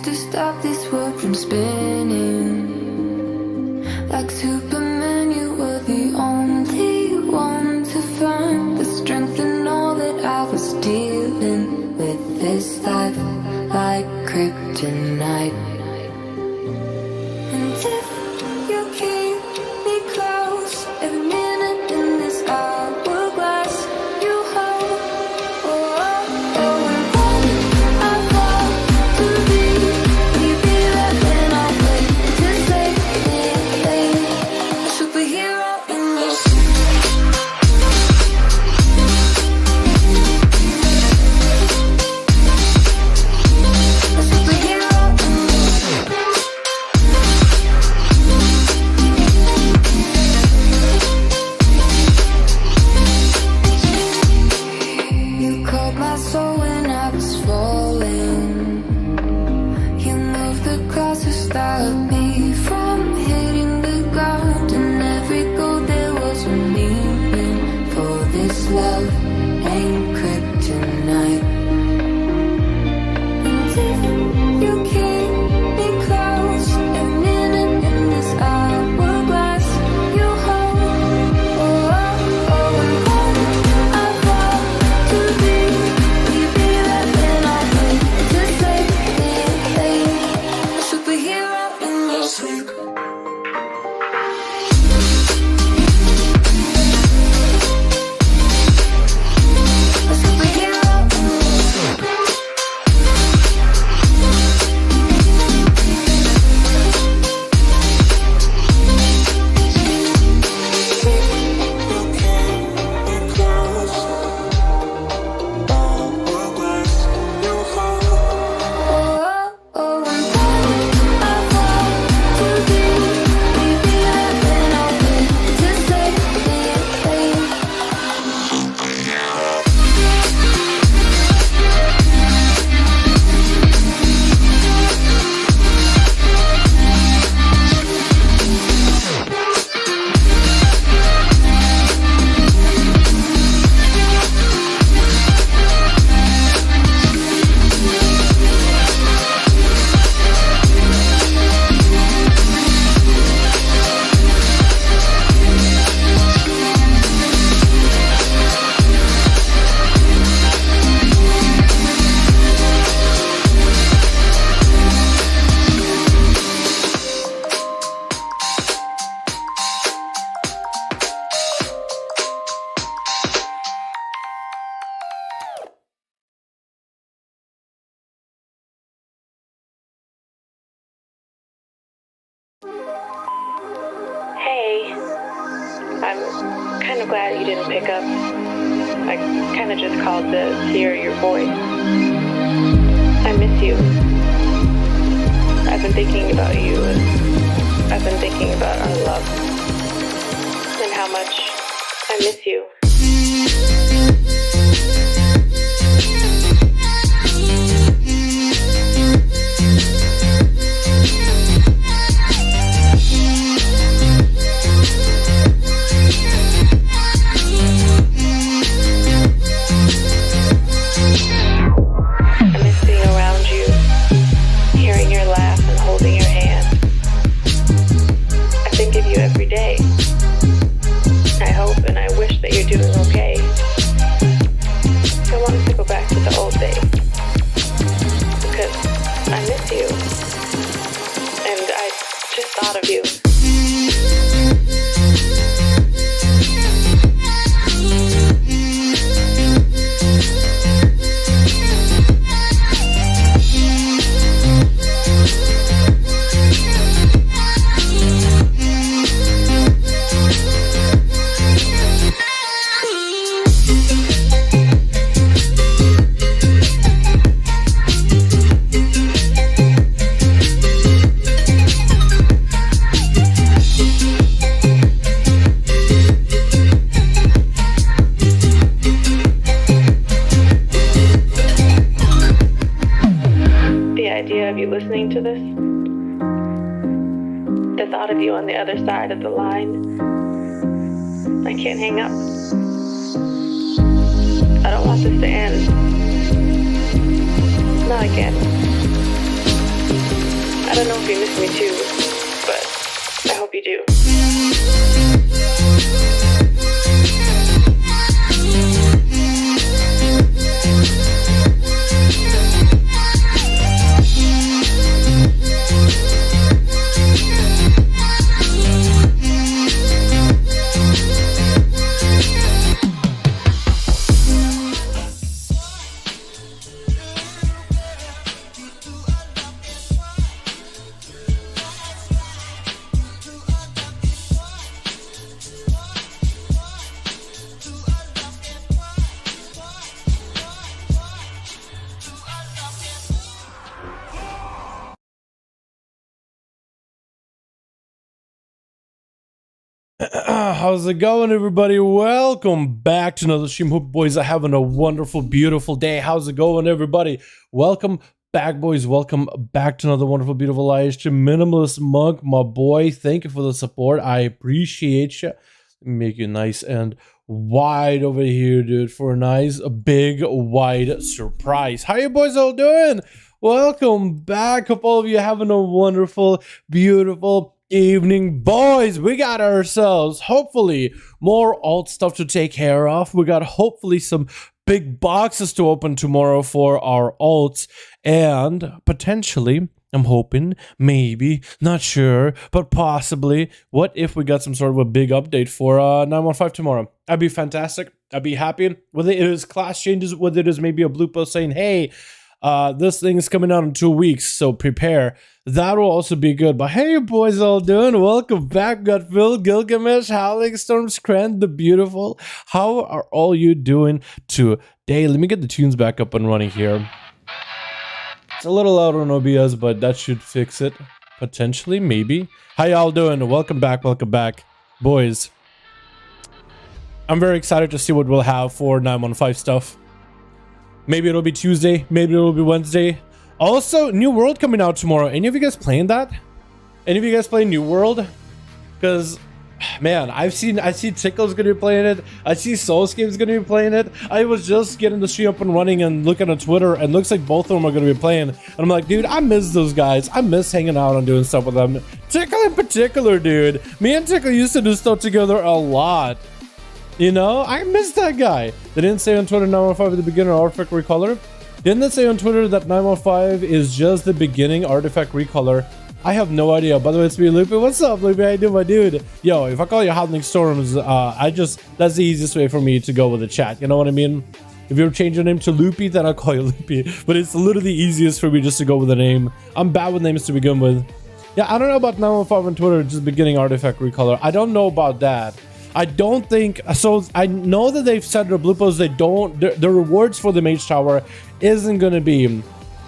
used to stop this world from spinning. Like Superman, you were the only one to find the strength in all that I was dealing with. This life like kryptonite. And if you keep me close, every minute in this hourglass you hold. Oh, oh, oh, and when I fall to be, will you be there when I wait to save me? A superhero in your sleep. A superhero in your sleep. You called my soul when I was falling. You moved the cross to stop me from hitting the ground. And every goal there was a meaning. For this love ain't kryptonite. And if you keep me close, every minute in this hourglass you hold. Oh, oh, oh, and when I fall to be, will you be there when I wait to save me? A superhero in your sleep. A superhero in your sleep. Oh, oh, and when I fall to be, will you be there when I wait to save me? Hey, I'm kind of glad you didn't pick up. I kind of just called to hear your voice. I miss you. I've been thinking about you, and I've been thinking about our love, and how much I miss you. I miss being around you, hearing your laugh and holding your hand. I think of you every day. I hope and I wish that you're doing okay. I want us to go back to the old days, because I miss you, and I just thought of you. Of you listening to this, the thought of you on the other side of the line, I can't hang up. I don't want this to end. Not again. I don't know if you miss me too, but I hope you do. How's it going, everybody? Welcome back to another stream. Hope boys are having a wonderful, beautiful day. How's it going, everybody? Welcome back, boys. Welcome back to another wonderful, beautiful live stream. Minimalist Monk, my boy, thank you for the support. I appreciate you. Let me make you nice and wide over here, dude, for a nice, big, wide surprise. How you boys all doing? Welcome back. Hope all of you having a wonderful, beautiful evening, boys. We got ourselves hopefully more alt stuff to take care of. We got hopefully some big boxes to open tomorrow for our alts, and potentially I'm hoping, maybe, not sure, but possibly, what if we got some sort of a big update for 9.1 tomorrow? That'd be fantastic. I'd be happy. Whether it is class changes, whether it is maybe a blue post saying, hey, this thing is coming out in 2 weeks, so prepare. That will also be good. But hey, boys, all doing? Welcome back. Got Phil, Gilgamesh, Howling Storms, Kren, the Beautiful. How are all you doing today? Let me get the tunes back up and running here. It's a little loud on OBS, but that should fix it. Potentially, maybe. How y'all doing? Welcome back, boys. I'm very excited to see what we'll have for 9.1 stuff. Maybe it'll be Tuesday. Maybe it'll be Wednesday. Also, New World coming out tomorrow. Any of you guys playing that? Any of you guys playing New World? Because, man, I see Tickle's gonna be playing it. I see Soulscape's gonna be playing it. I was just getting the stream up and running and looking at Twitter, and looks like both of them are gonna be playing. And I'm like, dude, I miss those guys. I miss hanging out and doing stuff with them. Tickle in particular, dude. Me and Tickle used to do stuff together a lot. You know, I miss that guy. They didn't say on Twitter 9.1 at the beginner artifact recolor. Didn't they say on Twitter that 9.1 is just the beginning artifact recolor? I have no idea. By the way, it's me, Loopy. What's up, Loopy? How you doing, my dude? Yo, if I call you Howling Storms, that's the easiest way for me to go with the chat. You know what I mean? If you change your name to Loopy, then I'll call you Loopy. But it's literally the easiest for me just to go with a name. I'm bad with names to begin with. Yeah, I don't know about 9.1 on Twitter, just beginning artifact recolor. I don't know about that. I don't think so. I know that they've said their blue posts, they don't, the rewards for the mage tower isn't going to be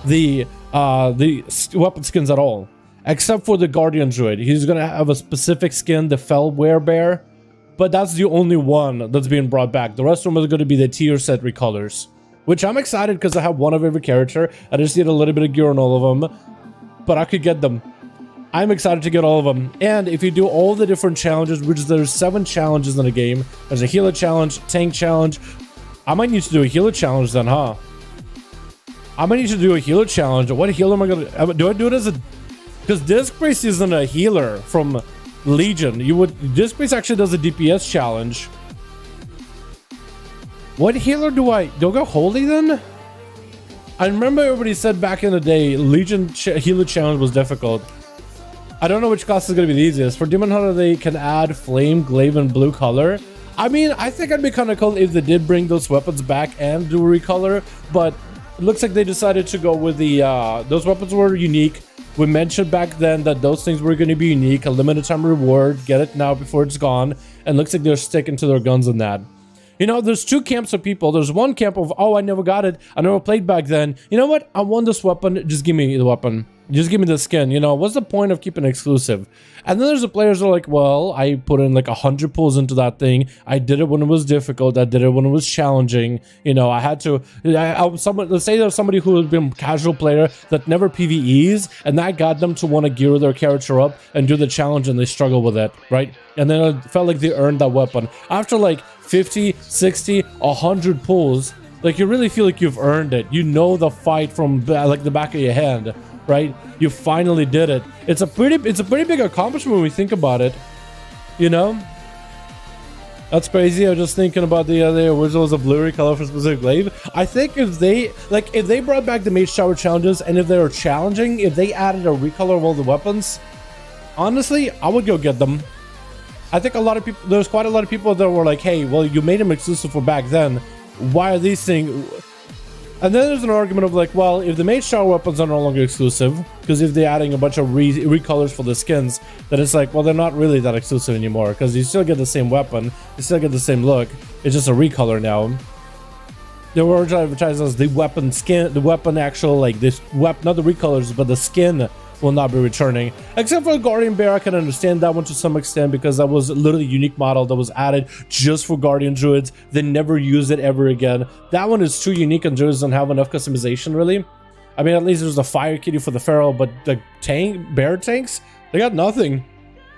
the weapon skins at all, except for the guardian druid. He's going to have a specific skin, the fell werebear, but that's the only one that's being brought back. The rest of them are going to be the tier set recolors, which I'm excited because I have one of every character. I just need a little bit of gear on all of them, but I could get them. I'm excited to get all of them. And if you do all the different challenges, which there's 7 challenges in the game. There's a healer challenge, tank challenge. I might need to do a healer challenge then, huh? I might need to do a healer challenge. What healer am I gonna do? I do it as a, because Disc Priest isn't a healer from Legion. Disc Priest actually does a DPS challenge. What healer do I go holy then? I remember everybody said back in the day Legion healer challenge was difficult. I don't know which class is going to be the easiest. For Demon Hunter, they can add Flame, Glaive, and Blue color. I mean, I think it'd be kind of cool if they did bring those weapons back and do a recolor, but it looks like they decided to go with the, those weapons were unique. We mentioned back then that those things were going to be unique, a limited time reward, get it now before it's gone, and looks like they're sticking to their guns on that. You know, there's 2 camps of people. There's one camp of, oh, I never got it. I never played back then. You know what? I want this weapon. Just give me the weapon. Just give me the skin. You know, what's the point of keeping it exclusive? And then there's the players that are like, well, I put in like 100 pulls into that thing. I did it when it was difficult. I did it when it was challenging. You know, I had to, let's say there's somebody who has been a casual player that never PvEs, and that got them to want to gear their character up and do the challenge, and they struggle with it, right? And then it felt like they earned that weapon. After like 50, 60, 100 pulls, like you really feel like you've earned it. You know the fight from like the back of your hand. right? You finally did it. It's a pretty big accomplishment when we think about it, you know? That's crazy. I was just thinking about the other was a blurry color for specific glaive. I think if they brought back the Mage Tower challenges, and if they were challenging, if they added a recolor of all the weapons, honestly, I would go get them. I think a lot of people, there's quite a lot of people that were like, hey, well, you made them exclusive for back then. Why are these things? And then there's an argument of like, well, if the Mage Tower weapons are no longer exclusive, because if they're adding a bunch of recolors for the skins, then it's like, well, they're not really that exclusive anymore, because you still get the same weapon, you still get the same look, it's just a recolor now. They were advertised as the weapon skin, the weapon actual, like this weapon, not the recolors, but the skin will not be returning. Except for Guardian Bear, I can understand that one to some extent, because that was literally a unique model that was added just for Guardian Druids. They never used it ever again. That one is too unique, and Druids don't have enough customization, really. I mean, at least there's a fire kitty for the Feral, but the bear tanks, they got nothing.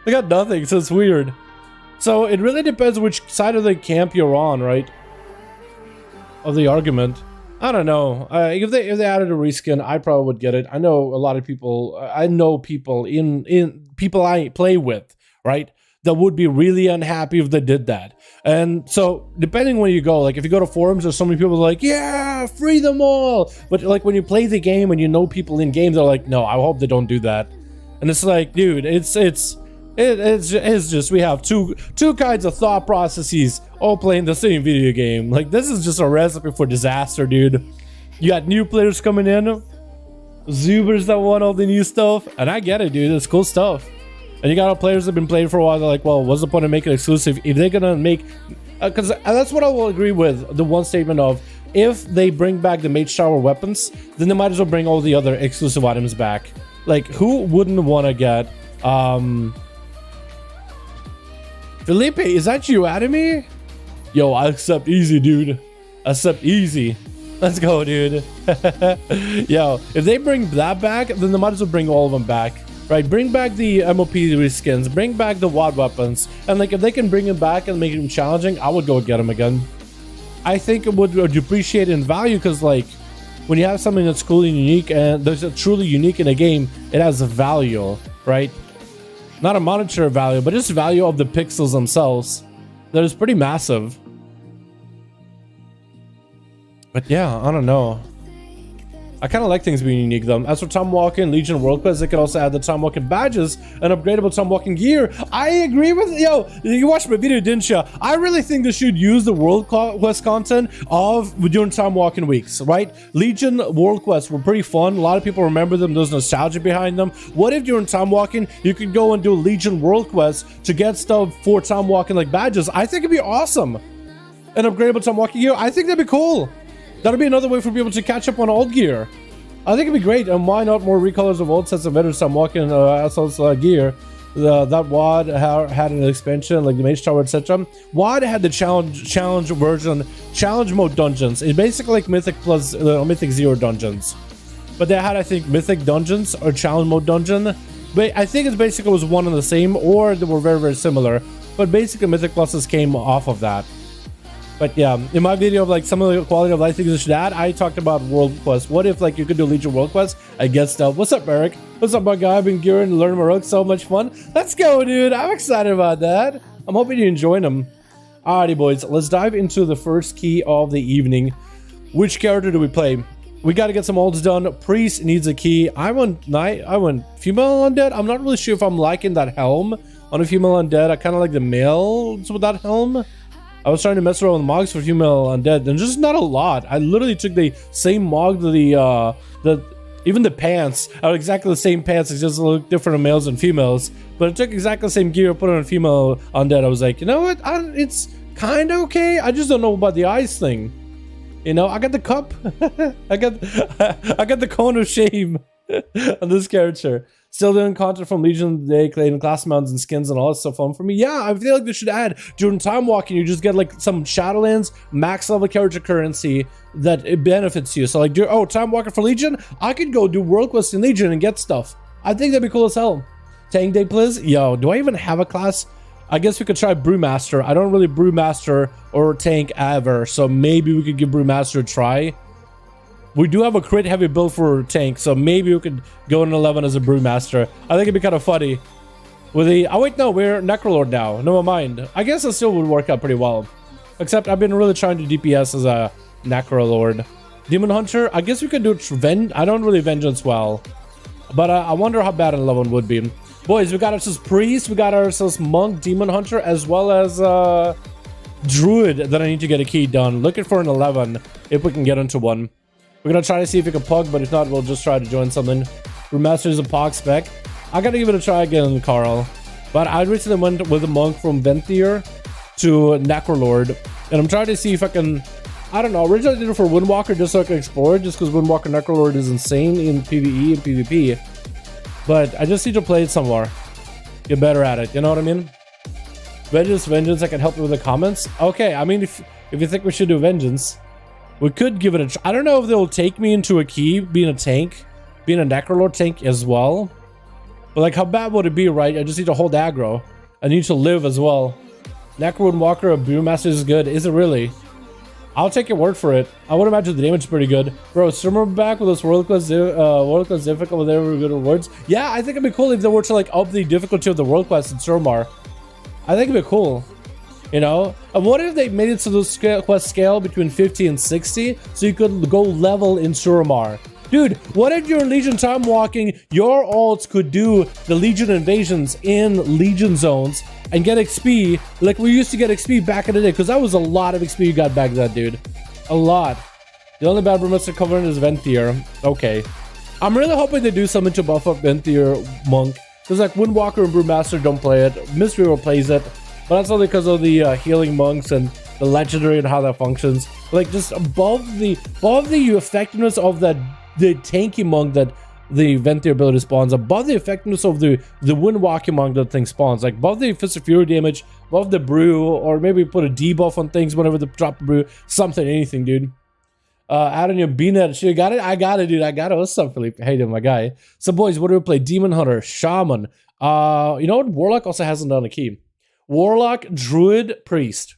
They got nothing, so it's weird. So it really depends which side of the camp you're on, right? Of the argument. I don't know. If they added a reskin, I probably would get it. I know a lot of people. I know people people I play with, right, that would be really unhappy if they did that. And so, depending when you go, like if you go to forums, there's so many people like, yeah, free them all. But like when you play the game and you know people in game, they're like, no, I hope they don't do that. And it's like, dude, it's just we have two kinds of thought processes all playing the same video game. Like, this is just a recipe for disaster, dude. You got new players coming in, Zubers that want all the new stuff, and I get it, dude. It's cool stuff. And you got players that have been playing for a while. They're like, well, what's the point of making it exclusive if they're gonna make? Because that's what I will agree with. The one statement of, if they bring back the Mage Tower weapons, then they might as well bring all the other exclusive items back. Like, who wouldn't want to get? Felipe, is that you adding me? Yo, I accept easy, dude. Accept easy. Let's go, dude. Yo, if they bring that back, then they might as well bring all of them back. Right? Bring back the MOP reskins. Bring back the WAD weapons. And like, if they can bring them back and make them challenging, I would go get them again. I think it would depreciate in value, because like, when you have something that's cool and unique, and there's a truly unique in a game, it has a value, right? Not a monetary value, but just value of the pixels themselves. That is pretty massive. But yeah, I don't know. I kind of like things being unique though. As for Tom Walking, Legion World Quest, they could also add the Tom Walking badges and upgradable Tom Walking gear. I agree with yo. You watched my video, didn't you? I really think they should use the World Quest content during Tom Walking weeks, right? Legion World Quests were pretty fun. A lot of people remember them. There's nostalgia behind them. What if during Tom Walking you could go and do Legion World Quests to get stuff for Tom Walking, like badges? I think it'd be awesome. An upgradable Tom Walking gear. I think that'd be cool. That'll be another way for people to catch up on old gear. I think it'd be great, and why not more recolors of old sets of veterans Tom Walking ASUS gear? That WAD had an expansion, like the Mage Tower, etc. WAD had the challenge version, challenge mode dungeons. It's basically like Mythic plus Mythic Zero dungeons. But they had, I think, Mythic dungeons or challenge mode dungeon. But I think it basically was one and the same, or they were very, very similar. But basically Mythic pluses came off of that. But yeah, in my video of like some of the quality of life things you should add, I talked about World Quest. What if like you could do Legion World Quest? I guess stuff. What's up, Eric? What's up, my guy? I've been gearing to learn Marok. So much fun. Let's go, dude. I'm excited about that. I'm hoping you're enjoying them. Alrighty, boys. Let's dive into the first key of the evening. Which character do we play? We got to get some olds done. Priest needs a key. I went knight. I went female undead. I'm not really sure if I'm liking that helm on a female undead. I kind of like the males with that helm. I was trying to mess around with mogs for female undead, and just not a lot. I literally took the same mog to even the pants are exactly the same pants. It's just a little different on males and females, but I took exactly the same gear, put it on female undead. I was like, you know what? It's kind of okay. I just don't know about the eyes thing. You know, I got the cup. I got the cone of shame on this character. Still doing content from Legion today, claiming class mounts and skins and all that stuff fun for me. Yeah, I feel like they should add during Time Walking, you just get like some Shadowlands max level character currency that it benefits you. So like, Time Walking for Legion, I could go do World Quest in Legion and get stuff. I think that'd be cool as hell. Tank Day, please. Yo, do I even have a class? I guess we could try Brewmaster. I don't really Brewmaster or Tank ever, so maybe we could give Brewmaster a try. We do have a crit heavy build for tank, so maybe we could go in 11 as a Brewmaster. I think it'd be kind of funny. With the... Oh wait, no, we're Necrolord now. Never mind. I guess it still would work out pretty well. Except I've been really trying to DPS as a Necrolord. Demon Hunter, I guess we could do I don't really Vengeance well. But I wonder how bad an 11 would be. Boys, we got ourselves Priest, we got ourselves Monk, Demon Hunter, as well as Druid that I need to get a key done. Looking for an 11 if we can get into one. We're gonna try to see if we can pug, but if not, we'll just try to join something. Brewmaster is a pog spec. I gotta give it a try again, Carl. But I recently went with a Monk from Venthyr to Necrolord, and I'm trying to see if I can... I don't know, originally I did it for Windwalker just so I can explore it, just because Windwalker and Necrolord is insane in PvE and PvP. But I just need to play it some more. Get better at it, you know what I mean? Vengeance, I can help you with the comments. Okay, I mean, if you think we should do Vengeance, we could give it a try. I don't know if they'll take me into a key, being a tank, being a Necrolord tank as well. But like, how bad would it be, right? I just need to hold aggro. I need to live as well. Necro Windwalker of Brewmaster is good. Is it really? I'll take your word for it. I would imagine the damage is pretty good. Bro, Stormer back with this world class difficult with every good rewards. Yeah, I think it'd be cool if they were to like up the difficulty of the world class in Surmar. I think it'd be cool. You know? And what if they made it so the quest scale between 50 and 60 so you could go level in Surmar? Dude, what if you're Legion time walking, your ults could do the Legion invasions in Legion zones and get XP like we used to get XP back in the day, because that was a lot of XP you got back then, dude. A lot. The only bad Brewmaster covering is Venthyr. Okay. I'm really hoping they do something to buff up Venthyr Monk, because like Windwalker and Brewmaster don't play it. Mystery plays it, but that's only because of the healing monks and the legendary and how that functions. Like just above the effectiveness of that the tanky monk that the Venthyr ability spawns, above the effectiveness of the Windwalking monk that thing spawns, like above the Fist of Fury damage, above the brew, or maybe put a debuff on things whenever they drop the brew, something, anything, dude. Add on your BNet. She got it? I got it, dude. I got it. What's up, Felipe? Hey, dude, my guy. So, boys, what do we play? Demon Hunter, Shaman. You know what? Warlock also hasn't done a key. Warlock, Druid, Priest.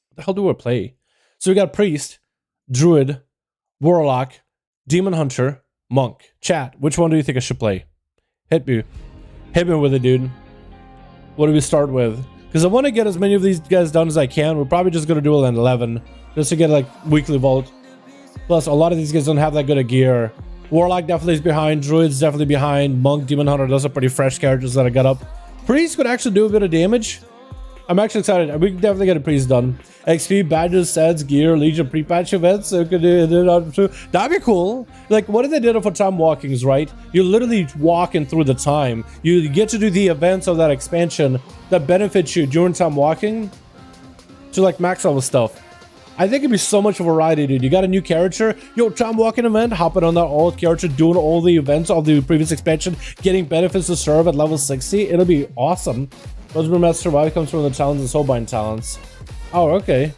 What the hell do we play? So we got Priest, Druid, Warlock, Demon Hunter, Monk. Chat, which one do you think I should play? Hit me with it, dude. What do we start with? Because I want to get as many of these guys done as I can. We're probably just going to do it in 11. Just to get like weekly vault. Plus, a lot of these guys don't have that good a gear. Warlock definitely is behind. Druid's definitely behind. Monk, Demon Hunter, those are pretty fresh characters that I got up. Priest could actually do a bit of damage. I'm actually excited. We can definitely get a Priest done. XP, badges, sets, gear, Legion pre-patch events. So could do that'd be cool. Like, what if they did it for time walkings, right? You're literally walking through the time. You get to do the events of that expansion that benefits you during time walking to like max level stuff. I think it'd be so much variety, dude. You got a new character, yo, time walking event, hopping on that old character, doing all the events of the previous expansion, getting benefits to serve at level 60. It'll be awesome. Those Brewmaster survive comes from the talents and soulbind talents. Oh, okay.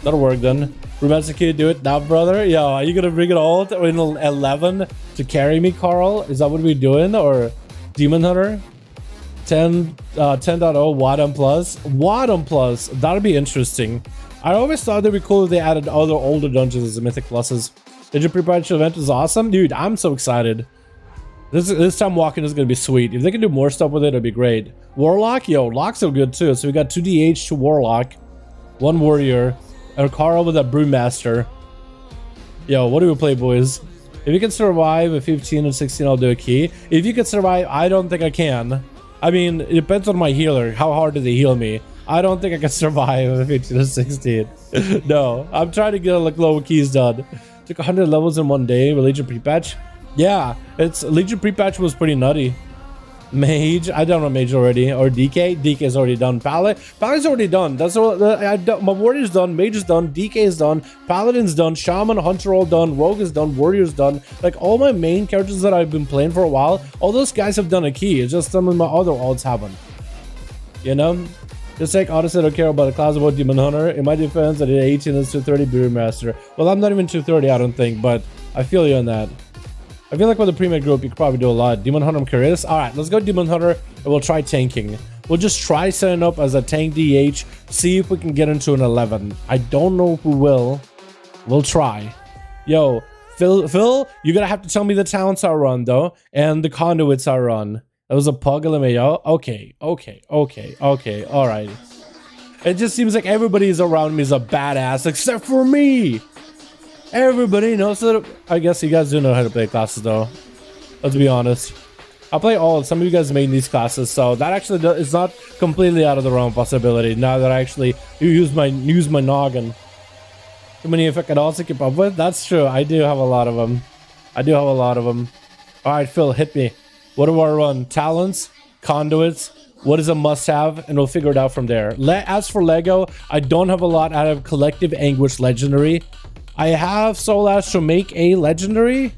That'll work then. Brewmaster kid, do it now, brother. Yo, are you gonna bring it all to, in 11 to carry me, Carl? Is that what we're doing? Or Demon Hunter? 10.0 Wadum Plus. Wadum Plus. That'd be interesting. I always thought it'd be cool if they added other older dungeons as mythic pluses. Legend pre-patch event is awesome. Dude, I'm so excited. This time walking is gonna be sweet. If they can do more stuff with it, it'd be great. Warlock, yo, Lock's so good too. So we got 2 DH, 2 Warlock, 1 Warrior, and Carl with that Brewmaster. Yo, what do we play, boys? If you can survive a 15 and 16, I'll do a key. If you can survive, I don't think I can. I mean, it depends on my healer. How hard do they heal me? I don't think I can survive a 15 or 16. No, I'm trying to get like low keys done. Took 100 levels in 1 day with Legion pre-patch. Yeah, it's Legion pre-patch was pretty nutty. Mage, I done a mage already. Or DK, DK is already done. Paladin's already done. That's all. My warrior's done. Mage is done. DK is done. Paladin's done. Shaman, Hunter all done. Rogue is done. Warrior's done. Like all my main characters that I've been playing for a while, all those guys have done a key. It's just some of my other alts haven't. You know. Just like honestly, I don't care about the class about Demon Hunter. In my defense, I did 18 and 230 Brewmaster. Well, I'm not even 230, I don't think, but I feel you on that. I feel like with the pre-made group, you could probably do a lot. Demon Hunter, I'm curious. Alright, let's go Demon Hunter, and we'll try tanking. We'll just try setting up as a tank DH, see if we can get into an 11. I don't know if we will. We'll try. Yo, Phil, you're gonna have to tell me the towns are run though, and the conduits are run. That was a pug LMAO. Okay, all right. It just seems like everybody's around me is a badass except for me. Everybody knows that. I guess you guys do know how to play classes though. Let's be honest. I play all. Some of you guys made these classes, so that actually is not completely out of the realm of possibility. Now that I actually use my noggin. Too many if I could also keep up with. That's true. I do have a lot of them. All right, Phil, hit me. What do I run? Talents, conduits. What is a must-have, and we'll figure it out from there. As for Lego, I don't have a lot out of Collective Anguish Legendary. I have Soul Ash to make a legendary,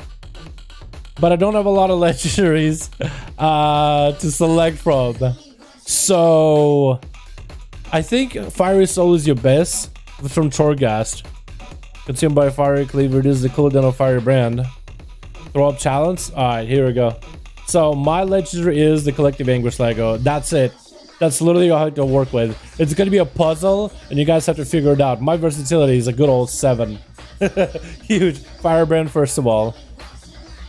but I don't have a lot of legendaries to select from. So I think Fiery Soul is your best from Torghast. Consumed by Fiery Cleave, reduce the cooldown of Fiery Brand. Throw up talents. All right, here we go. So my legendary is the Collective Anguish Lego. That's it. That's literally all I have to work with. It's gonna be a puzzle, and you guys have to figure it out. My versatility is a good old 7. Huge. Firebrand first of all.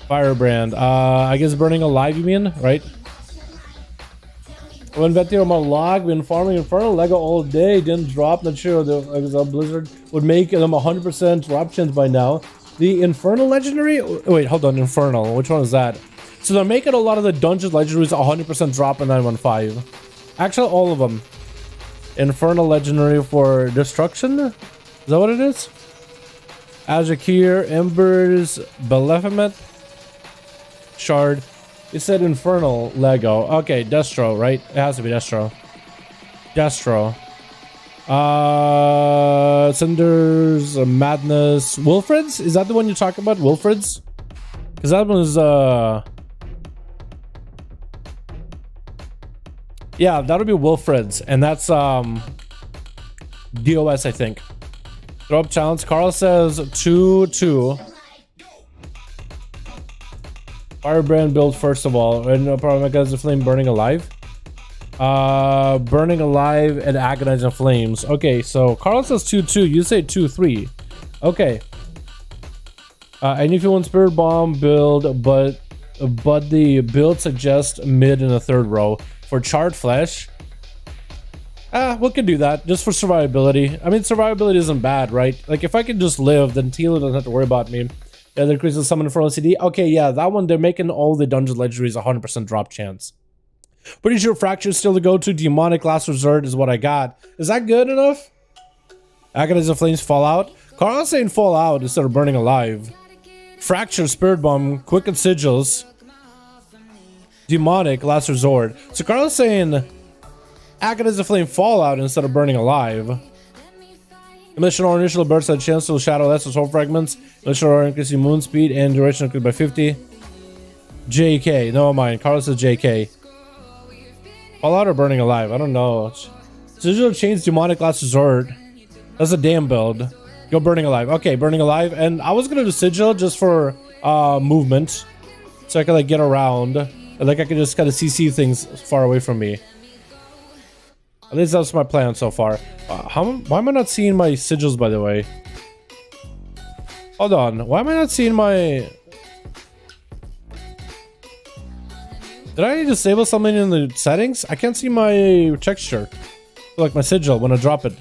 Firebrand. I guess Burning Alive you mean, right? When Vetio on my log, been farming Infernal Lego all day, didn't drop. Not sure the Blizzard would make them 100% drop chance by now. The Infernal Legendary? Wait, hold on. Infernal. Which one is that? So they're making a lot of the Dungeon Legendaries 100% drop in 9.1.5. Actually, all of them. Infernal Legendary for Destruction? Is that what it is? Azakir, Embers, Belephiment, Shard. It said Infernal Lego. Okay, Destro, right? It has to be Destro. Cinders, Madness, Wilfred's? Is that the one you're talking about? Wilfred's? Because that one is, yeah, that'll be Wilfred's. And that's, DOS, I think. Throw up challenge. Carl says 2-2. Firebrand build first of all, and no problem because the flame burning alive. Burning alive and agonizing flames. Okay, so Carl says 2-2. You say 2-3. Okay. And if you want Spirit Bomb build, but the build suggests mid in the third row for Charred Flesh. We can do that just for survivability. I mean, survivability isn't bad, right? Like if I can just live, then Tila doesn't have to worry about me. Yeah, they're increasing summon for OCD. Okay, yeah, that one, they're making all the dungeon legendaries 100% drop chance. Pretty sure Fracture is still the go-to. Demonic Last Resort is what I got. Is that good enough? Agonizing Flames, Fallout. Carl's saying Fallout instead of Burning Alive. Fracture, Spirit Bomb, Quicken Sigils. Demonic Last Resort. So Carl's saying Agonizing Flame, Fallout instead of Burning Alive. Emission or initial burst had chance to shadow less of soul fragments. Emission or increasing moon speed and duration increased by 50. JK. No, mine. Carlos says JK. Fallout or Burning Alive? I don't know. Sigil change Demonic Last Resort. That's a damn build. Go Burning Alive. Okay, Burning Alive. And I was gonna do Sigil just for movement. So I can like get around. And like I can just kind of CC things far away from me. At least that's my plan so far. Why am I not seeing my sigils, by the way? Hold on. Why am I not seeing my... Did I disable something in the settings? I can't see my texture. Like my sigil when I drop it.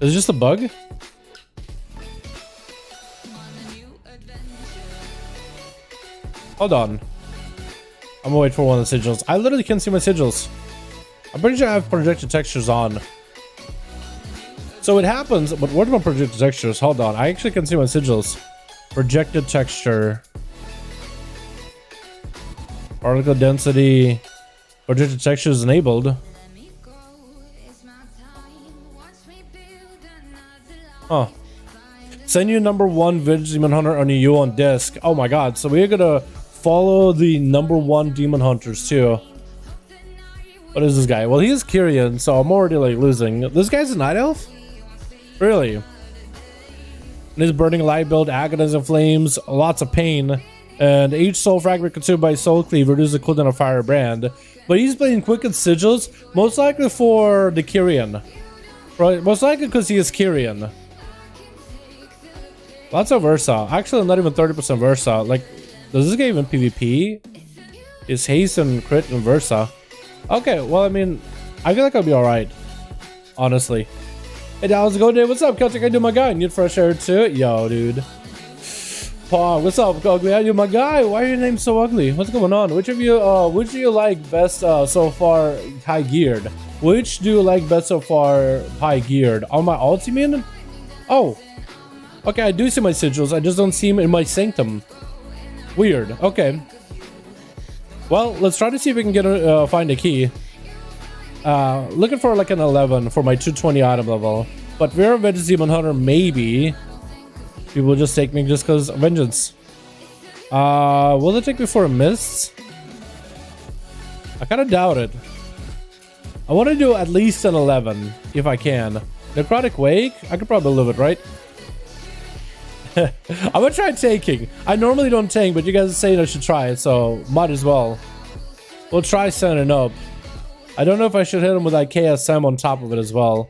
Is it just a bug? Hold on. I'm gonna wait for one of the sigils. I literally can't see my sigils. I'm pretty sure I have projected textures on. So it happens, but what are my projected textures? Hold on, I actually can see my sigils. Projected texture. Particle density. Projected texture is enabled. Huh. Send you #1 Vintage Demon Hunter on you on disc. Oh my god, so we're gonna follow the #1 Demon Hunters too. What is this guy? Well, he is Kyrian, so I'm already like losing. This guy's a Night Elf? Really? And his Burning Light build, Agonizing Flames, lots of pain. And each soul fragment consumed by Soul Cleave reduces the cooldown of Firebrand. But he's playing Quicken Sigils, most likely for the Kyrian. Right? Most likely because he is Kyrian. Lots of Versa. Actually, not even 30% Versa. Like, does this game even PvP? Is haste and crit and Versa? Okay, well, I mean, I feel like I'll be alright. Honestly. Hey, how's it going, dude? What's up, Celtic? I do my guy. Need fresh air too? Yo, dude. Paul, what's up, ugly? I do my guy. Why are your names so ugly? What's going on? Which of you like best so far high geared? Which do you like best so far high geared? On my alt, you mean? Oh. Okay, I do see my sigils. I just don't see them in my sanctum. Weird. Okay. Well, let's try to see if we can get find a key. Looking for like an 11 for my 220 item level. But we're a Vengeance Demon Hunter, maybe. People will just take me just because Vengeance. Will it take me for a Mist? I kind of doubt it. I want to do at least an 11 if I can. Necrotic Wake? I could probably live it, right? I'm gonna try tanking. I normally don't tank, but you guys are saying I should try it, so might as well. We'll try sending up. I don't know if I should hit him with like KSM on top of it as well.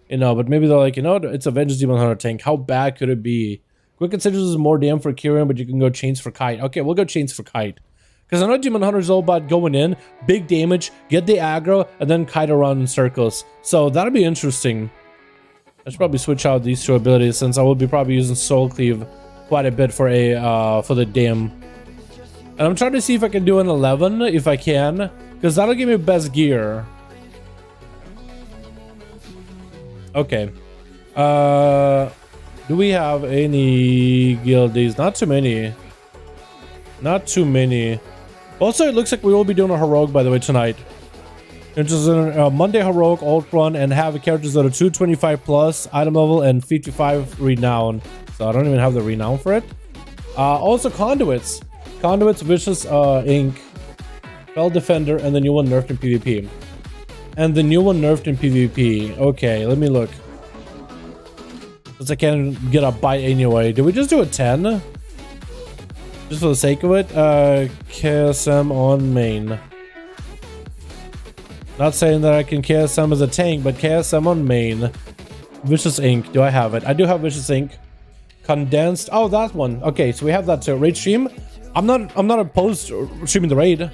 You know, but maybe they're like, you know, it's a Vengeance Demon Hunter tank. How bad could it be? Quick Considers is more DM for Kyrian, but you can go Chains for Kite. Okay, we'll go Chains for Kite. Because I know Demon Hunter is all about going in, big damage, get the aggro, and then kite around in circles. So that'll be interesting. I should probably switch out these two abilities since I will be probably using Soul Cleave quite a bit for the dam. And I'm trying to see if I can do an 11 if I can, because that'll give me best gear. Okay. Do we have any guildies? Not too many. Not too many. Also, it looks like we will be doing a heroic, by the way, tonight. Which is a Monday heroic alt run and have characters that are 225 plus item level and 55 renown. So I don't even have the renown for it. Also conduits. Conduits, Vicious Ink, Fell Defender, and the new one nerfed in PvP. And the new one nerfed in PvP. Okay, let me look. Since I can't get a bite anyway. Did we just do a 10? Just for the sake of it? KSM on main. Not saying that I can KSM as a tank, but KSM on main. Vicious Ink. Do I have it? I do have Vicious Ink. Condensed. Oh, that one. Okay, so we have that too. Raid stream. I'm not opposed to streaming the raid.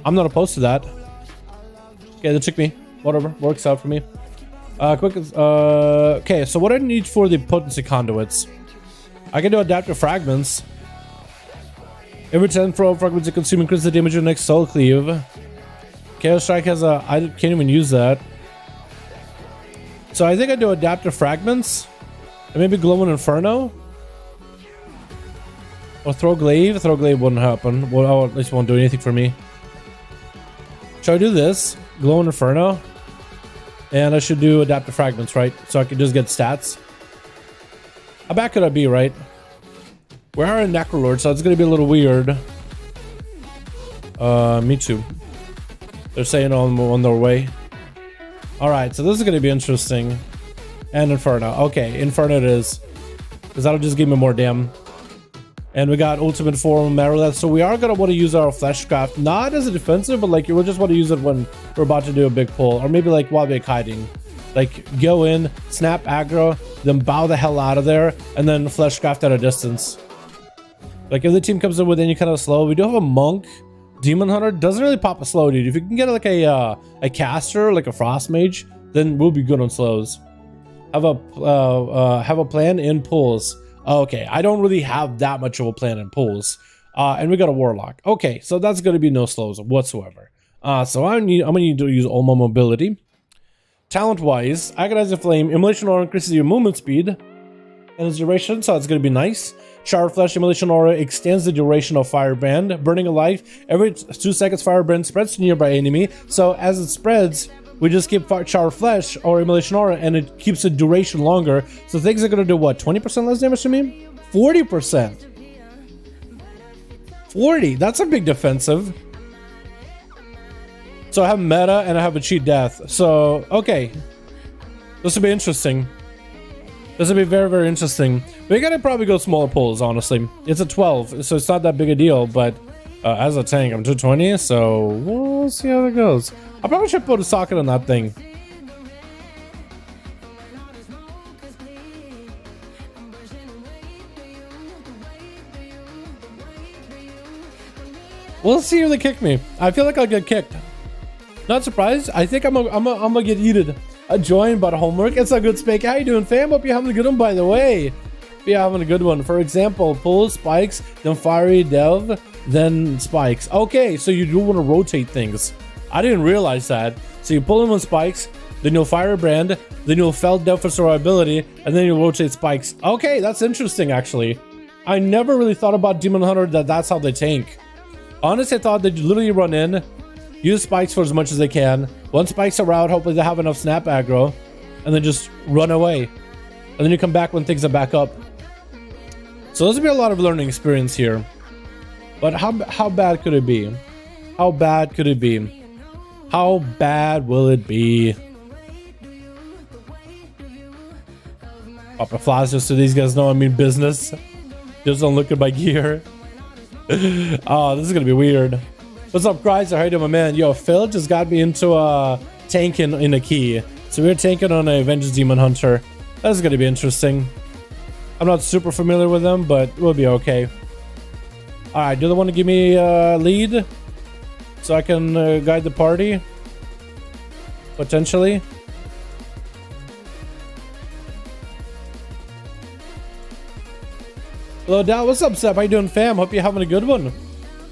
I'm not opposed to that. Okay, that took me. Whatever. Works out for me. Okay, so what do I need for the potency conduits? I can do adaptive fragments. Every 10 throw fragments you consume increases the damage of the next soul cleave. Chaos Strike has a... I can't even use that. So I think I do adaptive fragments. And maybe Glowing Inferno. Or Throw Glaive. Throw Glaive wouldn't happen. Well, oh, at least it won't do anything for me. Should I do this? Glowing Inferno. And I should do adaptive fragments, right? So I can just get stats. How bad could I be, right? We are a Necrolord, so it's going to be a little weird. Me too. They're saying on their way. Alright, so this is going to be interesting. And Inferno. Okay, Inferno it is. Because that'll just give me more damn. And we got Ultimate Form, Marrowlet. So we are going to want to use our Fleshcraft. Not as a defensive, but like we'll just want to use it when we're about to do a big pull. Or maybe like while we're kiting. Like go in, snap aggro, then bow the hell out of there. And then Fleshcraft at a distance. Like if the team comes in with any kind of slow. We do have a Monk. Demon Hunter doesn't really pop a slow, dude. If you can get like a caster, like a Frost Mage, then we'll be good on slows. Have a plan in pulls. Okay, I don't really have that much of a plan in pulls. And we got a Warlock. Okay, so that's going to be no slows whatsoever. So I'm gonna need to use all my mobility. Talent-wise, Agonize the Flame, Immolation Aura increases your movement speed and its duration, so it's going to be nice. Shower Flash, Immolation Aura extends the duration of Firebrand. Burning Alive, every 2 seconds Firebrand spreads to nearby enemy, so as it spreads, we just keep Shower Flash or Immolation Aura and it keeps the duration longer. So things are going to do what, 20% less damage to me? 40%. 40, that's a big defensive. So I have meta and I have a cheat death. So, okay. This will be interesting. This will be very, very interesting. We gotta probably go smaller pulls, honestly. It's a 12, so it's not that big a deal, but as a tank, I'm 220, so we'll see how it goes. I probably should put a socket on that thing. We'll see if they kick me. I feel like I'll get kicked. Not surprised. I think I'm gonna get yeeted. A join, but homework. It's a good spake. How you doing, fam? Hope you're having a good one, by the way. Hope you're having a good one. For example, pull, spikes, then fiery, dev, then spikes. Okay, so you do want to rotate things. I didn't realize that. So you pull them on spikes, then you'll fire a brand, then you'll fell dev for survivability, and then you'll rotate spikes. Okay, that's interesting, actually. I never really thought about Demon Hunter that's how they tank. Honestly, I thought they'd literally run in, use spikes for as much as they can. Once spikes are out, hopefully they have enough snap aggro, and then just run away. And then you come back when things are back up. So there's gonna be a lot of learning experience here. But how bad could it be? How bad could it be? How bad will it be? Pop a flash just so these guys know I mean business. Just don't look at my gear. Oh, this is gonna be weird. What's up, Chrysler? How you doing, my man? Yo, Phil just got me into tanking in a key. So we're tanking on a Avengers Demon Hunter. That's gonna be interesting. I'm not super familiar with them, but we'll be okay. Alright, do they want to give me a lead? So I can guide the party? Potentially. Hello, Dal. What's up, Sep? How you doing, fam? Hope you're having a good one.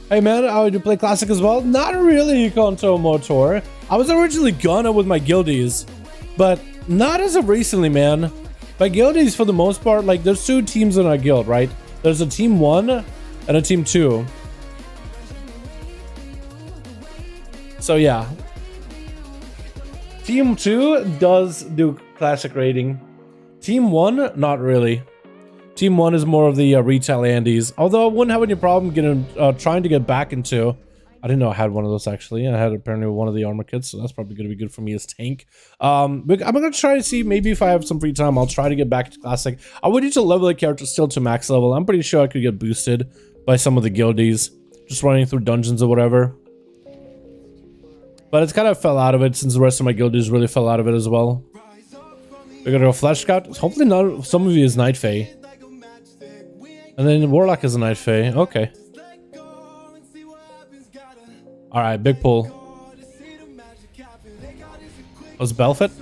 Hey, man. How do you play Classic as well? Not really, Konto Motor. I was originally gonna with my guildies, but not as of recently, man. My guildies, for the most part, like, there's two teams in our guild, right? There's a team 1 and a team 2. So, yeah. Team 2 does do Classic rating. Team 1, not really. Team 1 is more of the retail Andes. Although I wouldn't have any problem getting trying to get back into. I didn't know I had one of those, actually. I had apparently one of the armor kits, so that's probably going to be good for me as tank. I'm going to try to see, maybe if I have some free time, I'll try to get back to Classic. I would need to level the character still to max level. I'm pretty sure I could get boosted by some of the guildies, just running through dungeons or whatever. But it's kind of fell out of it since the rest of my guildies really fell out of it as well. We're going to go Flesh Scout. Hopefully not. Some of you is Night Fae. And then Warlock is a Night Fae. Okay. Alright, big pull. Was Belfit?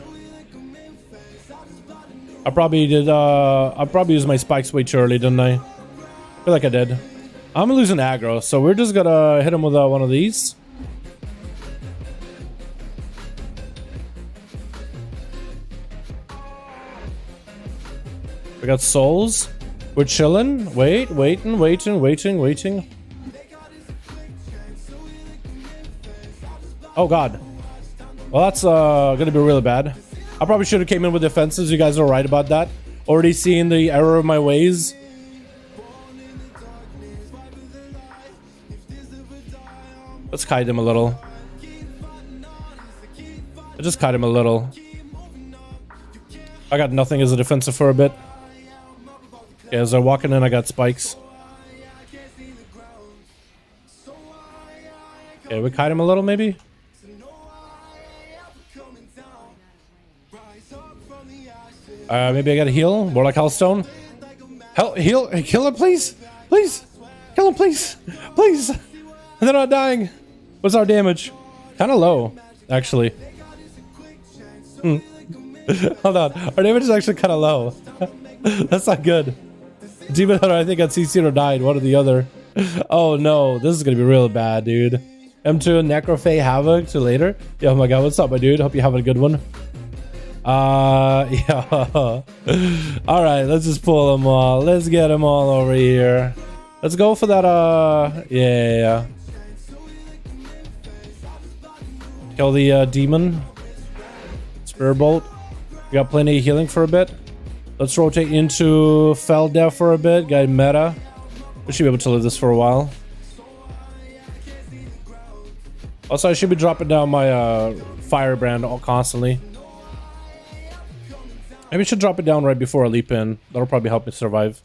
I probably did, I probably used my spikes way too early, didn't I? I feel like I did. I'm losing aggro, so we're just gonna hit him with one of these. We got souls. We're chilling. Waiting. Oh god. Well, that's gonna be really bad. I probably should have came in with defenses. You guys are right about that. Already seeing the error of my ways. Let's kite him a little. I just kite him a little. I got nothing as a defensive for a bit. Okay, as I'm walking in, I got spikes. Okay, we kite him a little, maybe? Maybe I gotta heal. More like Hellstone. Heal, kill him, please! Please! Kill him, please! Please! They're not dying! What's our damage? Kinda low, actually. Hold on. Our damage is actually kinda low. That's not good. Demon Hunter, I think, got CC'd or died. One or the other. Oh no, this is gonna be real bad, dude. M2 Necrophage Havoc to later. Yo, oh my god, what's up, my dude? Hope you're having a good one. Yeah. Alright, let's just pull them all. Let's get them all over here. Let's go for that, yeah. Kill the demon. Spear Bolt. We got plenty of healing for a bit. Let's rotate into Fell Death for a bit. Guy meta. We should be able to live this for a while. Also, I should be dropping down my Firebrand constantly. Maybe I should drop it down right before I leap in. That'll probably help me survive.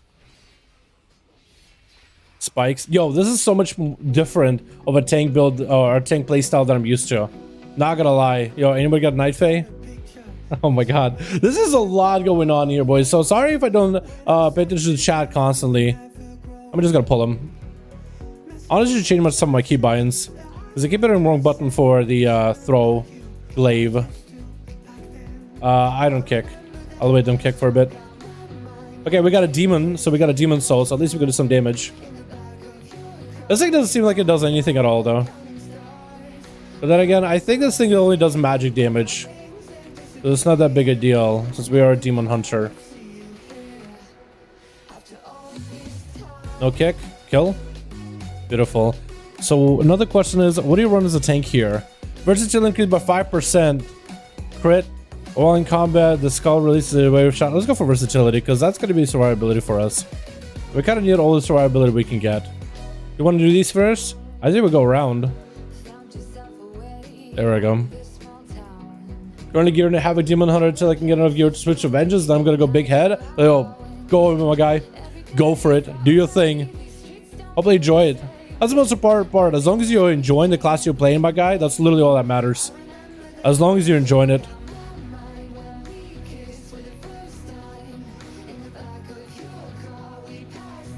Spikes. Yo, this is so much different of a tank build or a tank playstyle that I'm used to. Not gonna lie. Yo, anybody got Night Fae? Oh my god. This is a lot going on here, boys. So sorry if I don't pay attention to the chat constantly. I'm just gonna pull him. Honestly, should change some of my keybinds because I keep hitting the wrong button for the throw glaive. I don't kick. I'll wait them kick for a bit. Okay, we got a demon, so we got a demon soul, so at least we can do some damage. This thing doesn't seem like it does anything at all, though. But then again, I think this thing only does magic damage. So it's not that big a deal, since we are a demon hunter. No kick. Kill. Beautiful. So another question is, what do you run as a tank here? Versatility increased by 5%. Crit. While in combat, the skull releases a wave shot. Let's go for versatility, because that's going to be survivability for us. We kind of need all the survivability we can get. You want to do these first? I think we'll go around. There we go. Currently geared to have a demon hunter until I can get enough gear to switch to vengeance. Then I'm going to go big head. Oh, go over, my guy. Go for it. Do your thing. Hopefully enjoy it. That's the most important part. As long as you're enjoying the class you're playing, my guy, that's literally all that matters. As long as you're enjoying it.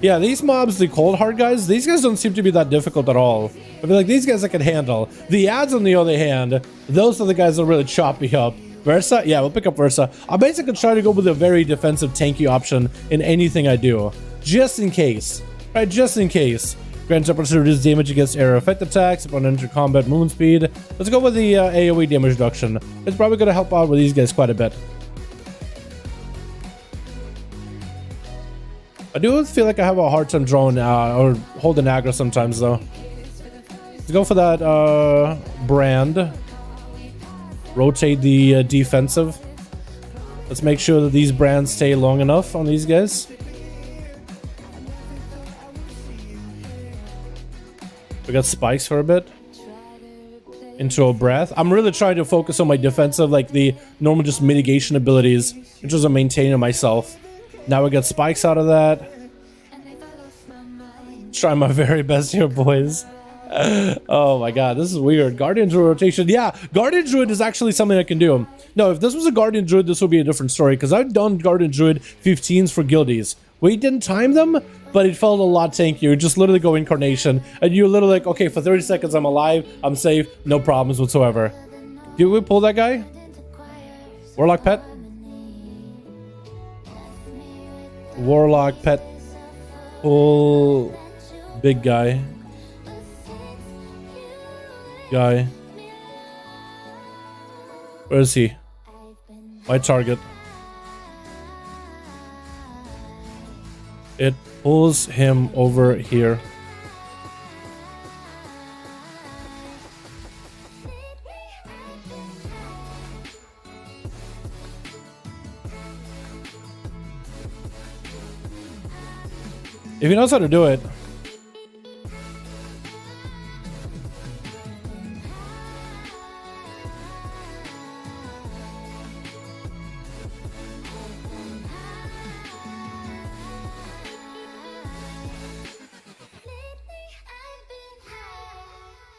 Yeah, these mobs, the cold hard guys, these guys don't seem to be that difficult at all. I feel like these guys I can handle. The ads, on the other hand, those are the guys that really chop me up. Versa? Yeah, we'll pick up Versa. I'm basically trying to go with a very defensive, tanky option in anything I do. Just in case. Right, just in case. Grants opportunity to reduce damage against area effect attacks upon enter combat movement speed. Let's go with the AoE damage reduction. It's probably going to help out with these guys quite a bit. I do feel like I have a hard time drawing or holding aggro sometimes, though. Let's go for that brand. Rotate the defensive. Let's make sure that these brands stay long enough on these guys. We got spikes for a bit. Into a breath. I'm really trying to focus on my defensive, like the normal just mitigation abilities, in terms of maintaining myself. Now we got spikes out of that. Trying my very best here, boys. Oh my god, this is weird. Guardian Druid rotation. Yeah, Guardian Druid is actually something I can do. No, if this was a Guardian Druid, this would be a different story, because I've done Guardian Druid 15s for guildies. We didn't time them, but it felt a lot tankier. Just literally go incarnation, and you're literally like, okay, for 30 seconds I'm alive, I'm safe, no problems whatsoever. Did we pull that guy? Warlock pet? Warlock pet. Pull big guy. Where is he? My target. It pulls him over here. If he knows how to do it.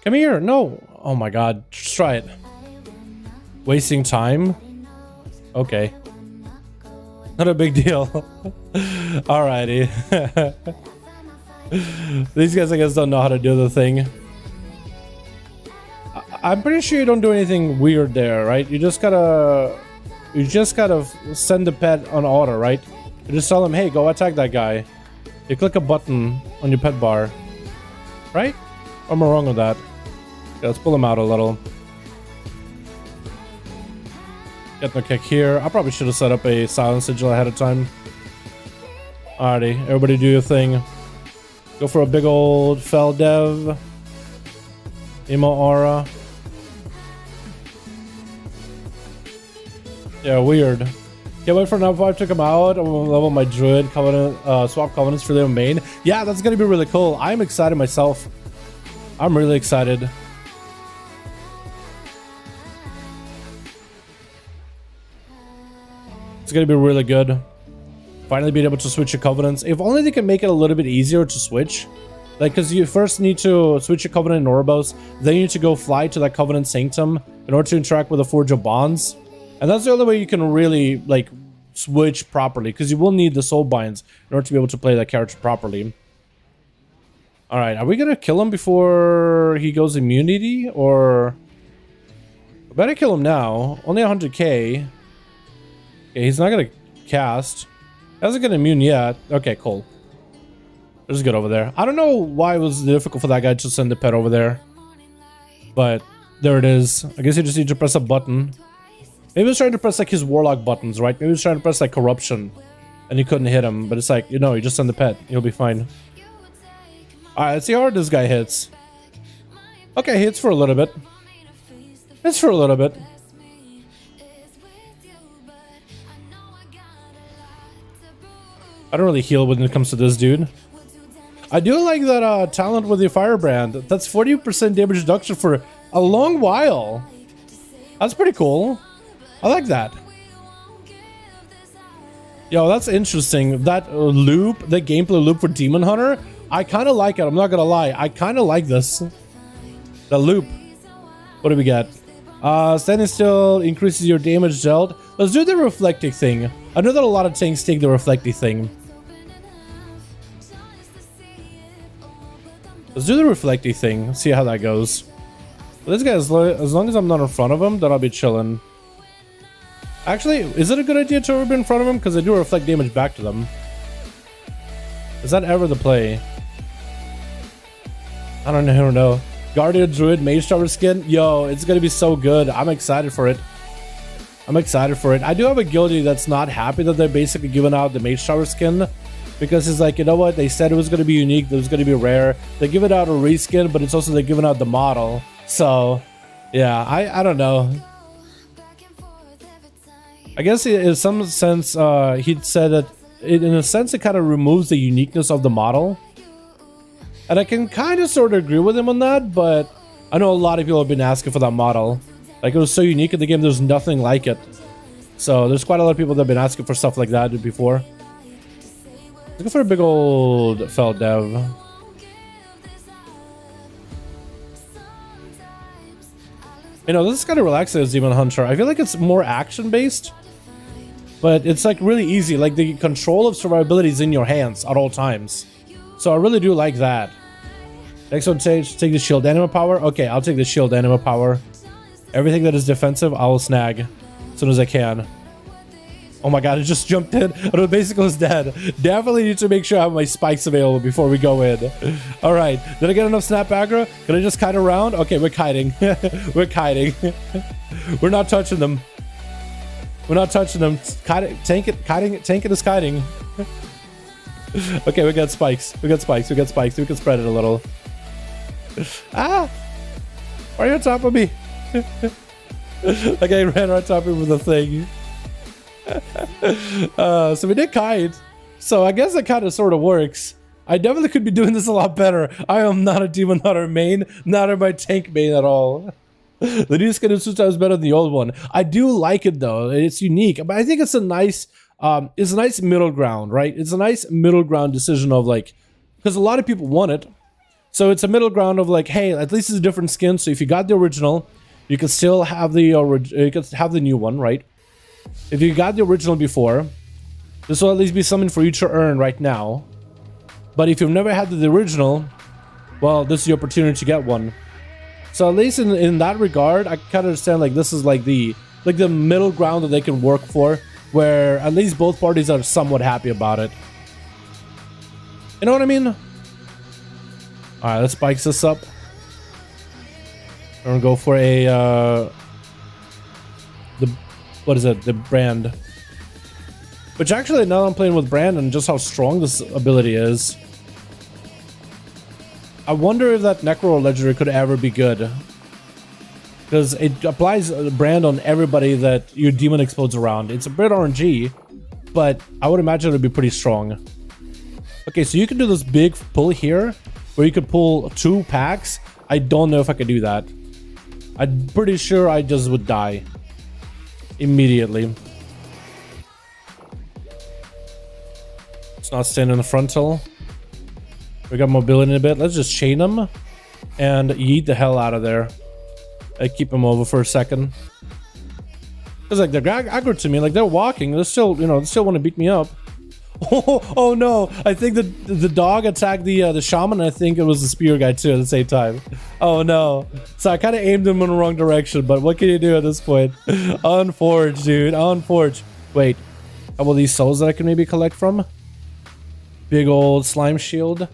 Come here. No. Oh my god. Just try it. Wasting time? Okay. Not a big deal. Alrighty. These guys, I guess, don't know how to do the thing. I'm pretty sure you don't do anything weird there, right? You just gotta send the pet on auto, right? You just tell him, hey, go attack that guy. You click a button on your pet bar. Right? Or am I wrong with that? Okay, let's pull him out a little. Get no kick here. I probably should have set up a silent sigil ahead of time. Alrighty, everybody do your thing. Go for a big old fell dev. Emo aura. Yeah, weird. Can't wait for now 5 to come out. I'm gonna level my druid covenant, swap covenants for their main. Yeah, that's gonna be really cool. I'm excited myself. I'm really excited. It's gonna be really good. Finally being able to switch your covenants. If only they can make it a little bit easier to switch. Like, because you first need to switch your covenant in Oribos, then you need to go fly to that covenant sanctum in order to interact with the Forge of Bonds. And that's the only way you can really, like, switch properly, because you will need the soul binds in order to be able to play that character properly. All right, are we gonna kill him before he goes immunity, or I better kill him now? Only 100k. Okay, he's not gonna cast. Hasn't got immune yet. Okay, cool. Let's get over there. I don't know why it was difficult for that guy to send the pet over there, but there it is. I guess you just need to press a button. Maybe he was trying to press like his Warlock buttons, right? Maybe he was trying to press like Corruption, and he couldn't hit him. But it's like, you know, you just send the pet, you'll be fine. All right, let's see how hard this guy hits. Okay, he hits for a little bit. Hits for a little bit. I don't really heal when it comes to this dude. I do like that talent with the firebrand. That's 40% damage reduction for a long while. That's pretty cool. I like that. Yo, that's interesting. That loop, the gameplay loop for Demon Hunter, I kind of like it. I'm not gonna lie. I kind of like this. The loop. What do we get? Standing still increases your damage dealt. Let's do the reflecting thing. I know that a lot of tanks take the reflecting thing. Let's do the reflecting thing. See how that goes. This guy, as long as I'm not in front of him, then I'll be chilling. Actually, is it a good idea to be in front of him? Because they do reflect damage back to them. Is that ever the play? I don't know. Guardian Druid Mage Tower skin. Yo, it's gonna be so good. I'm excited for it. I'm excited for it. I do have a guildie that's not happy that they're basically giving out the Mage Tower skin. Because it's like, you know what? They said it was gonna be unique. It was gonna be rare. They give it out a reskin, but it's also they're giving out the model. So, yeah, I don't know. I guess in some sense, he said that in a sense it kind of removes the uniqueness of the model. And I can kind of sort of agree with him on that, but I know a lot of people have been asking for that model. Like, it was so unique in the game, there's nothing like it. So there's quite a lot of people that have been asking for stuff like that before. Looking for a big old felt dev. You know, this is kind of relaxing as Demon Hunter. I feel like it's more action-based, but it's like really easy. Like, the control of survivability is in your hands at all times. So I really do like that. Next one, take the shield anima power. Okay, I'll take the shield anima power. Everything that is defensive, I will snag as soon as I can. Oh my god, it just jumped in. Oh, the basic was dead. Definitely need to make sure I have my spikes available before we go in. Alright, did I get enough snap aggro? Can I just kite around? Okay, we're kiting. We're kiting. We're not touching them. We're not touching them. Tank it is kiting. Okay, we got spikes. We got spikes. We got spikes. We can spread it a little. Ah! Why are you on top of me? Like, I ran on top of me with a thing. So we did kite. So I guess that kind of sort of works. I definitely could be doing this a lot better. I am not a Demon Hunter main. Not a my tank main at all. The new skin is 2 times better than the old one. I do like it though. It's unique. But I think it's a nice middle ground, right? It's a nice middle ground decision of like, because a lot of people want it. So it's a middle ground of like, hey, at least it's a different skin. So if you got the original, you can still have the new one, right? If you got the original before, this will at least be something for you to earn right now. But if you've never had the original, well, this is the opportunity to get one. So at least in that regard, I kind of understand like this is like the middle ground that they can work for, where at least both parties are somewhat happy about it. You know what I mean? Alright, let's spike this up. I'm gonna go for a what is it? The brand. Which actually, now I'm playing with brand and just how strong this ability is, I wonder if that Necro Legendary could ever be good. Because it applies a brand on everybody that your demon explodes around. It's a bit RNG, but I would imagine it would be pretty strong. Okay, so you can do this big pull here, where you could pull 2 packs. I don't know if I could do that. I'm pretty sure I just would die immediately. It's not staying in the frontal. We got mobility in a bit. Let's just chain them and yeet the hell out of there. I keep them over for a second. Because like they're aggro to me, like they're walking. They're still, you know, they still want to beat me up. Oh no! I think the dog attacked the shaman. I think it was the spear guy too at the same time. Oh no! So I kind of aimed him in the wrong direction. But what can you do at this point? Unforged, dude. Unforged. Wait. How about these souls that I can maybe collect from? Big old slime shield.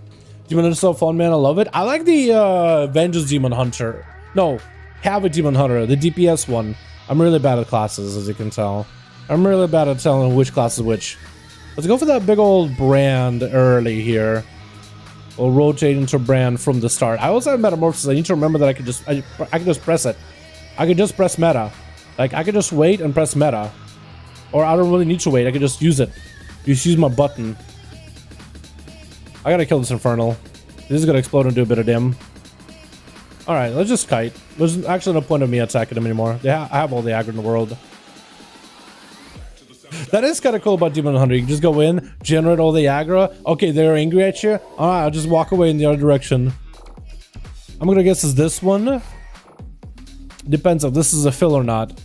Demon Hunter is so fun, man. I love it. I like the Vengeance Demon Hunter. No, Havoc Demon Hunter, the DPS one. I'm really bad at classes, as you can tell. I'm really bad at telling which class is which. Let's go for that big old brand early here. We'll rotate into brand from the start. I also have metamorphosis. I need to remember that I can just press it. I can just press meta. Like I can just wait and press meta. Or I don't really need to wait. I can just use it. Just use my button. I gotta kill this Infernal. This is gonna explode and do a bit of dim. Alright, let's just kite. There's actually no point of me attacking him anymore. I have all the aggro in the world. That is kind of cool about Demon Hunter. You can just go in, generate all the aggro. Okay, they're angry at you. Alright, I'll just walk away in the other direction. I'm gonna guess is this one. Depends if this is a fill or not.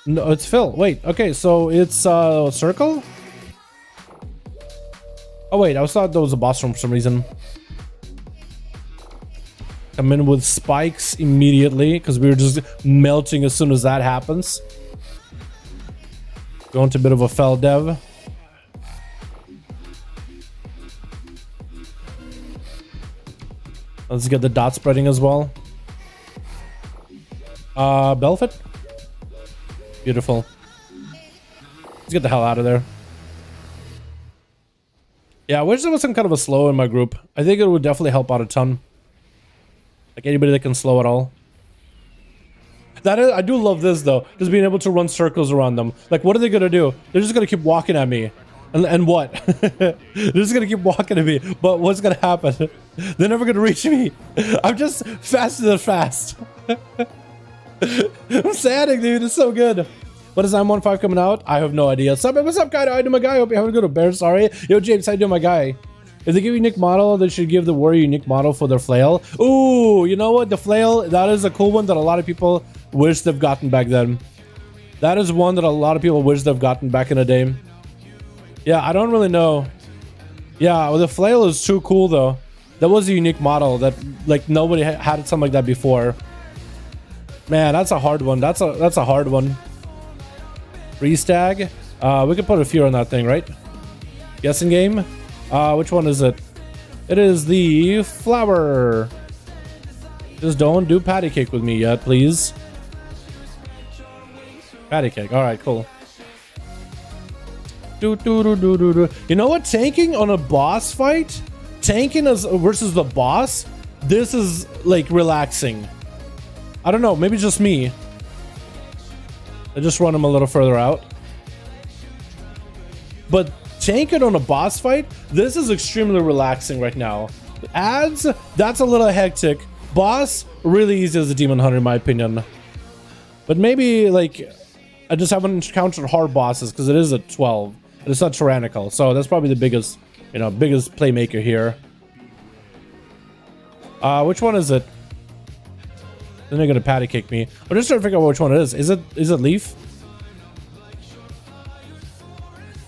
No, it's fill. Wait, okay, so it's circle? Oh wait, I thought that was a boss room for some reason. Come in with spikes immediately, because we were just melting as soon as that happens. Go into a bit of a fell dev. Let's get the dot spreading as well. Belfit. Beautiful. Let's get the hell out of there. Yeah, I wish there was some kind of a slow in my group. I think it would definitely help out a ton. Like anybody that can slow at all. That is, I do love this though, just being able to run circles around them. Like, what are they gonna do? They're just gonna keep walking at me, and what? They're just gonna keep walking at me. But what's gonna happen? They're never gonna reach me. I'm just faster than fast. I'm sadding, dude. It's so good. What is 9.1 coming out? I have no idea. What's up, guy? How you doing, my guy? Hope you're having a good bear. Sorry. Yo, James, how you doing, my guy? If they give you a unique model, they should give the warrior a unique model for their flail. Ooh, you know what? The flail, that is a cool one that a lot of people wish they've gotten back then. That is one that a lot of people wish they've gotten back in the day. Yeah, I don't really know. Yeah, well, the flail is too cool, though. That was a unique model that, like, nobody had something like that before. Man, that's a hard one. That's a hard one. Restag. We could put a fear on that thing, right? Guessing game. Which one is it? It is the flower. Just don't do patty cake with me yet, please. Patty cake. All right, cool. You know what? Tanking on a boss fight, tanking versus the boss. This is like relaxing. I don't know. Maybe just me. I just run him a little further out. But tanking on a boss fight, this is extremely relaxing right now. Ads, that's a little hectic. Boss, really easy as a demon hunter in my opinion. But maybe like I just haven't encountered hard bosses because it is a 12 and it's not tyrannical, so that's probably the biggest, you know, biggest playmaker here. Which one is it? Then they're gonna patty cake me. I'm just trying to figure out which one it is. Is it leaf?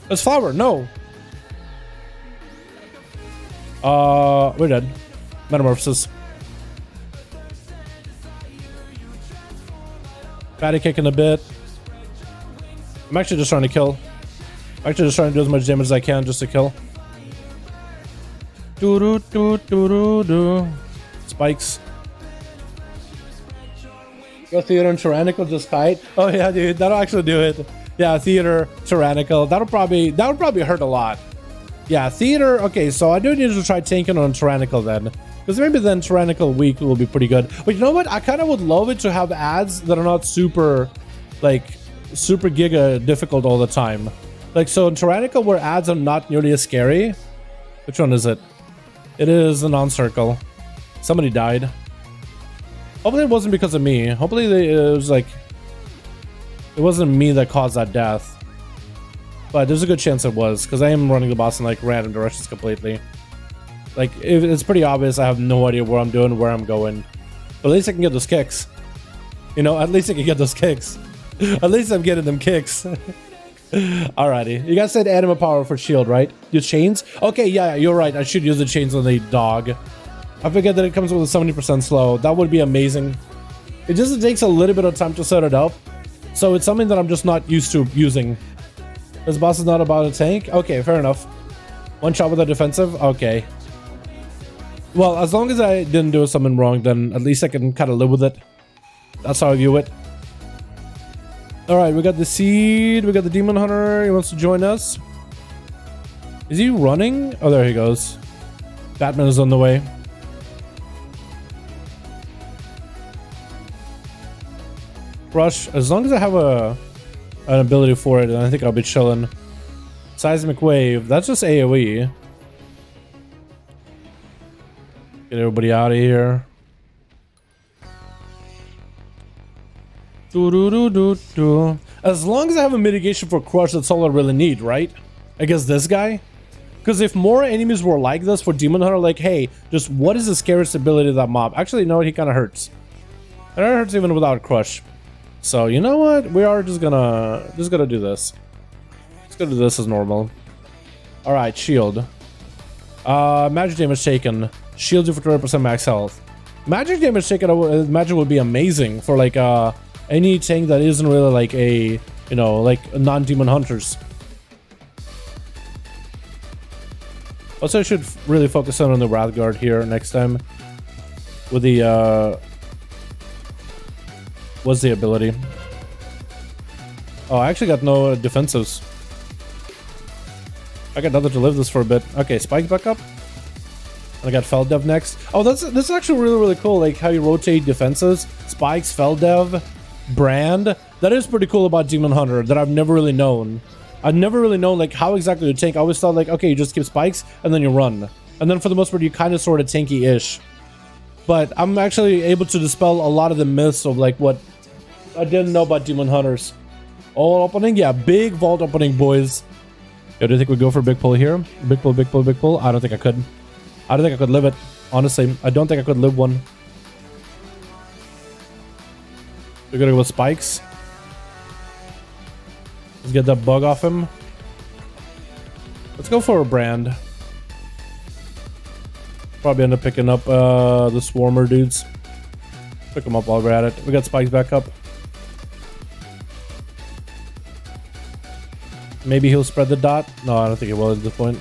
It's flower. No. We're dead. Metamorphosis. Patty kicking a bit. I'm actually just trying to kill. I'm actually just trying to do as much damage as I can just to kill. Spikes. Go theater and tyrannical, just kite. Oh yeah, dude, that'll actually do it. Yeah, theater, tyrannical. That would probably hurt a lot. Yeah, theater. Okay, so I do need to try tanking on tyrannical then, because maybe then tyrannical weak will be pretty good. But you know what? I kind of would love it to have ads that are not super, like, super giga difficult all the time. Like, so in tyrannical where ads are not nearly as scary. Which one is it? It is a non-circle. Somebody died. Hopefully it wasn't because of me. Hopefully it was like, it wasn't me that caused that death. But there's a good chance it was, because I am running the boss in like random directions completely. Like, it's pretty obvious I have no idea where I'm doing, where I'm going. But at least I can get those kicks. You know, at least I can get those kicks. At least I'm getting them kicks. Alrighty. You guys said anima power for shield, right? Use chains? Okay, yeah, you're right. I should use the chains on the dog. I forget that it comes with a 70% slow. That would be amazing. It just takes a little bit of time to set it up. So it's something that I'm just not used to using. This boss is not about a tank? Okay, fair enough. One shot with a defensive? Okay. Well, as long as I didn't do something wrong, then at least I can kind of live with it. That's how I view it. Alright, we got the Seed. We got the Demon Hunter. He wants to join us. Is he running? Oh, there he goes. Batman is on the way. Rush, as long as I have an ability for it, then I think I'll be chilling. Seismic Wave, that's just AoE. Get everybody out of here. As long as I have a mitigation for Crush, that's all I really need, right? I guess this guy? Because if more enemies were like this for Demon Hunter, like, hey, just what is the scariest ability of that mob? Actually, no, he kind of hurts. It hurts even without Crush. So you know what? We are just gonna do this. Let's go do this as normal. All right, shield. Magic damage taken. Shields you for 20% max health. Magic damage taken, imagine would be amazing for like any tank that isn't really like a, you know, like non-demon hunters. Also, I should really focus on the Wrath Guard here next time. With the what's the ability? Oh, I actually got no defensives. I got nothing to live this for a bit. Okay, Spike back up. And I got Feldev next. Oh, this is actually really cool. Like how you rotate defenses. Spikes, Feldev, Brand. That is pretty cool about Demon Hunter that I've never really known. I've never really known like how exactly to tank. I always thought like, okay, you just skip spikes and then you run. And then for the most part, you kind of sort of tanky-ish. But I'm actually able to dispel a lot of the myths of like what I didn't know about Demon Hunters. All opening? Yeah, big vault opening, boys. Yo, do you think we'd go for a big pull here? Big pull, big pull, big pull? I don't think I could. I don't think I could live it. Honestly, I don't think I could live one. We're gonna go with spikes. Let's get that bug off him. Let's go for a Brand. Probably end up picking up the Swarmer dudes. Pick them up while we're at it. We got spikes back up. Maybe he'll spread the dot. No, I don't think he will at this point.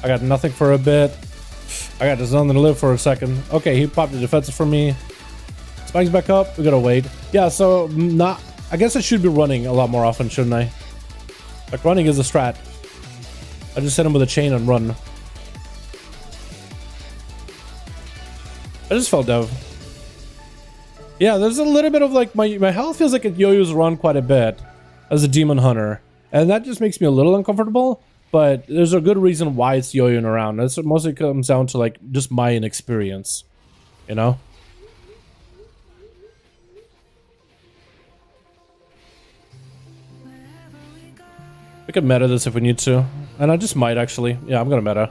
I got nothing for a bit. I got just nothing to live for a second. Okay, he popped the defensive for me. Spikes back up. We gotta wait. Yeah, so not. I guess I should be running a lot more often, shouldn't I? Like running is a strat. I just hit him with a chain and run. I just fell dev. Yeah, there's a little bit of like my health feels like it yo-yos around quite a bit as a Demon Hunter. And that just makes me a little uncomfortable. But there's a good reason why it's yo-yoing around. That's mostly comes down to like just my inexperience. You know? We could meta this if we need to. And I just might actually. Yeah, I'm gonna meta.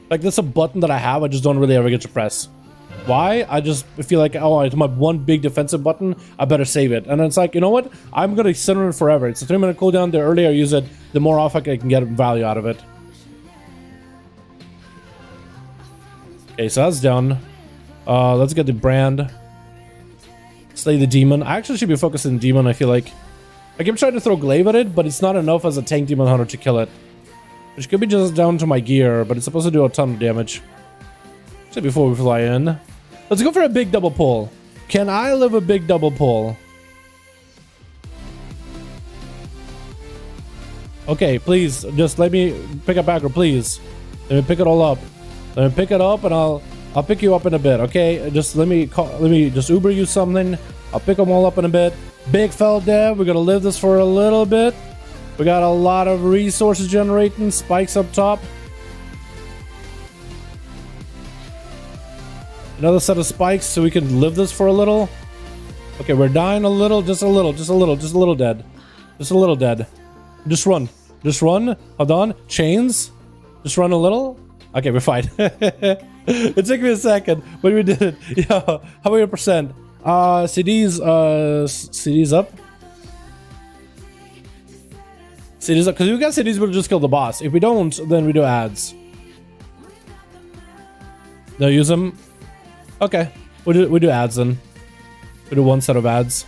Like that's a button that I have, I just don't really ever get to press. Why? I just feel like, oh, it's my one big defensive button, I better save it. And it's like, you know what? I'm gonna sit on it forever. It's a 3-minute cooldown. The earlier I use it, the more often I can get value out of it. Okay, so that's done. Let's get the Brand. Slay the Demon. I actually should be focusing on Demon, I feel like. I keep trying to throw Glaive at it, but it's not enough as a tank Demon Hunter to kill it. Which could be just down to my gear, but it's supposed to do a ton of damage. So before we fly in, let's go for a big double pull. Can I live a big double pull? Okay, please, just let me pick up backer, please. Let me pick it all up. Let me pick it up, and I'll pick you up in a bit. Okay, just let me just Uber you something. I'll pick them all up in a bit. Big fell dev. We're gonna live this for a little bit. We got a lot of resources generating. Spikes up top. Another set of spikes so we can live this for a little. Okay, we're dying a little, just a little dead. Just a little dead. Just run. Just run. Hold on. Chains. Just run a little. Okay, we're fine. It took me a second, but we did it. Yeah, how many percent? CDs up. Cities, because we got cities, we'll just kill the boss. If we don't, then we do ads. No, use them. Okay, we do ads then. We do one set of ads.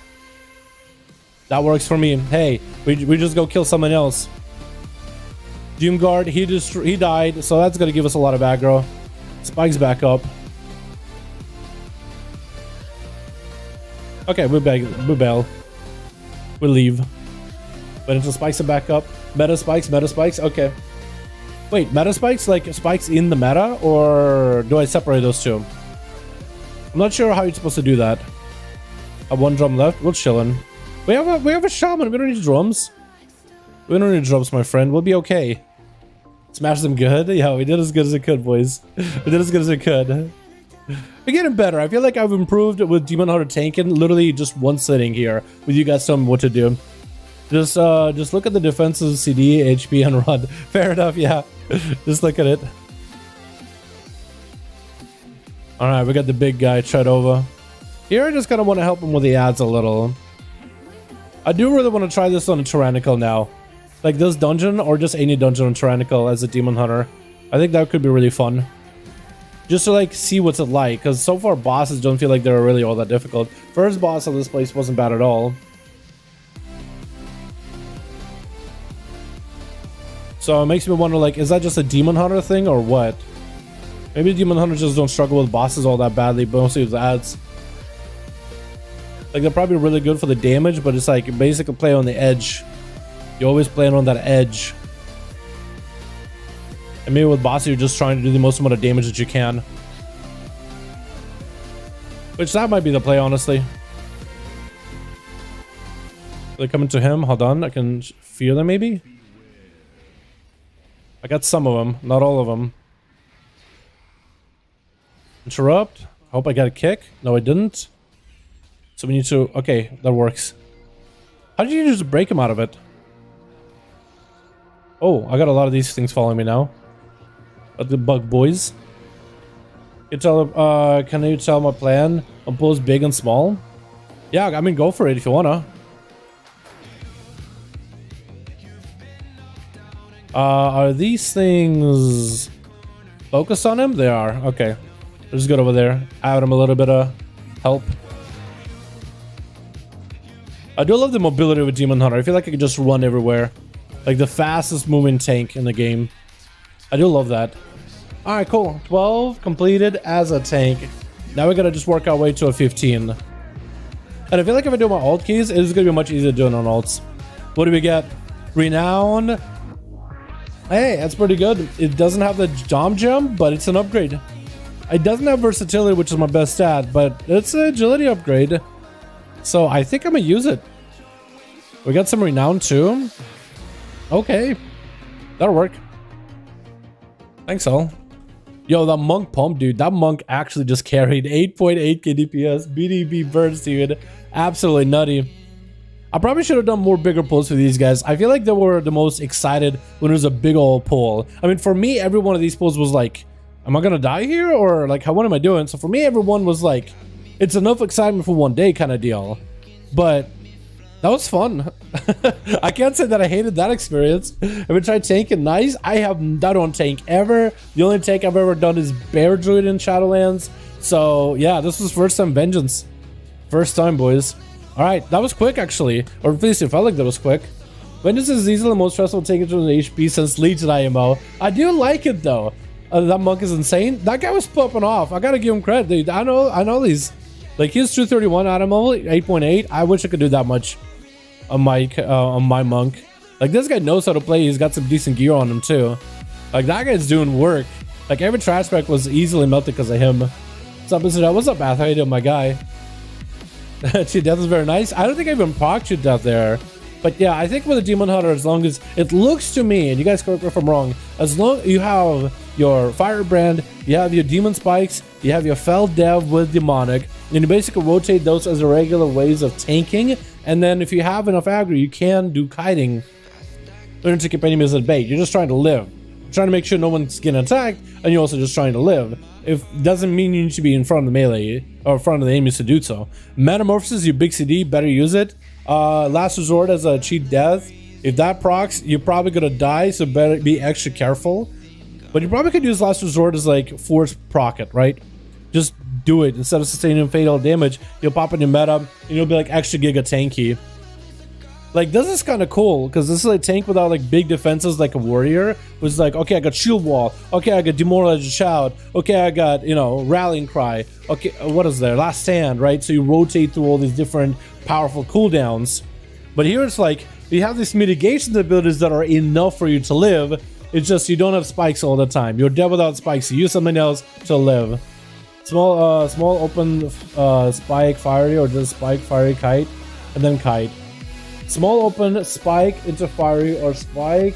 That works for me. Hey, we just go kill someone else. Doomguard, he died, so that's gonna give us a lot of aggro. Spike's back up. Okay, we bail. We leave. But until spikes are back up. Meta spikes. Okay. Wait, meta spikes? Like spikes in the meta? Or do I separate those two? I'm not sure how you're supposed to do that. Have one drum left. We're chilling. We have a shaman. We don't need drums. We don't need drums, my friend. We'll be okay. Smash them good? Yeah, we did as good as it could, boys. We did as good as it could. We're getting better. I feel like I've improved with Demon Hunter tanking. Literally just one sitting here with you guys telling me what to do. Just look at the defenses, CD, HP, and run. Fair enough, yeah. Just look at it. Alright, we got the big guy, tread over. Here I just kind of want to help him with the ads a little. I do really want to try this on a Tyrannical now. Like this dungeon, or just any dungeon on Tyrannical as a Demon Hunter. I think that could be really fun. Just to like see what's it like, because so far bosses don't feel like they're really all that difficult. First boss of this place wasn't bad at all. So it makes me wonder, like, is that just a Demon Hunter thing or what? Maybe Demon Hunters just don't struggle with bosses all that badly, but mostly with ads. Like, they're probably really good for the damage, but it's like basically play on the edge. You're always playing on that edge. And maybe with bosses, you're just trying to do the most amount of damage that you can. Which that might be the play, honestly. They're coming to him. Hold on, I can feel them maybe. I got some of them, not all of them. Interrupt. Hope I got a kick. No, I didn't. So we need to... Okay, that works. How did you just break him out of it? Oh, I got a lot of these things following me now. The bug boys. Can you tell my plan? On both big and small? Yeah, I mean, go for it if you wanna. Are these things focused on him? They are. Okay. Let's go over there. Add him a little bit of help. I do love the mobility with Demon Hunter. I feel like I can just run everywhere. Like the fastest moving tank in the game. I do love that. Alright, cool. 12 completed as a tank. Now we gotta just work our way to a 15. And I feel like if I do my alt keys, it's gonna be much easier doing on alts. What do we get? Renown. Hey, that's pretty good. It doesn't have the Dom Gem, but it's an upgrade. It doesn't have versatility, which is my best stat, but it's an agility upgrade. So I think I'm gonna use it. We got some Renown too. Okay. That'll work. Thanks all. Yo, that monk pump, dude. That monk actually just carried 8.8k DPS. BDB burst, dude. Absolutely nutty. I probably should have done more bigger pulls for these guys. I feel like they were the most excited when it was a big old pull. I mean, for me, every one of these pulls was like, am I gonna die here? Or like, what am I doing? So for me, everyone was like, it's enough excitement for one day kind of deal. But that was fun. I can't say that I hated that experience. Have I tried tanking nice? I have not on tank ever. The only tank I've ever done is Bear Druid in Shadowlands. So yeah, this was first time Vengeance. First time, boys. Alright, that was quick actually. Or at least it felt like that was quick. Vengeance is easily the most stressful tank into the HP since Legion IMO. I do like it though. That monk is insane. That guy was popping off. I gotta give him credit, dude. I know these. Like he's 231 item level, 8.8. I wish I could do that much on my monk. Like this guy knows how to play. He's got some decent gear on him too. Like that guy's doing work. Like every trash spec was easily melted because of him. What's up, Mr. What's up, Bath? How you doing, my guy? Cheat Death is very nice. I don't think I even proc Cheat Death there. But yeah, I think with a Demon Hunter, as long as it looks to me, and you guys correct me if I'm wrong, as long you have your Firebrand, you have your Demon Spikes, you have your Fell Dev with Demonic, and you basically rotate those as regular ways of tanking. And then if you have enough aggro, you can do kiting. Learn to keep enemies at bay. You're just trying to live. You're trying to make sure no one's getting attacked, and you're also just trying to live. It doesn't mean you need to be in front of the melee or in front of the enemies to do so. Metamorphosis, your big CD, better use it. Last Resort as a Cheat Death. If that procs, you're probably gonna die, so better be extra careful. But you probably could use last resort as like force proc it, right? Just do it instead of sustaining fatal damage. You'll pop in your meta and you'll be like extra giga tanky. Like this is kind of cool because this is a tank without like big defenses like a warrior. Who's like, okay, I got shield wall. Okay, I got demoralize shout. Okay, I got, you know, rallying cry. Okay, what is there? Last stand, right? So you rotate through all these different powerful cooldowns. But here it's like you have these mitigation abilities that are enough for you to live. It's just you don't have spikes all the time. You're dead without spikes. You use something else to live. Small open spike fiery, or just spike fiery kite, and then kite. Small open spike into fiery, or spike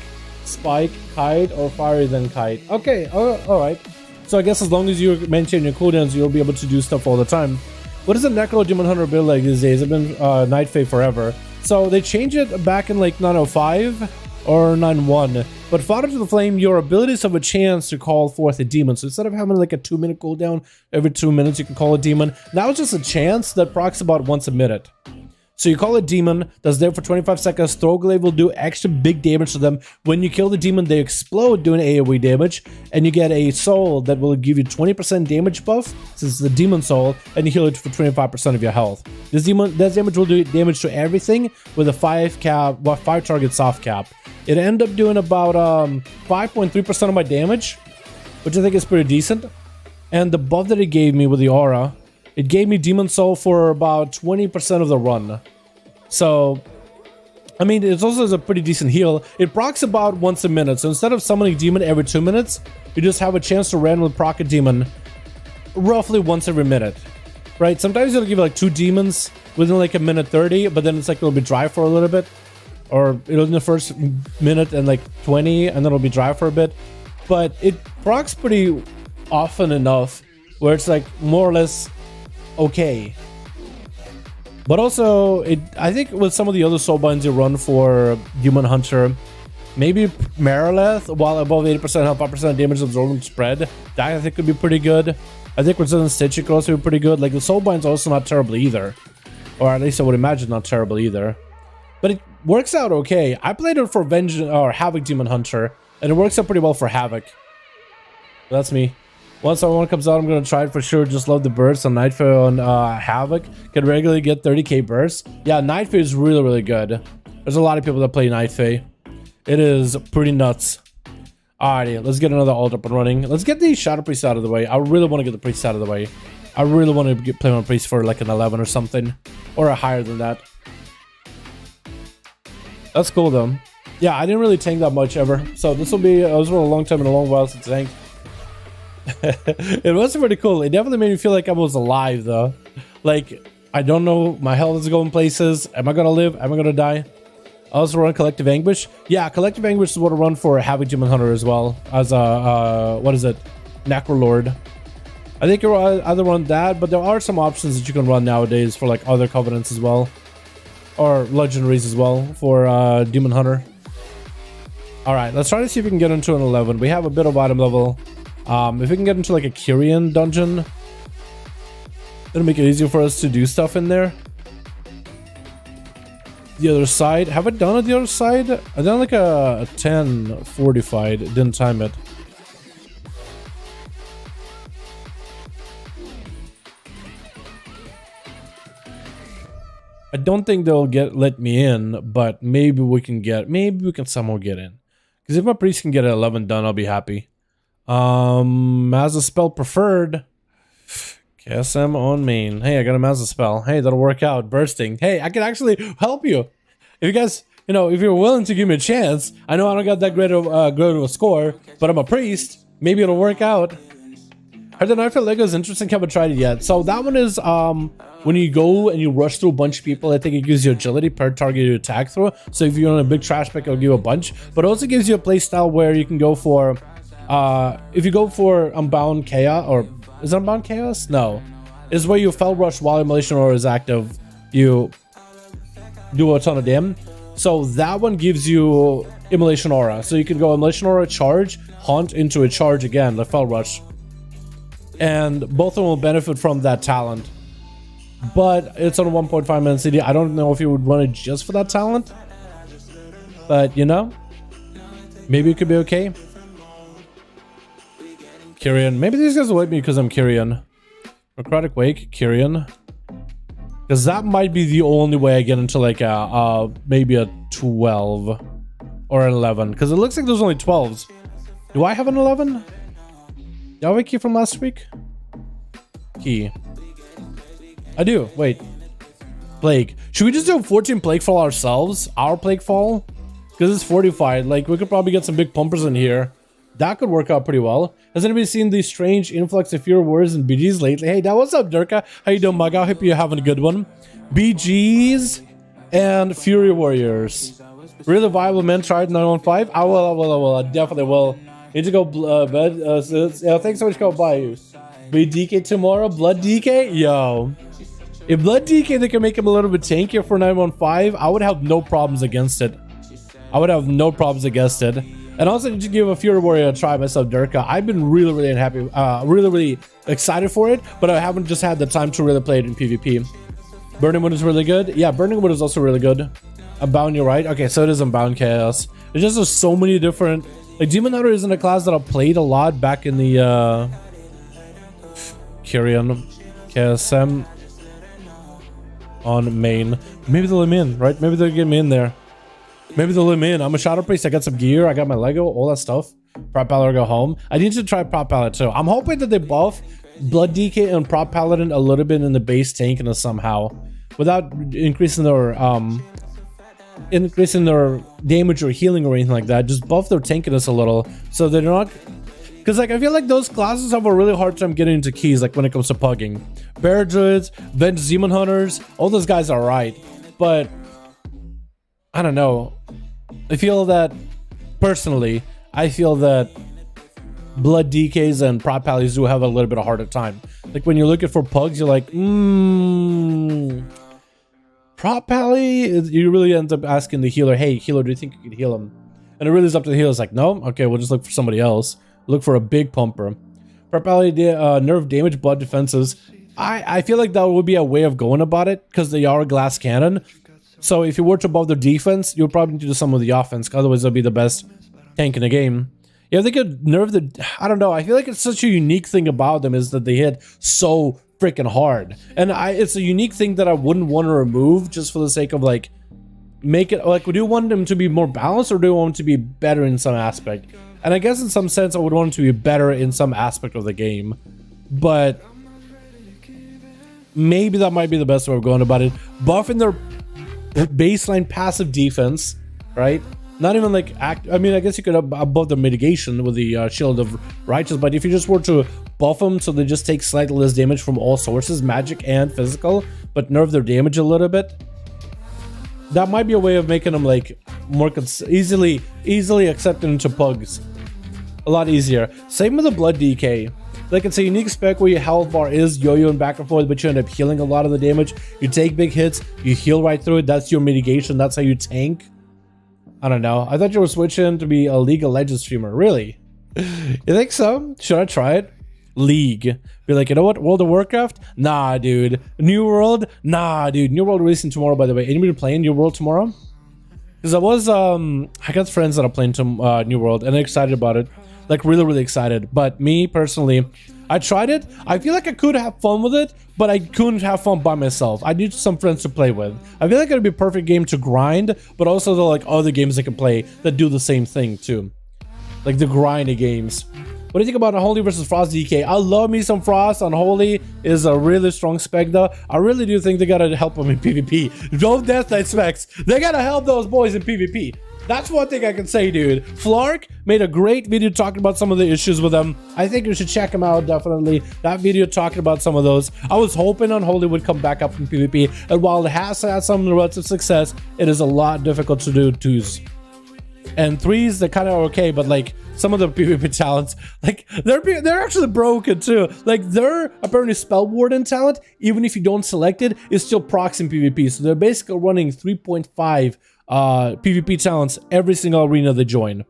kite, or fiery then kite. Okay, all right. So I guess as long as you maintain your cooldowns, you'll be able to do stuff all the time. What is a Necro Demon Hunter build like these days? It's been Night Fae forever. So they changed it back in like 905 or 9.1. But Fodder to the Flame, your abilities have a chance to call forth a demon. So instead of having like a 2-minute cooldown, every 2 minutes you can call a demon. Now it's just a chance that procs about once a minute. So you call a demon, that's there for 25 seconds. Throw-glaive will do extra big damage to them. When you kill the demon, they explode doing AoE damage. And you get a soul that will give you 20% damage buff, since it's the demon soul, and you heal it for 25% of your health. This damage will do damage to everything with a 5 target soft cap. It ended up doing about 5.3% of my damage, which I think is pretty decent. And the buff that it gave me with the aura, it gave me Demon Soul for about 20% of the run. So, I mean, it's also a pretty decent heal. It procs about once a minute. So instead of summoning Demon every 2 minutes, you just have a chance to randomly proc a Demon roughly once every minute. Right? Sometimes it'll give you like 2 demons within like a minute 30, but then it's like it'll be dry for a little bit. Or it'll in the first minute and like 20, and then it'll be dry for a bit. But it procs pretty often enough where it's like more or less okay. But also, I think with some of the other soul binds you run for Demon Hunter, maybe Marileth, while above 80% health, 5% damage absorbing spread, that I think could be pretty good. I think Resistant Stitch could also be pretty good. Like the soul bind's also not terrible either, or at least I would imagine not terrible either. But it works out okay. I played it for Vengeance or Havoc Demon Hunter, and it works out pretty well for Havoc. That's me. Once one comes out, I'm going to try it for sure. Just love the bursts on Night Fae on Havoc. Can regularly get 30k bursts. Yeah, Night Fae is really, really good. There's a lot of people that play Night Fae. It is pretty nuts. Alrighty, let's get another ult up and running. Let's get the Shadow Priest out of the way. I really want to get the Priest out of the way. I really want to play my Priest for like an 11 or something. Or a higher than that. That's cool though. Yeah, I didn't really tank that much ever. So this will be, it was a long time and a long while since I tanked. It was pretty cool. It definitely made me feel like I was alive though. Like, I don't know, my health is going places. Am I gonna live? Am I gonna die? I also run Collective Anguish. Yeah, Collective Anguish is what I run for Havoc Demon Hunter as well. As a, what is it? Necrolord. I think you'll either run that, but there are some options that you can run nowadays for like other Covenants as well. Or Legendaries as well for Demon Hunter. Alright, let's try to see if we can get into an 11. We have a bit of item level. If we can get into like a Kyrian dungeon, it'll make it easier for us to do stuff in there. The other side, have I done it the other side? I done like a 10 fortified, didn't time it. I don't think they'll let me in, but maybe we can somehow get in. Because if my priest can get an 11 done, I'll be happy. As a spell preferred, KSM on main. Hey, I got a Mazza spell. Hey, that'll work out. Bursting. Hey, I can actually help you. If you guys, you know, if you're willing to give me a chance, I know I don't got that great of a score, but I'm a priest. Maybe it'll work out. Heard the Night Fae Lego is interesting. Haven't tried it yet. So that one is when you go and you rush through a bunch of people, I think it gives you agility per target you attack through. So if you're on a big trash pick, it'll give you a bunch. But it also gives you a play style where you can go for if you go for Unbound Chaos, or is it Unbound Chaos? No. Is where you Fell Rush while Immolation Aura is active. You do a ton of damage. So that one gives you Immolation Aura. So you can go Immolation Aura charge, Haunt into a charge again, like Fell Rush. And both of them will benefit from that talent. But it's on a 1.5 minute CD. I don't know if you would run it just for that talent. But, you know, maybe it could be okay. Kyrian. Maybe these guys will like me because I'm Kyrian. Necrotic Wake, Kyrian. Because that might be the only way I get into like maybe a 12 or an 11. Because it looks like there's only 12s. Do I have an 11? Do I have a key from last week? Key. I do. Wait. Plague. Should we just do 14 Plague Fall ourselves? Our Plague Fall? Because it's fortified. Like, we could probably get some big pumpers in here. That could work out pretty well. Has anybody seen the strange influx of fewer words and BGs lately? Hey, what's up, Durka? How you doing, Mug? I hope you're having a good one. BGs and Fury Warriors. Really viable men tried 915? I will. I definitely will. Need to go bed. Thanks so much. Go bye. Be DK tomorrow. Blood DK? Yo. If Blood DK, they can make him a little bit tankier for 915, I would have no problems against it. And also, need to give a Fury Warrior a try myself, Durka. I've been really unhappy, really excited for it, but I haven't just had the time to really play it in PvP. Burning Wood is really good. Yeah, Burning Wood is also really good. Unbound, you're right. Okay, so it is Unbound Chaos. There's just there's so many different... Like, Demon Hunter isn't a class that I played a lot back in the... Kyrian. KSM. On main. Maybe they'll let me in, right? Maybe they'll get me in there. Maybe they'll let me in. I'm a Shadow Priest. I got some gear. I got my Lego. All that stuff. Prop Paladin go home. I need to try Prop Paladin too. I'm hoping that they buff Blood DK and Prop Paladin a little bit in the base tank and somehow. Without increasing their damage or healing or anything like that. Just buff their tankiness a little. So they're not... Because, like, I feel like those classes have a really hard time getting into keys, like, when it comes to pugging. Bear Druids, Venge Demon Hunters, all those guys are right. But, I don't know. I feel that, personally, I feel that Blood DKs and Prop Pallies do have a little bit of harder time. Like, when you're looking for pugs, you're like, Prop Pally? You really end up asking the healer, hey, healer, do you think you could heal him? And it really is up to the healer. It's like, no? Okay, we'll just look for somebody else. Look for a big pumper. Properly nerve damage, blood defenses. I feel like that would be a way of going about it because they are a glass cannon. So if you were to buff their defense, you'll probably need to do some of the offense. Otherwise, they'll be the best tank in the game. Yeah, if they could nerve the... I don't know. I feel like it's such a unique thing about them is that they hit so freaking hard. And it's a unique thing that I wouldn't want to remove just for the sake of like... Make it... Like, would you want them to be more balanced or do you want them to be better in some aspect? And I guess in some sense, I would want it to be better in some aspect of the game. But maybe that might be the best way of going about it. Buffing their baseline passive defense, right? Not even like I mean, I guess you could above the mitigation with the Shield of Righteous, but if you just were to buff them so they just take slightly less damage from all sources, magic and physical, but nerf their damage a little bit, that might be a way of making them like more easily accepted into pugs. A lot easier. Same with the Blood DK. Like, it's a unique spec where your health bar is yo-yoing back and forth, but you end up healing a lot of the damage. You take big hits, you heal right through it. That's your mitigation. That's how you tank. I don't know. I thought you were switching to be a League of Legends streamer. Really? You think so? Should I try it? League. Be like, you know what? World of Warcraft? Nah, dude. New World? Nah, dude. New World releasing tomorrow, by the way. Anybody playing New World tomorrow? Because I got friends that are playing New World and they're excited about it. Like, really excited. But me, personally, I tried it. I feel like I could have fun with it, but I couldn't have fun by myself. I need some friends to play with. I feel like it'd be a perfect game to grind, but also there are like other games I can play that do the same thing too. Like the grindy games. What do you think about Unholy versus Frost DK? I love me some Frost. Unholy is a really strong spec though. I really do think they gotta help them in PvP. Don't Death Knight specs. They gotta help those boys in PvP. That's one thing I can say, dude. Flark made a great video talking about some of the issues with them. I think you should check him out, definitely. That video talking about some of those. I was hoping Unholy would come back up from PvP, and while it has had some relative success, it is a lot difficult to do 2s. And 3s, they're kind of okay, but like some of the PvP talents, like they're actually broken too. Like their apparently Spell Warden talent, even if you don't select it, is still procs in PvP. So they're basically running 3.5 PvP talents every single arena they join.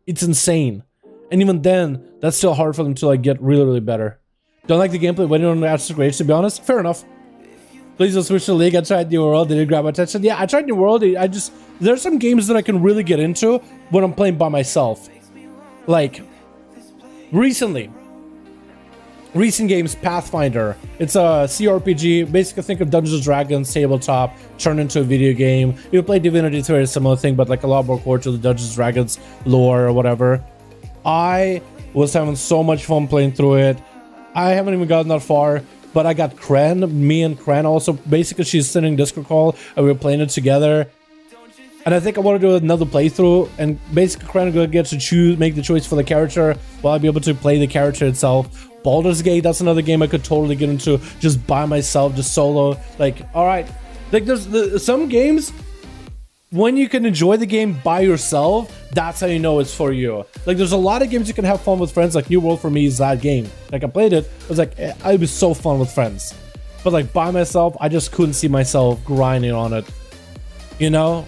It's insane. And even then, that's still hard for them to like get really better. Don't like the gameplay when you're on the ASUS grades, to be honest. Fair enough. Please don't switch to League. I tried New World. Did it grab my attention? Yeah, I tried New World. There's some games that I can really get into when I'm playing by myself. Like, recent games, Pathfinder. It's a CRPG. Basically, think of Dungeons & Dragons, tabletop, turned into a video game. You play Divinity, it's a very similar thing, but like a lot more core to the Dungeons & Dragons lore or whatever. I was having so much fun playing through it. I haven't even gotten that far, but I got Kren. Me and Kren also. Basically, she's sending Discord call, and we were playing it together. And I think I want to do another playthrough, and basically Kren gonna get to make the choice for the character, while I'll be able to play the character itself. Baldur's Gate, that's another game I could totally get into just by myself, just solo. Like, all right, like there's some games when you can enjoy the game by yourself, that's how you know it's for you. Like, there's a lot of games you can have fun with friends. Like New World for me is that game. Like, I played it, I was like, it was so fun with friends. But like by myself, I just couldn't see myself grinding on it, you know.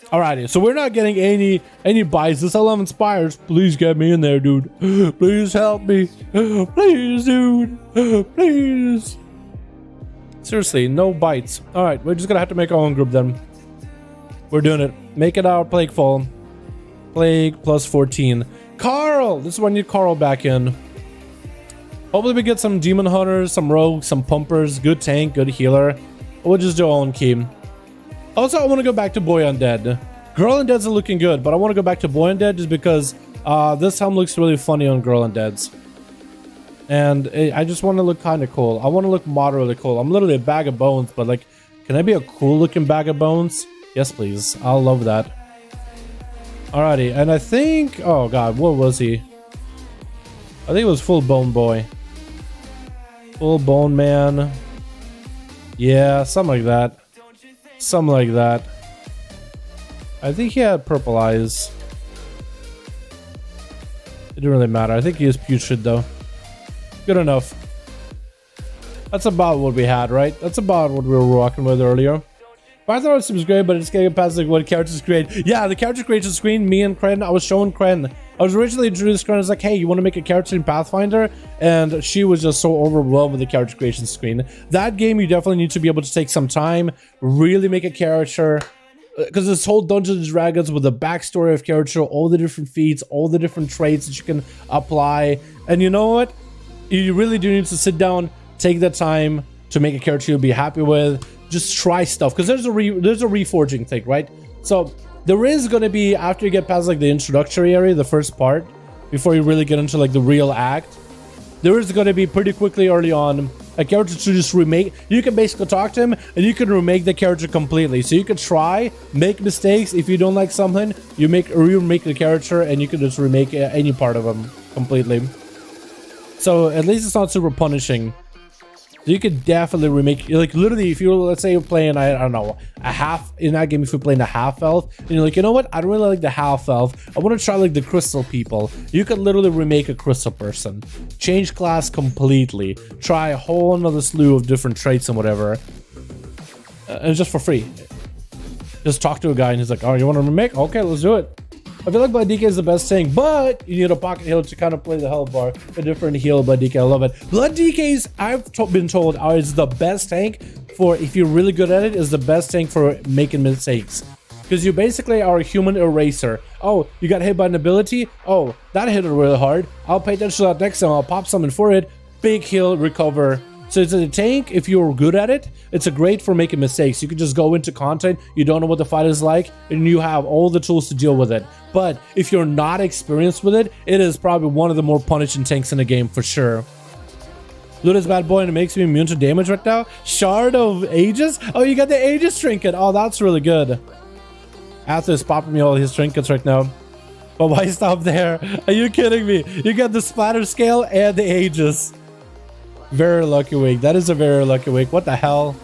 Alrighty, so we're not getting any buys. This 11 Spires, please get me in there, dude. Please help me. Please, dude. Please. Seriously, no bites. Alright, we're just gonna have to make our own group then. We're doing it. Make it our Plaguefall. Plague plus 14. Carl! This is when you need Carl back in. Hopefully we get some Demon Hunters, some Rogues, some Pumpers, good tank, good healer. We'll just do our own team. Also, I want to go back to Boy Undead. Girl Undeads are looking good, but I want to go back to Boy Undead just because this helm looks really funny on Girl Undeads. And I just want to look kind of cool. I want to look moderately cool. I'm literally a bag of bones, but like, can I be a cool looking bag of bones? Yes, please. I'll love that. Alrighty, and I think... Oh god, what was he? I think it was Full Bone Boy. Full Bone Man. Yeah, something like that. Something like that. I think he had purple eyes. It didn't really matter. I think he is putrid though. Good enough. That's about what we had, right? That's about what we were rocking with earlier. I thought it seems great, but it's getting past like what characters create. Yeah, the character creation screen, me and Kren, I was showing Kren. I was originally introduced to Kren. I was like, hey, you want to make a character in Pathfinder? And she was just so overwhelmed with the character creation screen. That game, you definitely need to be able to take some time, really make a character. Because this whole Dungeons & Dragons with the backstory of character, all the different feats, all the different traits that you can apply. And you know what? You really do need to sit down, take the time to make a character you'll be happy with. Just try stuff, because there's a reforging thing, right? So there is going to be, after you get past like the introductory area, the first part, before you really get into like the real act, there is going to be pretty quickly early on a character to just remake. You can basically talk to him and you can remake the character completely. So you can try, make mistakes. If you don't like something, you remake the character and you can just remake any part of him completely. So at least it's not super punishing. So you could definitely remake, like literally, if you're, let's say you're playing, I don't know, a half, in that game if you're playing a half elf, and you're like, you know what, I don't really like the half elf, I want to try like the crystal people. You could literally remake a crystal person, change class completely, try a whole another slew of different traits and whatever, and just for free. Just talk to a guy and he's like, oh, you want to remake? Okay, let's do it. I feel like Blood DK is the best thing, but you need a pocket healer to kind of play the health bar. A different heal, Blood DK, I love it. Blood DKs, I've been told, is the best tank for, if you're really good at it, is the best tank for making mistakes. Because you basically are a human eraser. Oh, you got hit by an ability? Oh, that hit it really hard. I'll pay attention to that next time. I'll pop something for it. Big heal, recover. So it's a tank, if you're good at it, it's a great for making mistakes. You can just go into content, you don't know what the fight is like, and you have all the tools to deal with it. But if you're not experienced with it, it is probably one of the more punishing tanks in the game for sure. Loot is bad boy and it makes me immune to damage right now. Shard of Aegis? Oh, you got the Aegis trinket. Oh, that's really good. Arthur is popping me all his trinkets right now. But why stop there? Are you kidding me? You got the splatter scale and the Aegis. Very lucky week. That is a very lucky week. What the hell?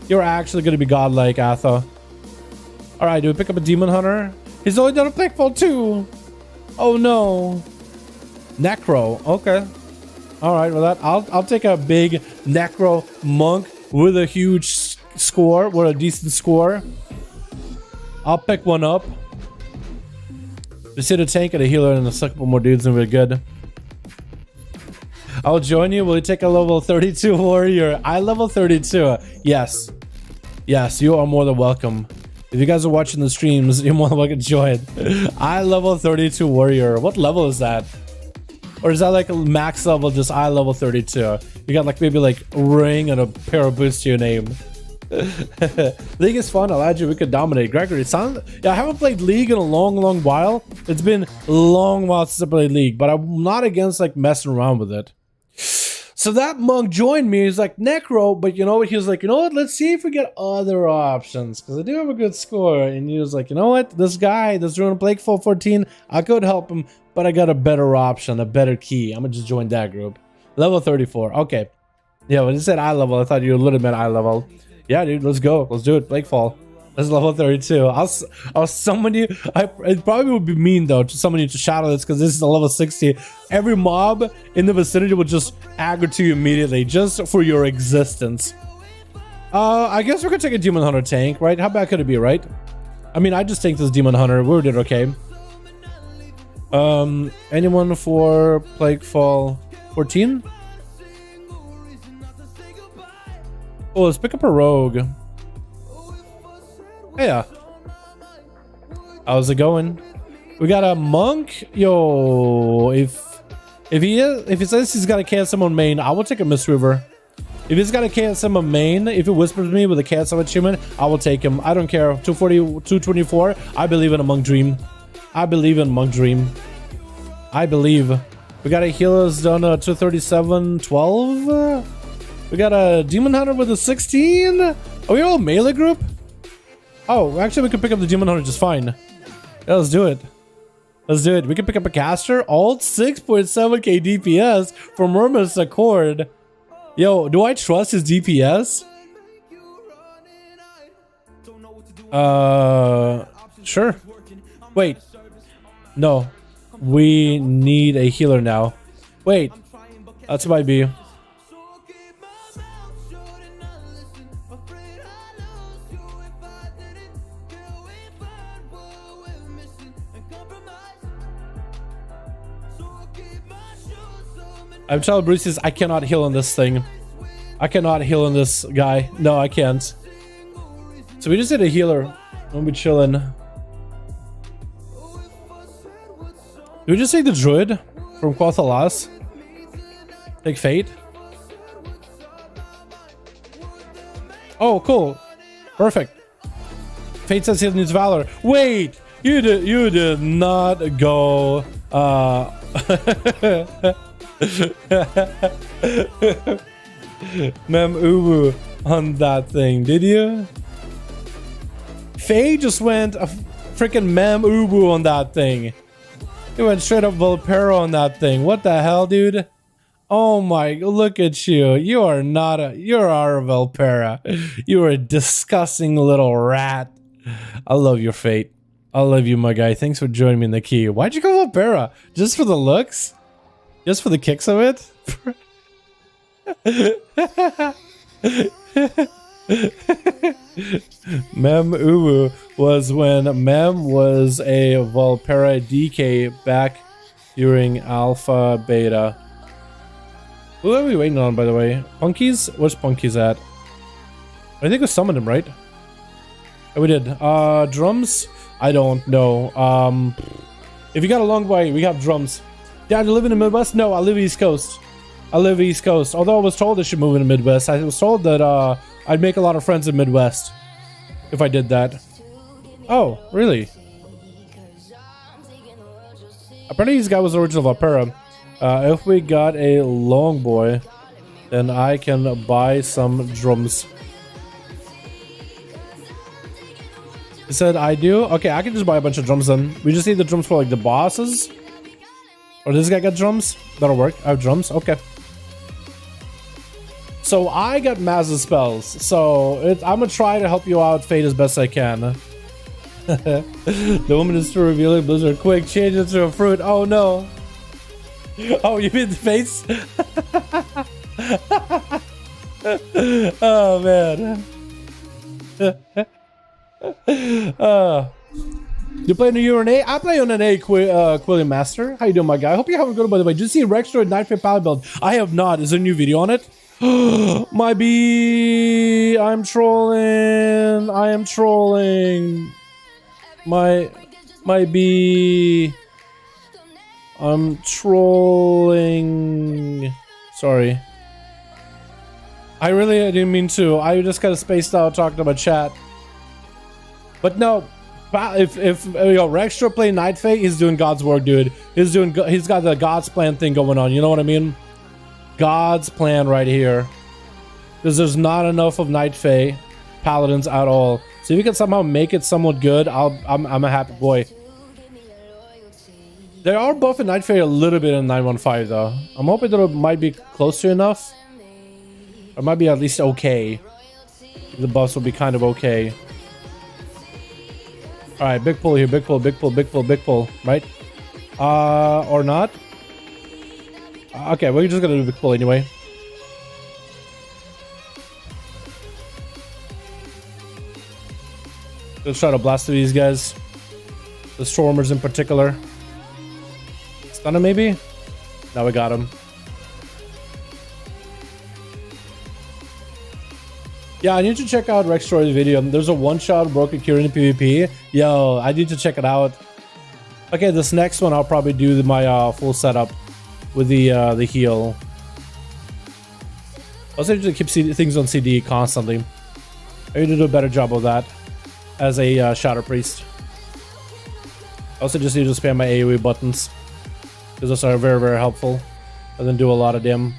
You're actually going to be godlike, Atha. Alright, do we pick up a Demon Hunter? He's only done a Plaguefall 2. Oh no. Necro. Okay. Alright, well that I'll take a big Necro monk with a huge score, with a decent score. I'll pick one up. Just hit a tank and a healer and a couple more dudes and we're good. I'll join you. Will you take a level 32 warrior? I level 32. Yes. Yes, you are more than welcome. If you guys are watching the streams, you're more than welcome to join. I level 32 warrior. What level is that? Or is that like a max level, just I level 32? You got like maybe like a ring and a pair of boots to your name. League is fun. I'll add you. We could dominate. Gregory, yeah, I haven't played League in a long while. It's been a long while since I played League, but I'm not against like messing around with it. So that monk joined me. He's like, Necro, but you know what? He was like, you know what? Let's see if we get other options, because I do have a good score. And he was like, you know what? This guy, this Rune Blake 414, I could help him, but I got a better option, a better key. I'm gonna just join that group. Level 34. Okay. Yeah, when you said eye level, I thought you literally meant eye level. Yeah, dude, let's go. Let's do it. Blakefall. That's level 32. I'll summon you. It probably would be mean though to summon you to Shadowlands, because this is a level 60. Every mob in the vicinity will just aggro to you immediately just for your existence. I guess we could take a Demon Hunter tank, right? How bad could it be, right? I mean, I just tanked this Demon Hunter. We did okay. Anyone for Plaguefall 14? Oh, let's pick up a rogue. Hey, yeah. How's it going? We got a monk. Yo, if he says he's got a KSM on main, I will take a Mistweaver. If he's got a KSM on main, if it whispers me with a KSM achievement, I will take him. I don't care. 240, 224. I believe in a monk dream. I believe in monk dream. I believe. We got a healers done 237, 12. We got a Demon Hunter with a 16. Are we all melee group? Oh, actually, we can pick up the Demon Hunter just fine. Yeah, let's do it. Let's do it. We can pick up a caster. Alt 6.7k DPS from Murmur's Accord. Yo, do I trust his DPS? Sure. Wait. No. We need a healer now. Wait. That's might be. I'm telling Bruce, I cannot heal on this thing. I cannot heal on this guy. No, I can't. So we just need a healer. We'll be chilling. Do we just take the druid from Quathalas? Take Fate? Oh, cool. Perfect. Fate says he needs Valor. Wait! You did not go Mem Ubu on that thing, did you? Faye just went a freaking Mem Ubu on that thing. He went straight up Volpero on that thing. What the hell, dude? Oh my, look at you. You are not a, you're our Volpera. You are a disgusting little rat. I love your Fate. I love you, my guy. Thanks for joining me in the queue. Why'd you go Volpera? Just for the looks? Just for the kicks of it? Mem Uwu was when Mem was a Volpera DK back during Alpha Beta. Who are we waiting on, by the way? Punkies? Where's Punkies at? I think we summoned him, right? Oh, we did. Drums? I don't know. If you got a long way, we have drums. Dad, you live in the Midwest? No, I live East Coast. I live East Coast. Although I was told I should move in the Midwest. I was told that I'd make a lot of friends in Midwest if I did that. Oh, really? Apparently this guy was the original Vapera. If we got a long boy, then I can buy some drums. He said I do? Okay, I can just buy a bunch of drums then. We just need the drums for like the bosses. Or does this guy got drums? That'll work. I have drums. Okay. So I got massive spells. So I'm gonna try to help you out, Fate, as best I can. The woman is still revealing Blizzard. Quick, change it to a fruit. Oh no. Oh, you mean the face? Oh man. You play on the NA? I play on NA, Quillian Master. How you doing, my guy? I hope you're having good, by the way. Did you see Rextroid Nightfare Pallet build? I have not. Is there a new video on it? My B. I'm trolling. I am trolling. My B. I'm trolling. Sorry. I didn't mean to. I just kind of spaced out talking about chat. But no, if Rextra play Night Fae, he's doing God's work, dude. He's got the God's plan thing going on. You know what I mean? God's plan right here. Because there's not enough of Night Fae paladins at all. So if you can somehow make it somewhat good, I'm a happy boy. They are buffing Night Fae a little bit in 9.1.5 though. I'm hoping that it might be close to enough. Or might be at least okay. The buffs will be kind of okay. Alright, big pull here, big pull, big pull, big pull, big pull, right? Or not? Okay, we're just gonna do big pull anyway. Let's try to blast through these guys. The Stormers in particular. Stun him maybe? Now we got him. Yeah, I need to check out Rextroid's video. There's a one-shot broken cure in PvP. Yo, I need to check it out. Okay, this next one I'll probably do my full setup with the heal. I also need to keep things on CD constantly. I need to do a better job of that as a Shadow Priest. I also just need to spam my AoE buttons because those are very, very helpful and then do a lot of damage.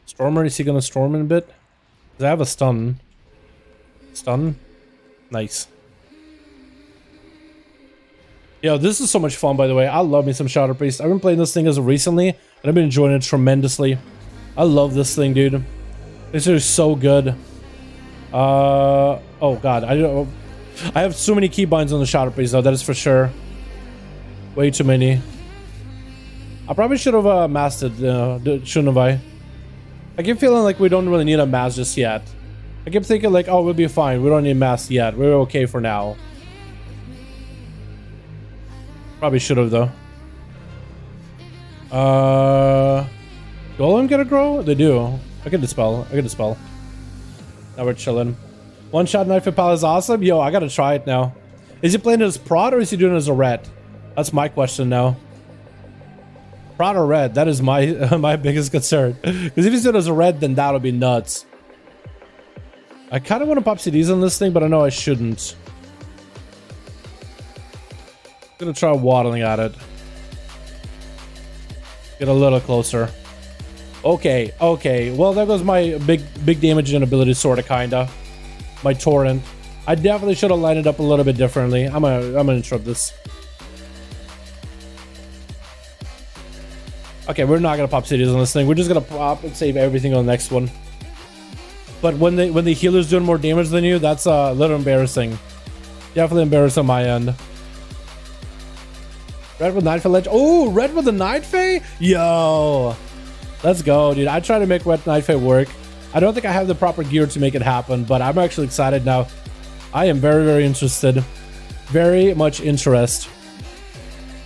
Stormer, is he gonna storm in a bit? Does I have a stun? Stun? Nice. Yo, this is so much fun, by the way. I love me some Shadow Priest. I've been playing this thing as of recently, and I've been enjoying it tremendously. I love this thing, dude. This is so good. Oh god, I have so many keybinds on the Shadow Priest, though. That is for sure. Way too many. I probably should have masked it, shouldn't have I? I keep feeling like we don't really need a mask just yet. I keep thinking like, oh, we'll be fine. We don't need a mask yet. We're okay for now. Probably should have though. Do all of them get a grow? They do. I can dispel. I can dispel. Now we're chilling. One shot knife for pal is awesome. Yo, I gotta try it now. Is he playing it as prot or is he doing it as a ret? That's my question now. Prot or red? That is my my biggest concern. Because if he's doing it as a red, then that'll be nuts. I kind of want to pop CDs on this thing, but I know I shouldn't. I'm gonna try waddling at it. Get a little closer. Okay, okay. Well, there goes my big damage and ability, sorta, kinda. My torrent. I definitely should have lined it up a little bit differently. I'm gonna interrupt this. Okay, we're not gonna pop cities on this thing. We're just gonna pop and save everything on the next one. But when the healer's doing more damage than you, that's a little embarrassing. Definitely embarrassing on my end. Red with Night Fae Ledge. Oh, red with the Night Fae? Yo, let's go, dude. I try to make red Night Fae work. I don't think I have the proper gear to make it happen, but I'm actually excited now. I am very, very interested. Very much interest.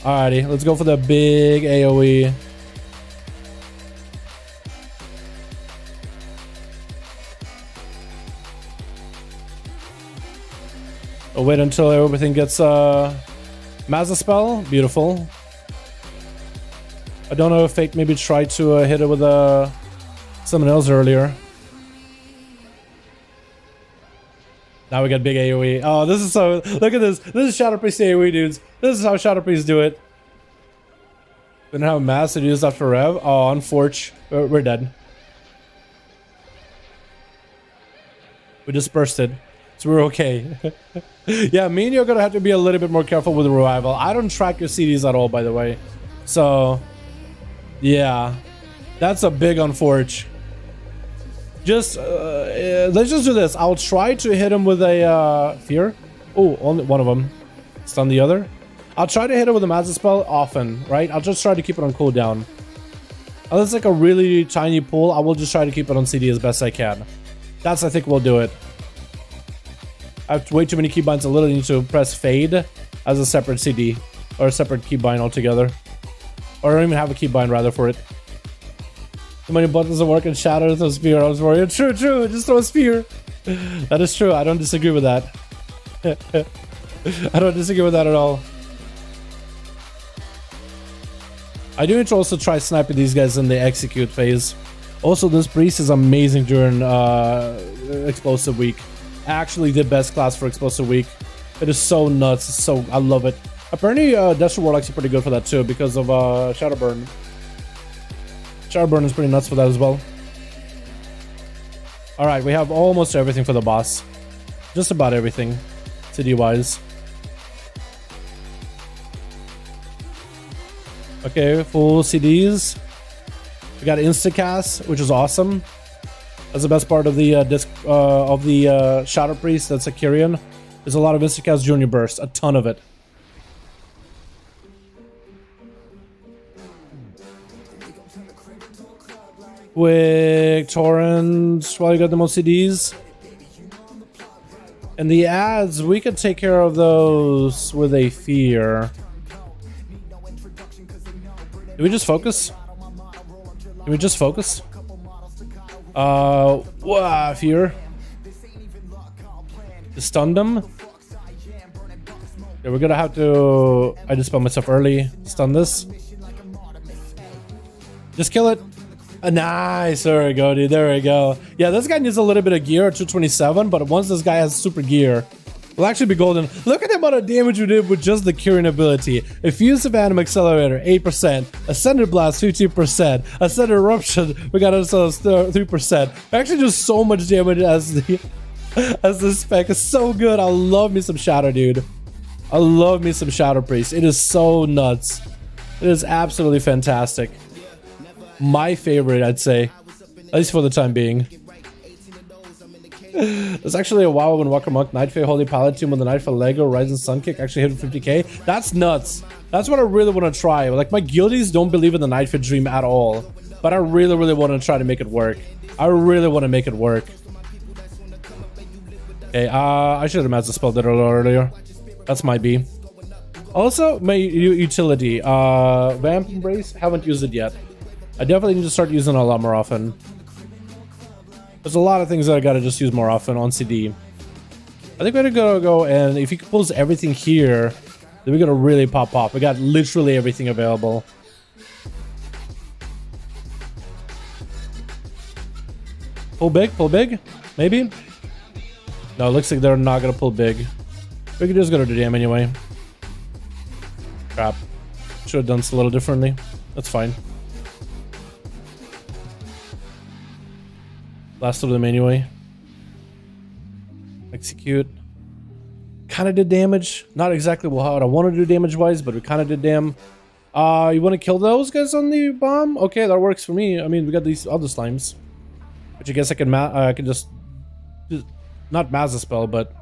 Alrighty, let's go for the big AoE. I'll wait until everything gets Mazza spell. Beautiful. I don't know if Fate maybe tried to hit it with someone else earlier. Now we got big AoE. Oh, this is so... Look at this. This is Shadow Priest AoE, dudes. This is how Shadow Priests do it. Didn't have a mass to use after Rev. Oh, unfortunate. We're dead. We dispersed it. So we're okay. Yeah, me and you are gonna have to be a little bit more careful with the revival. I don't track your CDs at all, by the way. So, yeah. That's a big unfortunate. Just, let's just do this. I'll try to hit him with a, Fear. Oh, only one of them. Stun the other. I'll try to hit it with a Mazza spell often, right? I'll just try to keep it on cooldown. Unless it's like a really tiny pool, I will just try to keep it on CD as best I can. That's, I think, we'll do it. I have way too many keybinds. I literally need to press fade as a separate CD or a separate keybind altogether. Or I don't even have a keybind rather for it. Too many buttons that work in Shadow with a spear. I was worried. True, just throw a spear. That is true. I don't disagree with that. I don't disagree with that at all. I do need to also try sniping these guys in the execute phase. Also, this priest is amazing during explosive week. Actually the best class for explosive week. It is so nuts. It's so, I love it. Apparently Desert Warlock's pretty good for that too because of Shadowburn. Shadowburn is pretty nuts for that as well. Alright, we have almost everything for the boss. Just about everything, CD wise. Okay, full CDs. We got Instacast, which is awesome. That's the best part of the Shadow Priest. That's a Kyrian. There's a lot of Instacast during your burst, a ton of it. Quick torrent while you got the most CDs. And the ads, we could take care of those with a fear. Did we just focus? Did we just focus? Fear. To stun them. Yeah, we're gonna have to. I just spelled myself early. Stun this. Just kill it. Nice. There we go, dude. There we go. Yeah, this guy needs a little bit of gear at 227, but once this guy has super gear, we'll actually be golden. Look at the amount of damage we did with just the curing ability. Effusive Anim Accelerator, 8%. Ascended Blast, 15%. Ascended Eruption, we got ourselves 3%. We actually do so much damage as the spec. It's so good. I love me some Shadow, dude. I love me some Shadow Priest. It is so nuts. It is absolutely fantastic. My favorite, I'd say. At least for the time being. There's actually a WoW and Walker Monk, Nightfay, Holy Paladin with the Nightfall Lego, Rising Sun Kick actually hit 50k. That's nuts. That's what I really want to try. Like, my guildies don't believe in the Nightfay dream at all. But I really, really want to try to make it work. I really want to make it work. Okay, I should have mastered spell that a little earlier. That's my B. Also, my utility. Vamp Embrace, haven't used it yet. I definitely need to start using it a lot more often. There's a lot of things that I gotta just use more often on CD. I think we're gonna go and if he pulls everything here, then we're gonna really pop. We got literally everything available. Pull big, maybe? No, it looks like they're not gonna pull big. We can just go to the dam anyway. Crap. Should have done this a little differently. That's fine. Last of them anyway. Execute. Kind of did damage. Not exactly how I want to do damage wise, but we kind of did damn. You want to kill those guys on the bomb? Okay, that works for me. I mean, we got these other slimes, which I guess I can just not mass dispel, but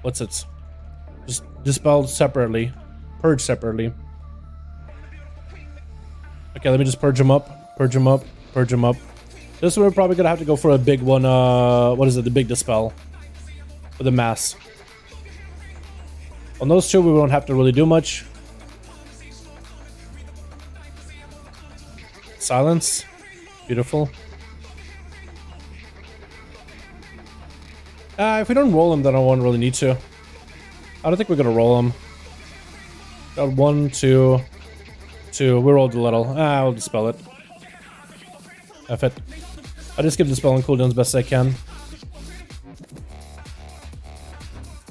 what's it? Just dispel separately, purge separately. Okay, let me just purge them up, purge them up, purge them up. This one we're probably gonna have to go for a big one. What is it? The big dispel with the mass. On those two, we won't have to really do much. Silence, beautiful. If we don't roll them, then I won't really need to. I don't think we're gonna roll them. Got 1, 2, 2. We rolled a little. I'll dispel it. F it. I just give the spell and cooldown as best I can.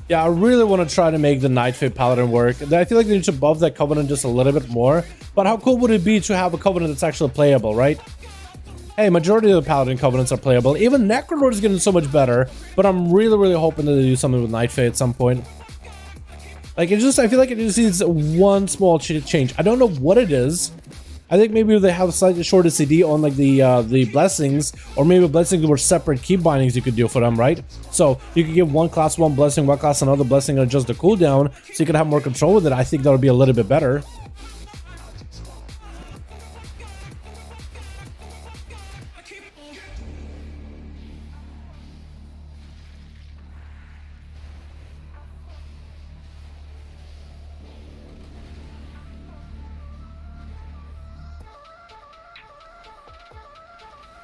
Yeah, I really want to try to make the Nightfay Paladin work. I feel like they need to buff that Covenant just a little bit more. But how cool would it be to have a Covenant that's actually playable, right? Hey, majority of the Paladin Covenants are playable. Even Necrolord is getting so much better. But I'm really, really hoping that they do something with Nightfay at some point. Like, it just, I feel like it just needs one small change. I don't know what it is. I think maybe they have a slightly shorter CD on like the blessings, or maybe blessings were separate key bindings you could do for them, right? So you could give one class one blessing, one class another blessing, and adjust the cooldown, so you could have more control with it. I think that would be a little bit better.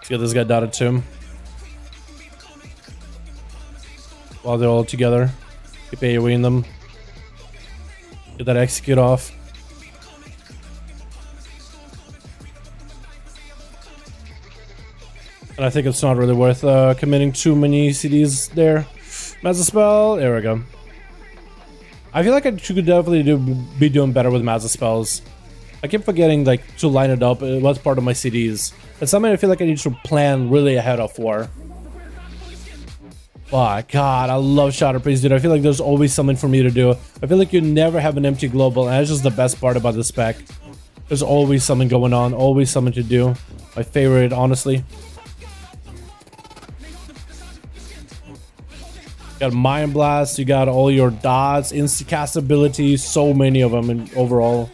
Let's get this guy dotted too. While they're all together. Keep AoEing them. Get that execute off. And I think it's not really worth committing too many CDs there. Mazza spell, there we go. I feel like I could definitely be doing better with Mazza spells. I keep forgetting like to line it up. It was part of my CDs. It's something I feel like I need to plan really ahead of for. Oh god, I love ShadowPowerPC, dude. I feel like there's always something for me to do. I feel like you never have an empty global, and that's just the best part about the spec. There's always something going on, always something to do. My favorite, honestly. Got Mind Blast, you got all your dots, insta-cast abilities, so many of them in overall.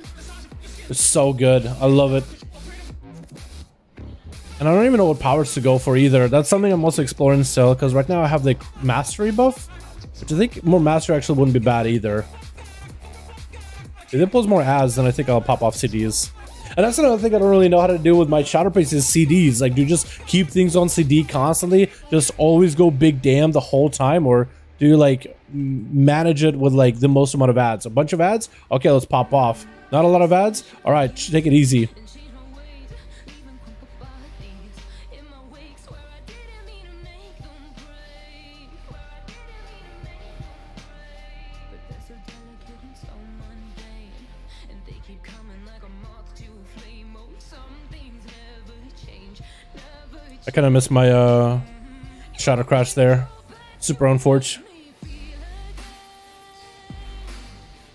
It's so good. I love it. And I don't even know what powers to go for either. That's something I'm also exploring still, because right now I have the mastery buff, which I think more mastery actually wouldn't be bad either. If it pulls more ads, then I think I'll pop off CDs. And that's another thing I don't really know how to do with my ShadowPowerPC is CDs. Like, do you just keep things on CD constantly? Just always go big damn the whole time? Or do you, like, manage it with, like, the most amount of ads? A bunch of ads? Okay, let's pop off. Not a lot of ads? All right, take it easy. I kind of missed my shadow crash there. Super unfortunate.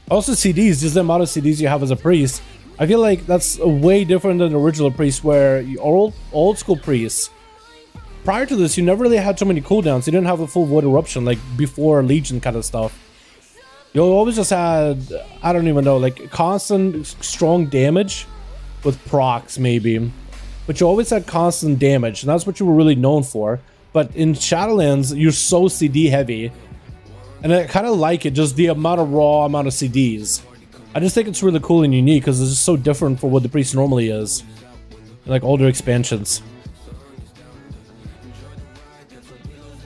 Also CDs, just the amount of CDs you have as a priest. I feel like that's way different than the original priest, where old school priests, prior to this, you never really had too many cooldowns. You didn't have a full void eruption like before Legion kind of stuff. You always just had, I don't even know, like constant strong damage with procs maybe. But you always had constant damage, and that's what you were really known for. But in Shadowlands, you're so CD heavy. And I kind of like it, just the amount of CDs. I just think it's really cool and unique, because it's just so different for what the priest normally is. In, like, older expansions.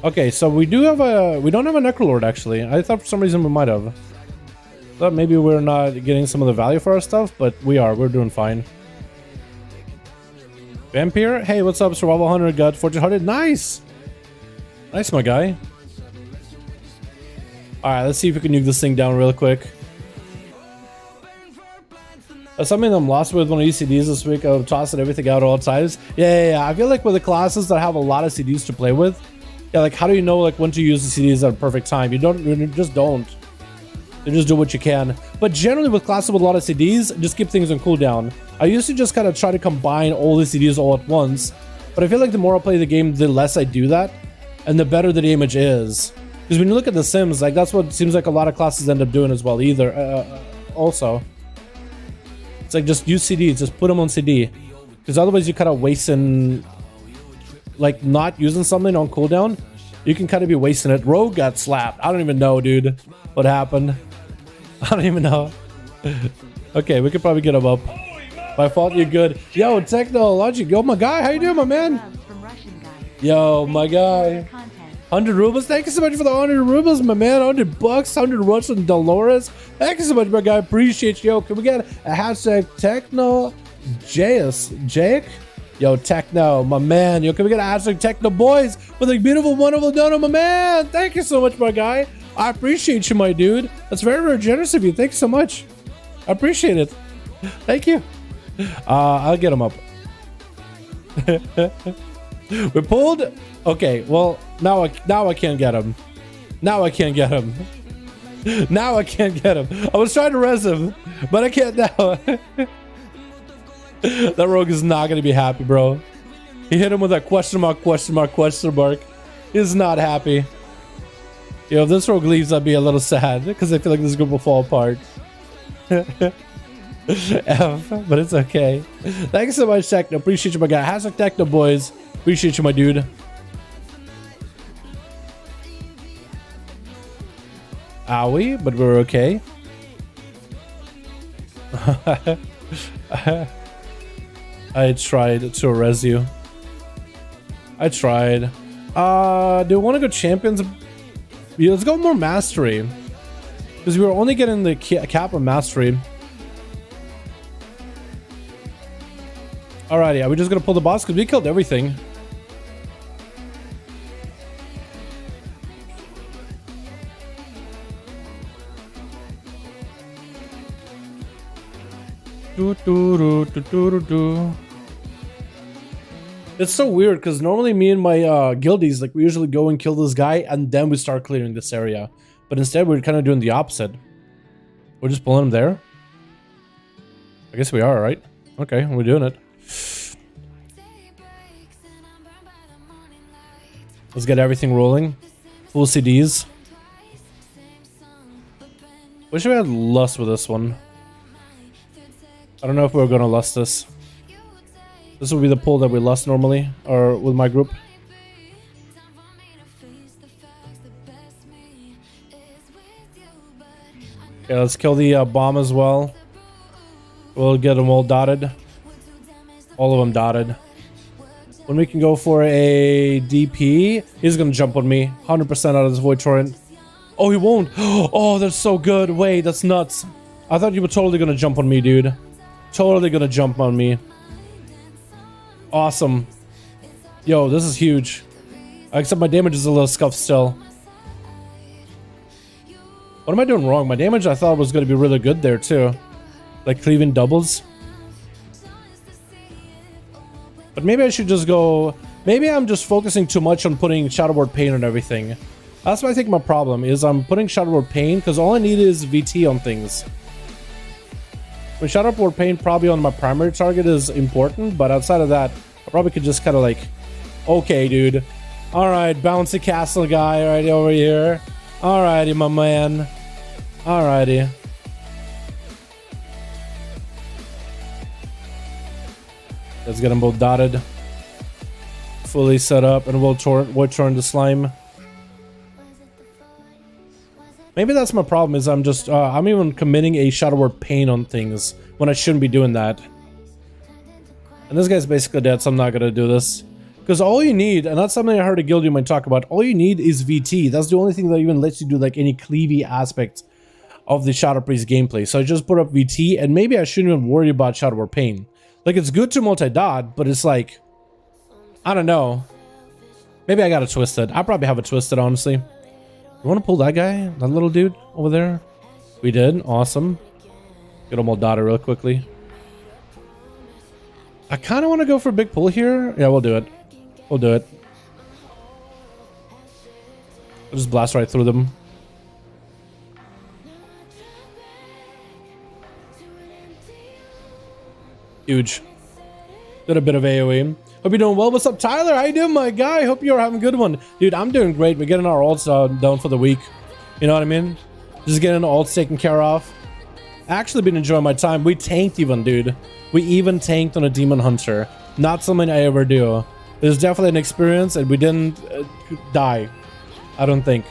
Okay, so we don't have a Necrolord, actually. I thought for some reason we might have. Thought maybe we're not getting some of the value for our stuff, but we are. We're doing fine. Vampire, hey, what's up? Survival 100, got Fortune 100. Nice! Nice, my guy. Alright, let's see if we can nuke this thing down real quick. That's something I'm lost with one of these CDs this week. I'm tossing everything out all times. Yeah. I feel like with the classes that have a lot of CDs to play with, yeah, like how do you know like when to use the CDs at a perfect time? You just don't. You just do what you can. But generally with classes with a lot of CDs, just keep things on cooldown. I used to just kind of try to combine all the CDs all at once, but I feel like the more I play the game, the less I do that, and the better the damage is. Because when you look at the Sims, like that's what it seems like a lot of classes end up doing as well. Also, it's like just use CDs, just put them on CD, because otherwise you kind of wasting, like not using something on cooldown. You can kind of be wasting it. Rogue got slapped. I don't even know, dude, what happened. I don't even know. Okay, we could probably get him up. By fault, you're good. Yo, Technologic. Yo, my guy. How you doing, my man? Yo, my guy. 100 rubles. Thank you so much for the 100 rubles, my man. 100 bucks. 100 Russian Dolores. Thank you so much, my guy. Appreciate you. Yo, can we get a hashtag Techno Jake? Yo, Techno, my man. Yo, can we get a hashtag Techno Boys with a beautiful, wonderful donor, my man? Thank you so much, my guy. I appreciate you, my dude. That's very, very generous of you. Thank you so much. I appreciate it. Thank you. I'll get him up. We pulled. Okay, well now I can't get him. Now I can't get him. Now I can't get him. I was trying to res him, but I can't now. That rogue is not gonna be happy, bro. He hit him with that question mark. He's not happy. Yo, if this rogue leaves, I'd be a little sad because I feel like this group will fall apart. But it's okay. Thank you so much, Techno. Appreciate you, my guy. Hashtag Techno Boys. Appreciate you, my dude. Owie, but we're okay. I tried to res you. I tried. Do we want to go champions? Yeah, let's go more mastery. Because we were only getting the cap of mastery. Alrighty, are we just gonna pull the boss? Because we killed everything. It's so weird because normally me and my guildies, like, we usually go and kill this guy and then we start clearing this area. But instead we're kind of doing the opposite. We're just pulling him there. I guess we are, right? Okay, we're doing it. Let's get everything rolling. Full CDs. Wish we had lust with this one. I don't know if we're gonna lust this. This will be the pull that we lust normally, or with my group. Okay, let's kill the bomb as well. We'll get them all dotted. All of them dotted. When we can go for a DP, he's gonna jump on me. 100% out of this Void Torrent. Oh, he won't. Oh, that's so good. Wait, that's nuts. I thought you were totally gonna jump on me, dude. Totally gonna jump on me. Awesome. Yo, this is huge. Except my damage is a little scuffed still. What am I doing wrong? My damage I thought was gonna be really good there too. Like cleaving doubles. But maybe I should just go... Maybe I'm just focusing too much on putting Shadowboard Pain on everything. That's what I think my problem is. I'm putting Shadowboard Pain because all I need is VT on things. When Shadowboard Pain probably on my primary target is important, but outside of that, I probably could just kind of like, okay, dude. Alright, bouncy castle guy right over here. Alrighty, my man. Alrighty. Let's get them both dotted. Fully set up, and we'll turn the slime. Maybe that's my problem, is I'm just, I'm even committing a Shadowboard Pain on things when I shouldn't be doing that. And this guy's basically dead, so I'm not gonna do this. Because all you need, and that's something I heard a guild you might talk about, all you need is VT. That's the only thing that even lets you do like any cleavy aspect of the Shadow Priest gameplay. So I just put up VT, and maybe I shouldn't even worry about Shadowboard Pain. Like, it's good to multi-dot, but it's like, I don't know. Maybe I got it twisted. I probably have it twisted, honestly. You want to pull that guy? That little dude over there? We did. Awesome. Get him all dotted real quickly. I kind of want to go for a big pull here. Yeah, we'll do it. We'll do it. We'll just blast right through them. Huge. Did a bit of AoE. Hope you're doing well. What's up, Tyler? How you doing, my guy? Hope you're having a good one. Dude, I'm doing great. We're getting our ults down for the week. You know what I mean? Just getting the ults taken care of. Actually been enjoying my time. We tanked even, dude. We even tanked on a Demon Hunter. Not something I ever do. It was definitely an experience, and we didn't die. I don't think.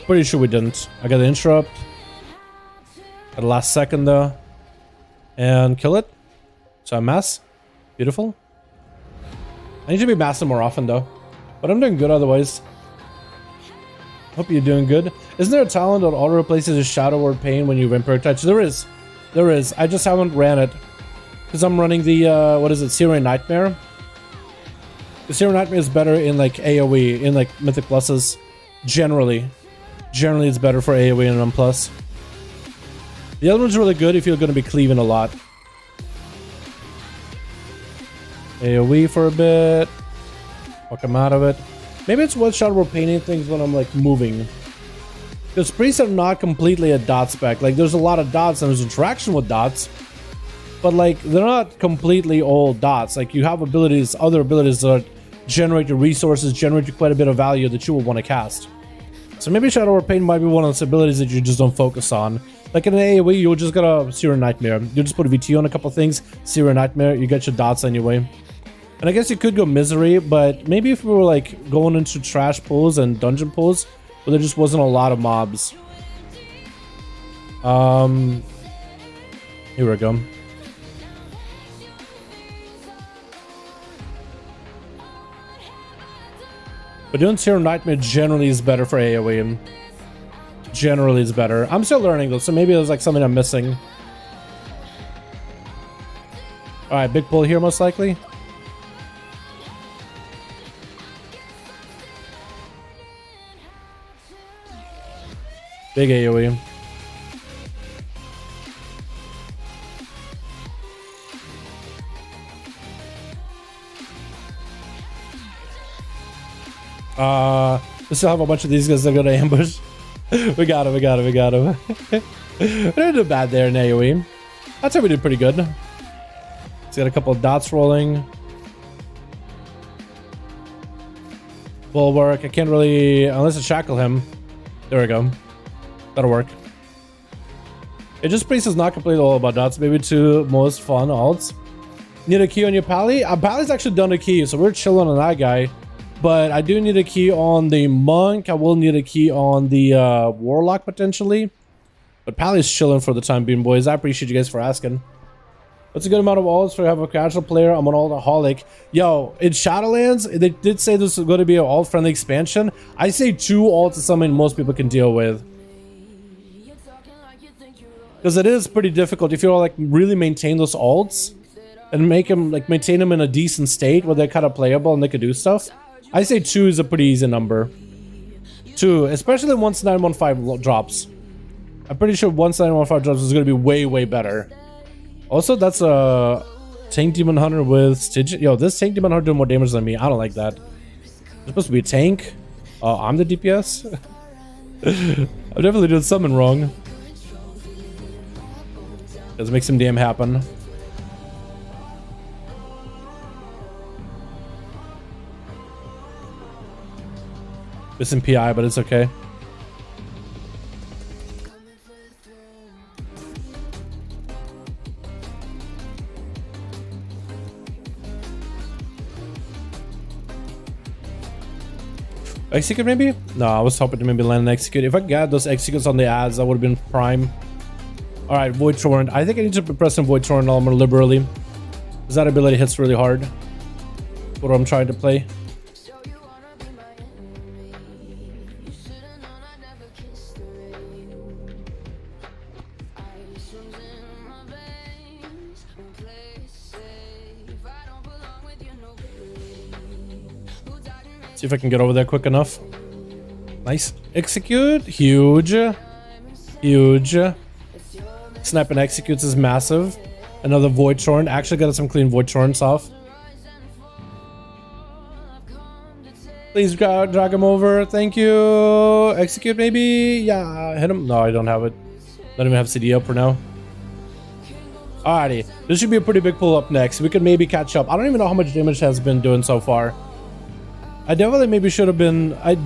Pretty sure we didn't. I got the interrupt. At the last second, though. And kill it. So I mass. Beautiful. I need to be massing more often, though. But I'm doing good otherwise. Hope you're doing good. Isn't there a talent that auto replaces a Shadowboard Pain when you Vampire Touch? There is. There is. I just haven't ran it. Because I'm running the, what is it, Syrian Nightmare. The Syrian Nightmare is better in, like, AoE, in, like, Mythic Pluses. Generally. Generally, it's better for AoE and M+. The other one's really good if you're going to be cleaving a lot. AoE for a bit. Fuck him out of it. Maybe it's worth Shadowboard Painting things when I'm like moving. Because priests are not completely a dot spec. Like, there's a lot of dots and there's interaction with dots. But like, they're not completely all dots. Like, you have abilities, other abilities that generate your resources, generate you quite a bit of value that you will want to cast. So maybe Shadowboard Painting might be one of those abilities that you just don't focus on. Like in an AoE, you'll just get a Syrian Nightmare. You just put a VT on a couple things, Syrian Nightmare, you get your dots anyway. And I guess you could go Misery, but maybe if we were like going into trash pulls and dungeon pulls, where there just wasn't a lot of mobs. Here we go. But doing Zero Nightmare generally is better for AoE. Generally is better. I'm still learning though, so maybe there's like something I'm missing. Alright, big pull here most likely. Big AoE. We still have a bunch of these guys that are gonna ambush. we got him. We didn't do bad there in AoE. I'd say we did pretty good. He's got a couple of dots rolling. Bulwark. I can't really, unless I shackle him. There we go. That'll work. It just Priest is not completely all about dots. Maybe two most fun alts. Need a key on your Pally? Pally's actually done a key, so we're chilling on that guy. But I do need a key on the Monk. I will need a key on the Warlock potentially. But Pally's chilling for the time being, boys. I appreciate you guys for asking. What's a good amount of alts for have a casual player? I'm an altaholic. Yo, in Shadowlands, they did say this is going to be an alt-friendly expansion. I say 2 alts is something most people can deal with. Because it is pretty difficult if you like really maintain those alts and make them like maintain them in a decent state where they're kind of playable and they can do stuff. I say 2 is a pretty easy number. 2, especially once 9.1.5 drops. I'm pretty sure once 9.1.5 drops is going to be way better. Also, that's a Tank Demon Hunter with Stygian. Yo, this Tank Demon Hunter doing more damage than me. I don't like that. It's supposed to be a tank. I'm the DPS. I'm definitely doing something wrong. Let's make some damn happen. Missing PI, but it's okay. Execute maybe? No, I was hoping to maybe land an execute. If I got those executes on the ads, that would have been prime. Alright, Void Torrent. I think I need to press some Void Torrent more liberally. Because that ability hits really hard. What I'm trying to play. See if I can get over there quick enough. Nice. Execute. Huge. Huge. Snap and executes is massive. Another Void Torrent. Actually got some clean Void Torrents off. Please drag him over. Thank you. Execute maybe? Yeah. Hit him. No, I don't have it. Don't even have CD up for now. Alrighty. This should be a pretty big pull up next. We could maybe catch up. I don't even know how much damage has been doing so far. I definitely maybe should have been. I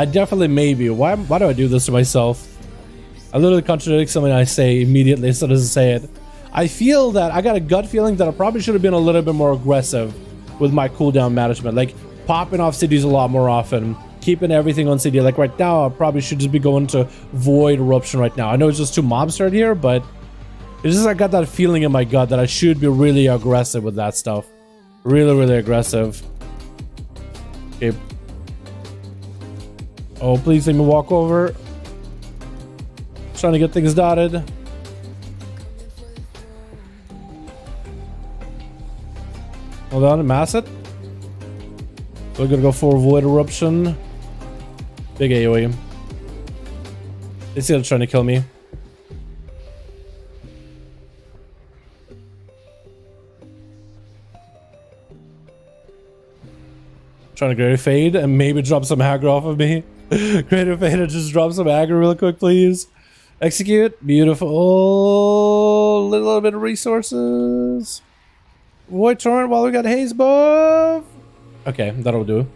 definitely maybe. Why do I do this to myself? I literally contradict something I say immediately as soon as I say it. I feel that I got a gut feeling that I probably should have been a little bit more aggressive with my cooldown management, like popping off cities a lot more often, keeping everything on CD. Like right now, I probably should just be going to Void Eruption right now. I know it's just 2 mobs right here, but it's just I got that feeling in my gut that I should be really aggressive with that stuff. Really aggressive. Okay. Oh, please let me walk over. Trying to get things dotted. Hold on, mass it. We're gonna go for Void Eruption. Big AoE. They see they're trying to kill me. Trying to Greater Fade and maybe drop some aggro off of me. Greater Fade and just drop some aggro real quick, please. Execute. Beautiful. Little bit of resources. Void Torrent while we got Haze buff. Okay, that'll do.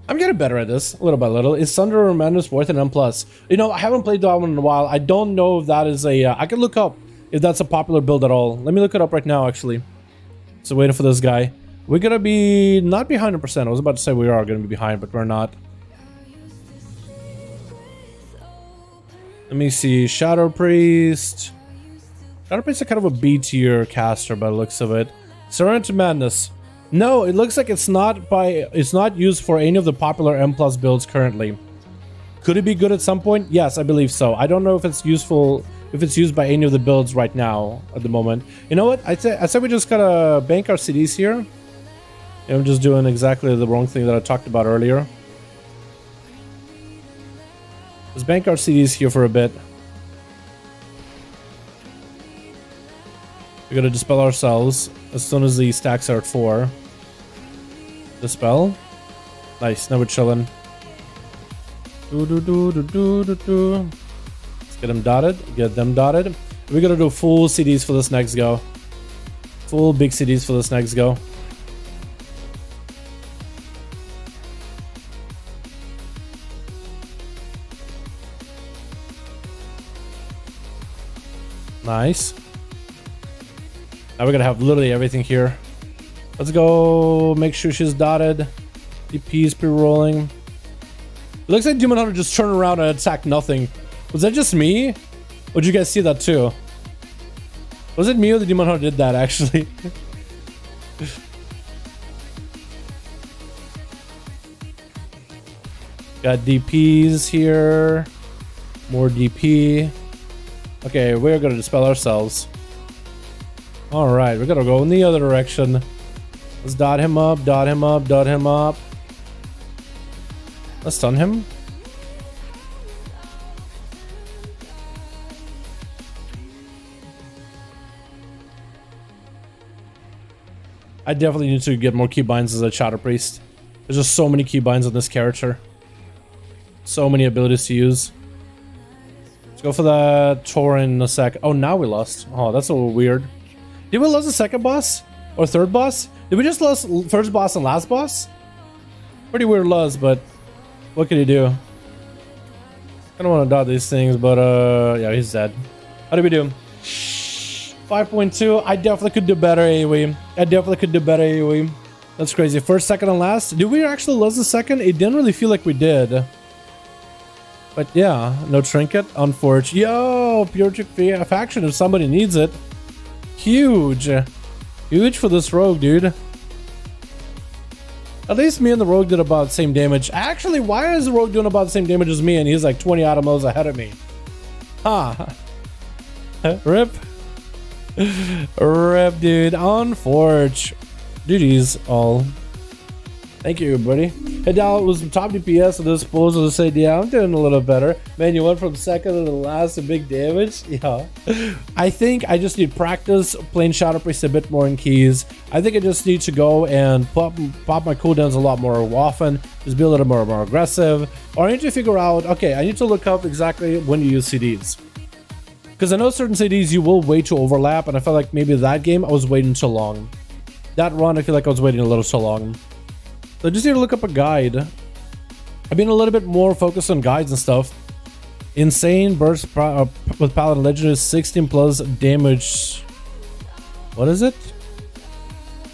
I'm getting better at this, little by little. Is Thunder or Madness worth an M+? You know, I haven't played that one in a while. I don't know if that is a... I can look up if that's a popular build at all. Let me look it up right now, actually. So waiting for this guy. We're gonna be not behind 100%. I was about to say we are gonna be behind, but we're not. Let me see. Shadow Priest. Shadow Priest is kind of a B tier caster by the looks of it. Surrender to Madness. No, it looks like it's not used for any of the popular M+ builds currently. Could it be good at some point? Yes, I believe so. I don't know if it's useful, if it's used by any of the builds right now at the moment. You know what? I said we just gotta bank our CDs here. I'm just doing exactly the wrong thing that I talked about earlier. Let's bank our CDs here for a bit. We're gonna dispel ourselves as soon as the stacks are at 4. Dispel. Nice, now we're chilling. Let's get them dotted. Get them dotted. We're gonna do full CDs for this next go. Full big CDs for this next go. Nice. Now we're gonna have literally everything here. Let's go make sure she's dotted. DP's pre-rolling. It looks like Demon Hunter just turned around and attacked nothing. Was that just me? Or did you guys see that too? Was it me or the Demon Hunter did that actually? Got DPs here. More DP. Okay, we're gonna dispel ourselves. Alright, we're gonna go in the other direction. Let's dot him up, dot him up, dot him up. Let's stun him. I definitely need to get more keybinds as a Shadow Priest. There's just so many keybinds on this character. So many abilities to use. Let's go for the Tauren in a sec. Oh, now we lost. Oh, that's a little weird. Did we lose the second boss? Or third boss? Did we just lose first boss and last boss? Pretty weird loss, but what can you do? I don't want to dot these things, but yeah, he's dead. How did we do? 5.2. I definitely could do better, AoE. I definitely could do better, AoE. That's crazy. First, second, and last. Did we actually lose the second? It didn't really feel like we did. But yeah, no trinket, unforged. Yo, pure faction if somebody needs it. Huge. Huge for this rogue, dude. At least me and the rogue did about the same damage. Actually, why is the rogue doing about the same damage as me and he's like 20 atom lows ahead of me? Huh. Rip. Rip, dude. Unforged. GG's all. Thank you, everybody. Hey, Dal, it was top DPS at this disposal to say, yeah, I'm doing a little better. Man, you went from second to the last to big damage. Yeah. I think I just need practice playing Shadow Priest a bit more in keys. I think I just need to go and pop my cooldowns a lot more often. Just be a little more aggressive. Or I need to figure out, okay, I need to look up exactly when you use CDs. Because I know certain CDs you will wait to overlap, and I felt like maybe that game I was waiting too long. That run, I feel like I was waiting a little too long. So I just need to look up a guide. I've been a little bit more focused on guides and stuff. Insane burst with Paladin Legend is 16 plus damage. What is it?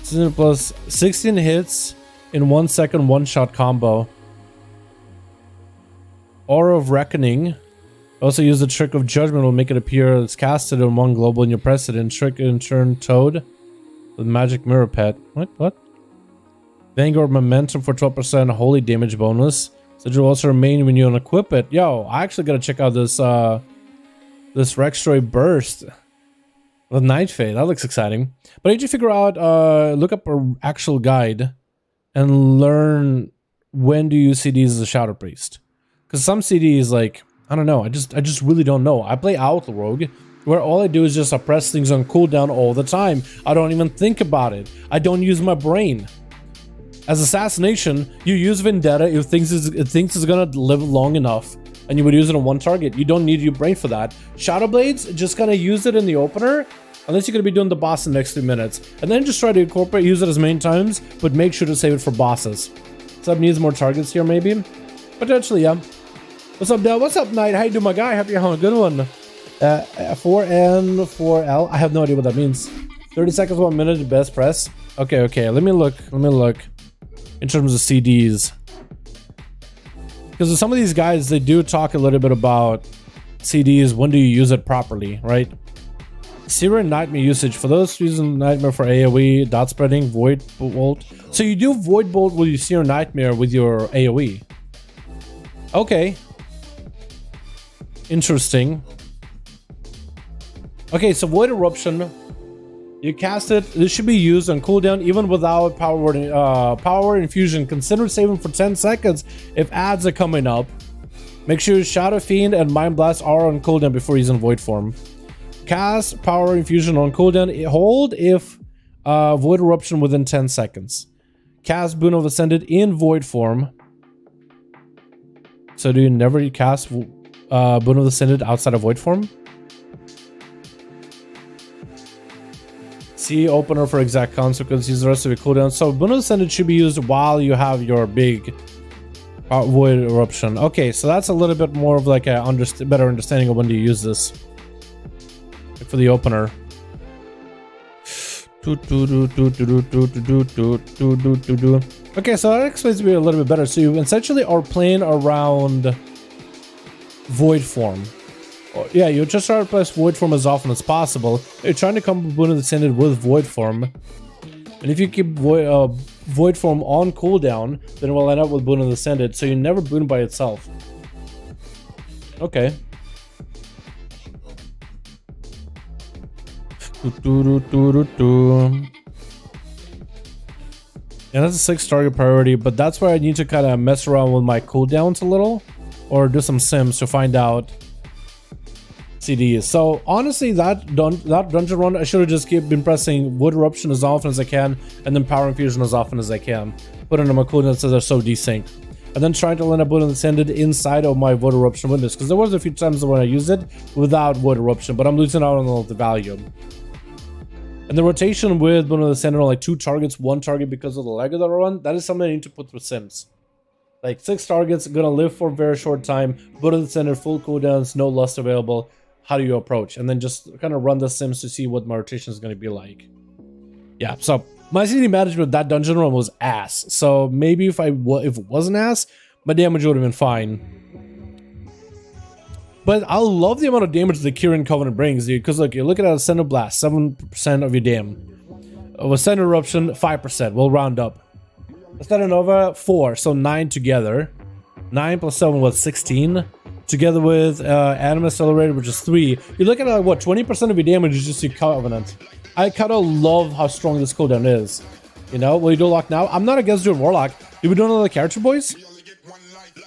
16 plus 16 hits in 1 second one-shot combo. Aura of Reckoning. Also use the Trick of Judgment will make it appear it's casted in one global in your precedent. Trick in turn Toad with Magic Mirror Pet. What? Vanguard Momentum for 12% holy damage bonus. So it will also remain when you unequip it. Yo, I actually gotta check out this this Rexroy Burst with Night Fade. That looks exciting. But I need to figure out, look up an actual guide and learn when do you use CDs as a Shadow Priest. Because some CDs, like, I don't know. I just really don't know. I play Outlaw Rogue, where all I do is just suppress things on cooldown all the time. I don't even think about it. I don't use my brain. As Assassination, you use Vendetta if it thinks it's gonna live long enough, and you would use it on one target. You don't need your brain for that. Shadowblades, just gonna use it in the opener, unless you're gonna be doing the boss in the next 3 minutes. And then just try to incorporate, use it as main times, but make sure to save it for bosses. Sub needs more targets here, maybe? Potentially, yeah. What's up, Dale? What's up, Knight? How you doing, my guy? Hope you're having a good one. 4N, 4L. I have no idea what that means. 30 seconds, 1 minute, best press. Okay. Let me look. In terms of CDs, because some of these guys, they do talk a little bit about CDs. When do you use it properly, right? Zero Nightmare usage. For those using Nightmare for AoE, dot spreading, Void Bolt. So you do Void Bolt with your Zero Nightmare with your AoE. Okay. Interesting. Okay, so Void Eruption. You cast it. This should be used on cooldown even without power infusion. Consider saving for 10 seconds if adds are coming up. Make sure Shadow Fiend and Mind Blast are on cooldown before using Void Form. Cast power infusion on cooldown. Hold if Void Eruption within 10 seconds. Cast Boon of Ascended in Void form. So do you never cast Boon of Ascended outside of Void form? See opener for exact consequence. Use the rest of your cooldown. So Boon of Ascended should be used while you have your big Void Eruption. Okay, so that's a little bit more of like a better understanding of when to use this. For the opener. Okay, so that explains to me a little bit better. So you essentially are playing around Void Form. Yeah, you just try to place Void Form as often as possible. You're trying to come Boon of Ascended with Void Form. And if you keep Void Form on cooldown, then it will end up with Boon of Ascended. So you never boon by itself. Okay. Yeah, that's a 6 target priority, but that's where I need to kind of mess around with my cooldowns a little, or do some sims to find out CDs. So honestly, that dungeon run, I should have just been pressing Wood Eruption as often as I can, and then Power Infusion as often as I can. Putting on my cooldowns so they're so desynced. And then trying to land up Wood Ascended inside of my Wood Eruption windows, because there was a few times when I used it without Wood Eruption, but I'm losing out on all the value. And the rotation with Boon of Ascended on like 2 targets, 1 target because of the Lego that I run, that is something I need to put with Sims. Like 6 targets, gonna live for a very short time, Boon of Ascended, full cooldowns, no lust available. How do you approach? And then just kind of run the Sims to see what my rotation is gonna be like. Yeah, so my CD management, that dungeon run was ass. So maybe if it wasn't ass, my damage would have been fine. But I love the amount of damage the Kirin Covenant brings, dude. Because look, you look at Ascended Blast, 7% of your dam. Ascended Eruption, 5%. We'll round up. Ascended Nova, 4. So 9 together. 9 plus 7 was 16. Together with Atom Accelerator, which is 3. You look at what, 20% of your damage is just your Covenant. I kind of love how strong this cooldown is. You know, will you do lock now? I'm not against doing Warlock. Do we do another character, boys?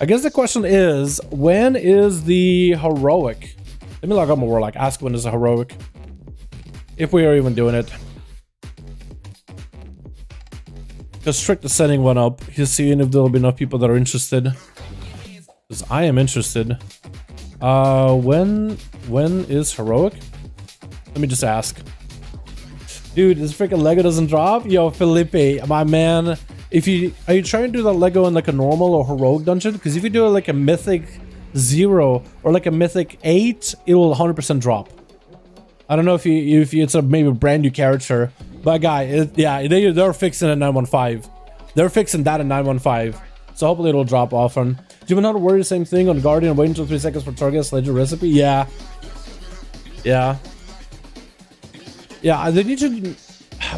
I guess the question is, when is the heroic? Let me log up my Warlock. Ask when is the heroic. If we are even doing it. Because Strict the setting went up. He's seeing if there'll be enough people that are interested. Because I am interested. When is heroic? Let me just ask. Dude, this freaking Lego doesn't drop? Yo, Felipe, my man. Are you trying to do the Lego in like a normal or heroic dungeon? Because if you do it like a mythic 0 or like a mythic 8, it will 100% drop. I don't know if it's a maybe a brand new character, but guy, yeah, they're fixing it at 9.1.5. They're fixing that at 9.1.5, so hopefully it'll drop often. Do you not worry the same thing on Guardian? Wait until 3 seconds for target legend recipe. Yeah. They need to.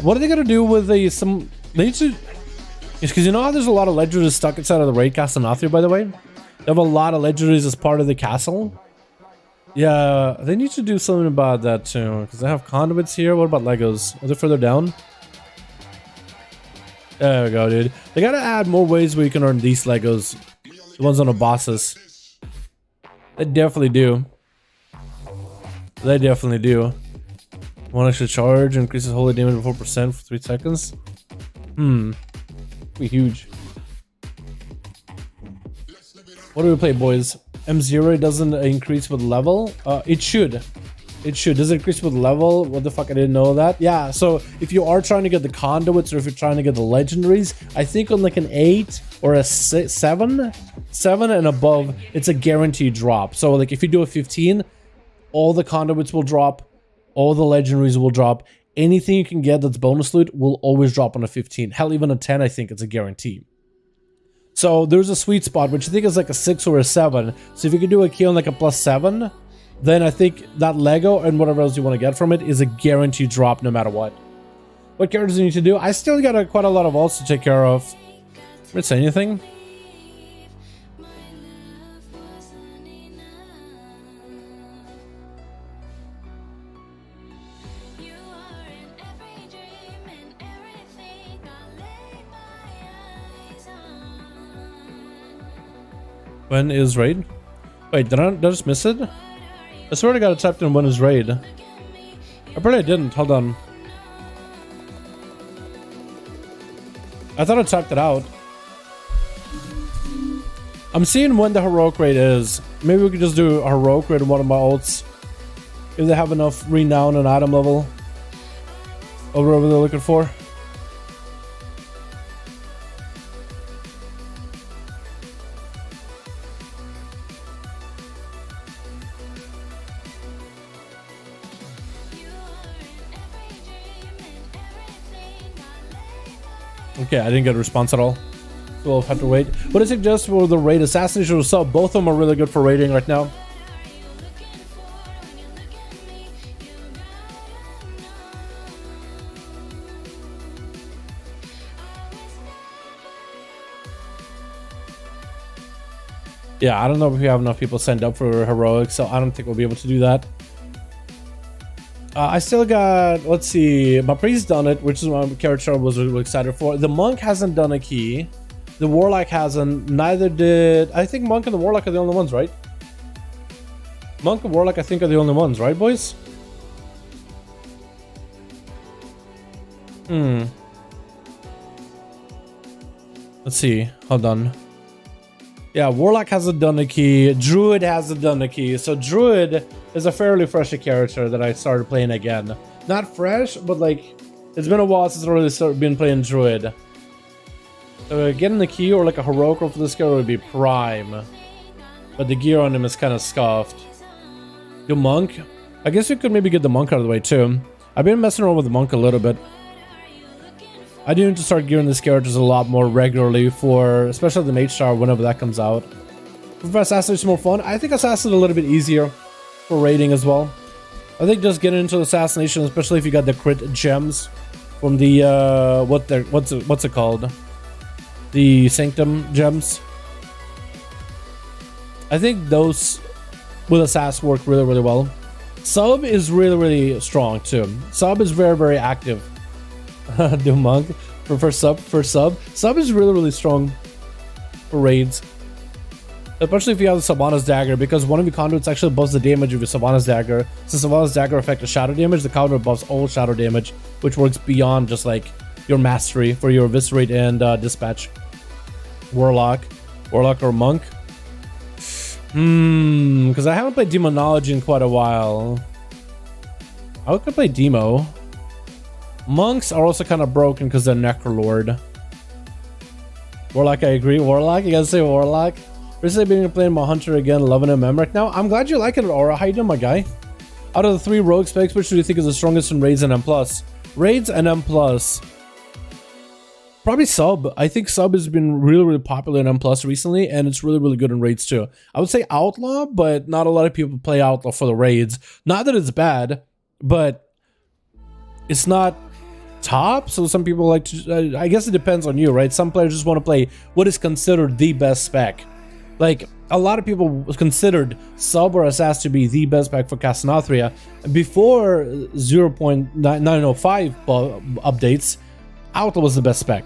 What are they gonna do with the some? They need to. It's because you know how there's a lot of legendaries stuck inside of the raid castle in Athir, by the way? They have a lot of legendaries as part of the castle. Yeah, they need to do something about that too. Because they have conduits here. What about Legos? Are they further down? There we go, dude. They gotta add more ways where you can earn these Legos. The ones on the bosses. They definitely do. They definitely do. One extra charge increases holy damage by 4% for 3 seconds. Be huge. What do we play, boys? M0 doesn't increase with level. It should. Does it increase with level? What the fuck? I didn't know that. Yeah, so if you are trying to get the conduits or if you're trying to get the legendaries, I think on like an 8 or a 7 and above, it's a guaranteed drop. So like if you do a 15, all the conduits will drop, all the legendaries will drop. Anything you can get that's bonus loot will always drop on a 15. Hell, even a 10, I think it's a guarantee. So there's a sweet spot, which I think is like a 6 or a 7. So if you can do a kill on like a +7, then I think that Lego and whatever else you want to get from it is a guaranteed drop no matter what. What characters do you need to do? I still got quite a lot of alts to take care of. Did I say anything? When is raid? Wait, did I just miss it? I swear to God I typed in when is raid. I probably didn't. Hold on. I thought I typed it out. I'm seeing when the heroic raid is. Maybe we could just do a heroic raid on one of my ults. If they have enough renown and item level. Or whatever they're looking for. Okay, I didn't get a response at all. So we'll have to wait. What do you suggest for the raid? Assassination or sub? Both of them are really good for raiding right now. Yeah, I don't know if we have enough people signed up for heroic, so I don't think we'll be able to do that. I still got, let's see, my priest done it, which is my character I was really excited for. The monk hasn't done a key. The warlock hasn't. Neither did, I think monk and the warlock are the only ones, right? Monk and warlock, I think, are the only ones, right, boys? Let's see. Hold on. Yeah, warlock hasn't done a key. Druid hasn't done a key. So druid is a fairly fresh character that I started playing again. Not fresh, but like it's been a while since I really started been playing druid. So getting the key or like a heroic for this guy would be prime. But the gear on him is kind of scuffed. The monk, I guess we could maybe get the monk out of the way too. I've been messing around with the monk a little bit. I do need to start gearing these characters a lot more regularly for, especially the mage star whenever that comes out. For assassin is more fun. I think assassin is a little bit easier for raiding as well. I think just getting into assassination, especially if you got the crit gems from the what's it called? The sanctum gems. I think those with assassin work really, really well. Sub is really, really strong too. Sub is very, very active. Do monk for sub. Sub is really, really strong for raids, especially if you have the Sylvanas dagger, because one of your conduits actually buffs the damage of your Sylvanas dagger. Since Sylvanas dagger affects shadow damage, the conduit buffs all shadow damage, which works beyond just like your mastery for your eviscerate and dispatch. Warlock or monk. Because I haven't played demonology in quite a while. I could play demo. Monks are also kind of broken because they're Necrolord. Warlock, I agree. Warlock, you gotta say Warlock. Recently been playing my Hunter again, loving him right now. I'm glad you like it, Aura. How you doing, my guy? Out of the 3 rogue specs, which do you think is the strongest in raids and M+? Raids and M+. Probably sub. I think sub has been really, really popular in M+ recently, and it's really, really good in raids too. I would say outlaw, but not a lot of people play outlaw for the raids. Not that it's bad, but it's not top, so some people like to, I guess it depends on you, right? Some players just want to play what is considered the best spec. Like a lot of people considered sub or assassin to be the best spec for Cassandra before 0.905 updates. Outlaw was the best spec,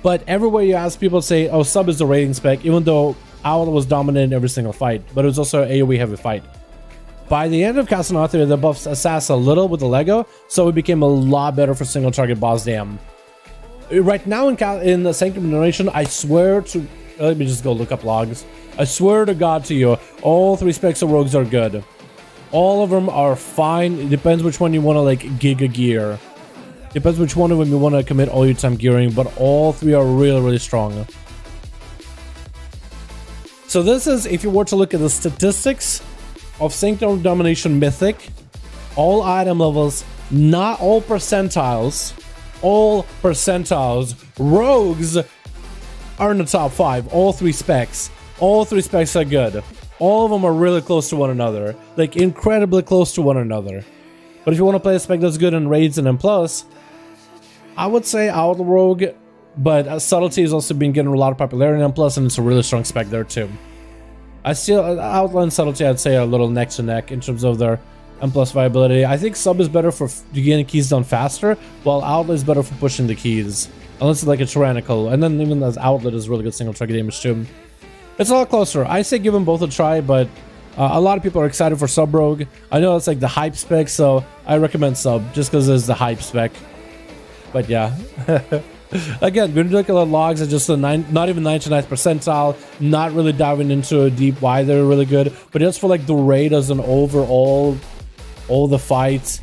but everywhere you ask, people say, oh, sub is the rating spec, even though outlaw was dominant in every single fight, but it was also AoE heavy fight. By the end of Cassandra, the buffs assassin a little with the Lego, so it became a lot better for single target boss dam. Right now in the Sanctum Generation, I swear to, let me just go look up logs. I swear to God to you, all 3 specs of rogues are good. All of them are fine. It depends which one you want to like giga gear. Depends which one of them you want to commit all your time gearing, but all 3 are really, really strong. So this is, if you were to look at the statistics of Sanctum Domination Mythic, all item levels, not all percentiles, rogues are in the top 5, all 3 specs. All 3 specs are good. all of them are really close to one another, like incredibly close to one another. But if you want to play a spec that's good in raids and M+, I would say Outlaw Rogue, but Subtlety has also been getting a lot of popularity in M+, and it's a really strong spec there too. I still, Outlaw and Subtlety I'd say are a little neck to neck in terms of their M+ viability. I think Sub is better for getting keys done faster, while Outlet is better for pushing the keys. Unless it's like a Tyrannical, and then even as Outlet is really good single target damage too. It's a lot closer. I say give them both a try, but a lot of people are excited for Sub Rogue. I know it's like the hype spec, so I recommend Sub just because it's the hype spec. But yeah. Again, when you look at the logs, it's just not even 99th percentile, not really diving into a deep why they're really good, but just for like the raid as an overall, all the fights,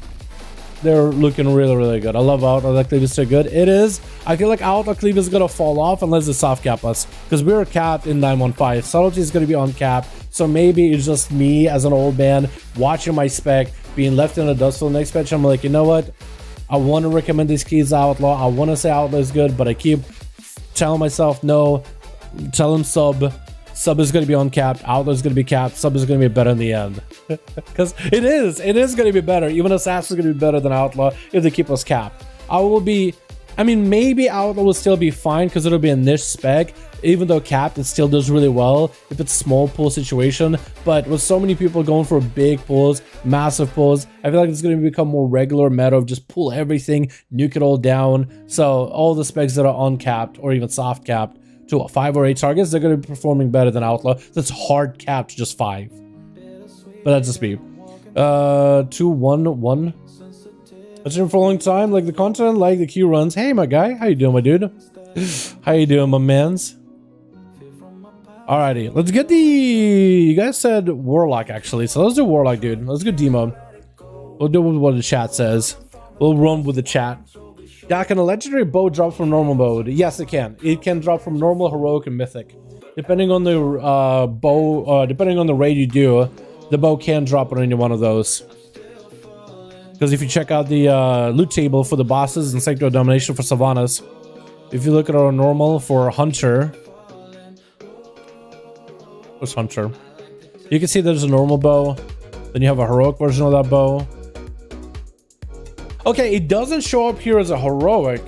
they're looking really, really good. I love Outlaw Cleave is so good. It is. I feel like Outlaw Cleave is going to fall off unless they soft cap us, because we're capped in 9.1.5. Subtlety is going to be on cap, so maybe it's just me as an old man watching my spec, being left in the dust for the next patch. I'm like, you know what? I want to recommend these keys Outlaw. I want to say Outlaw is good, but I keep telling myself no. Tell him Sub. Sub is going to be uncapped. Outlaw is going to be capped. Sub is going to be better in the end. Because it is going to be better. Even Assassin is going to be better than Outlaw if they keep us capped. I mean, maybe Outlaw will still be fine because it'll be a niche spec. Even though capped, it still does really well if it's small pull situation. But with so many people going for big pulls, massive pulls, I feel like it's going to become more regular meta of just pull everything, nuke it all down. So all the specs that are uncapped or even soft capped to 5 or 8 targets, they're going to be performing better than Outlaw. That's hard capped to just 5. But that's just me. 2-1-1. I've been for a long time. Like the content, like the queue runs. Hey, my guy. How you doing, my dude? How you doing, my mans? Alrighty, let's get the... You guys said Warlock, actually. So let's do Warlock, dude. Let's go demo. We'll do what the chat says. We'll run with the chat. Yeah, can a legendary bow drop from normal mode? Yes, it can. It can drop from normal, heroic, and mythic. Depending on the depending on the raid you do, the bow can drop on any one of those. Because if you check out the loot table for the bosses and Sanctuary Domination for Sylvanas, if you look at our normal for Hunter... What's Hunter? You can see there's a normal bow. Then you have a heroic version of that bow. Okay, it doesn't show up here as a heroic,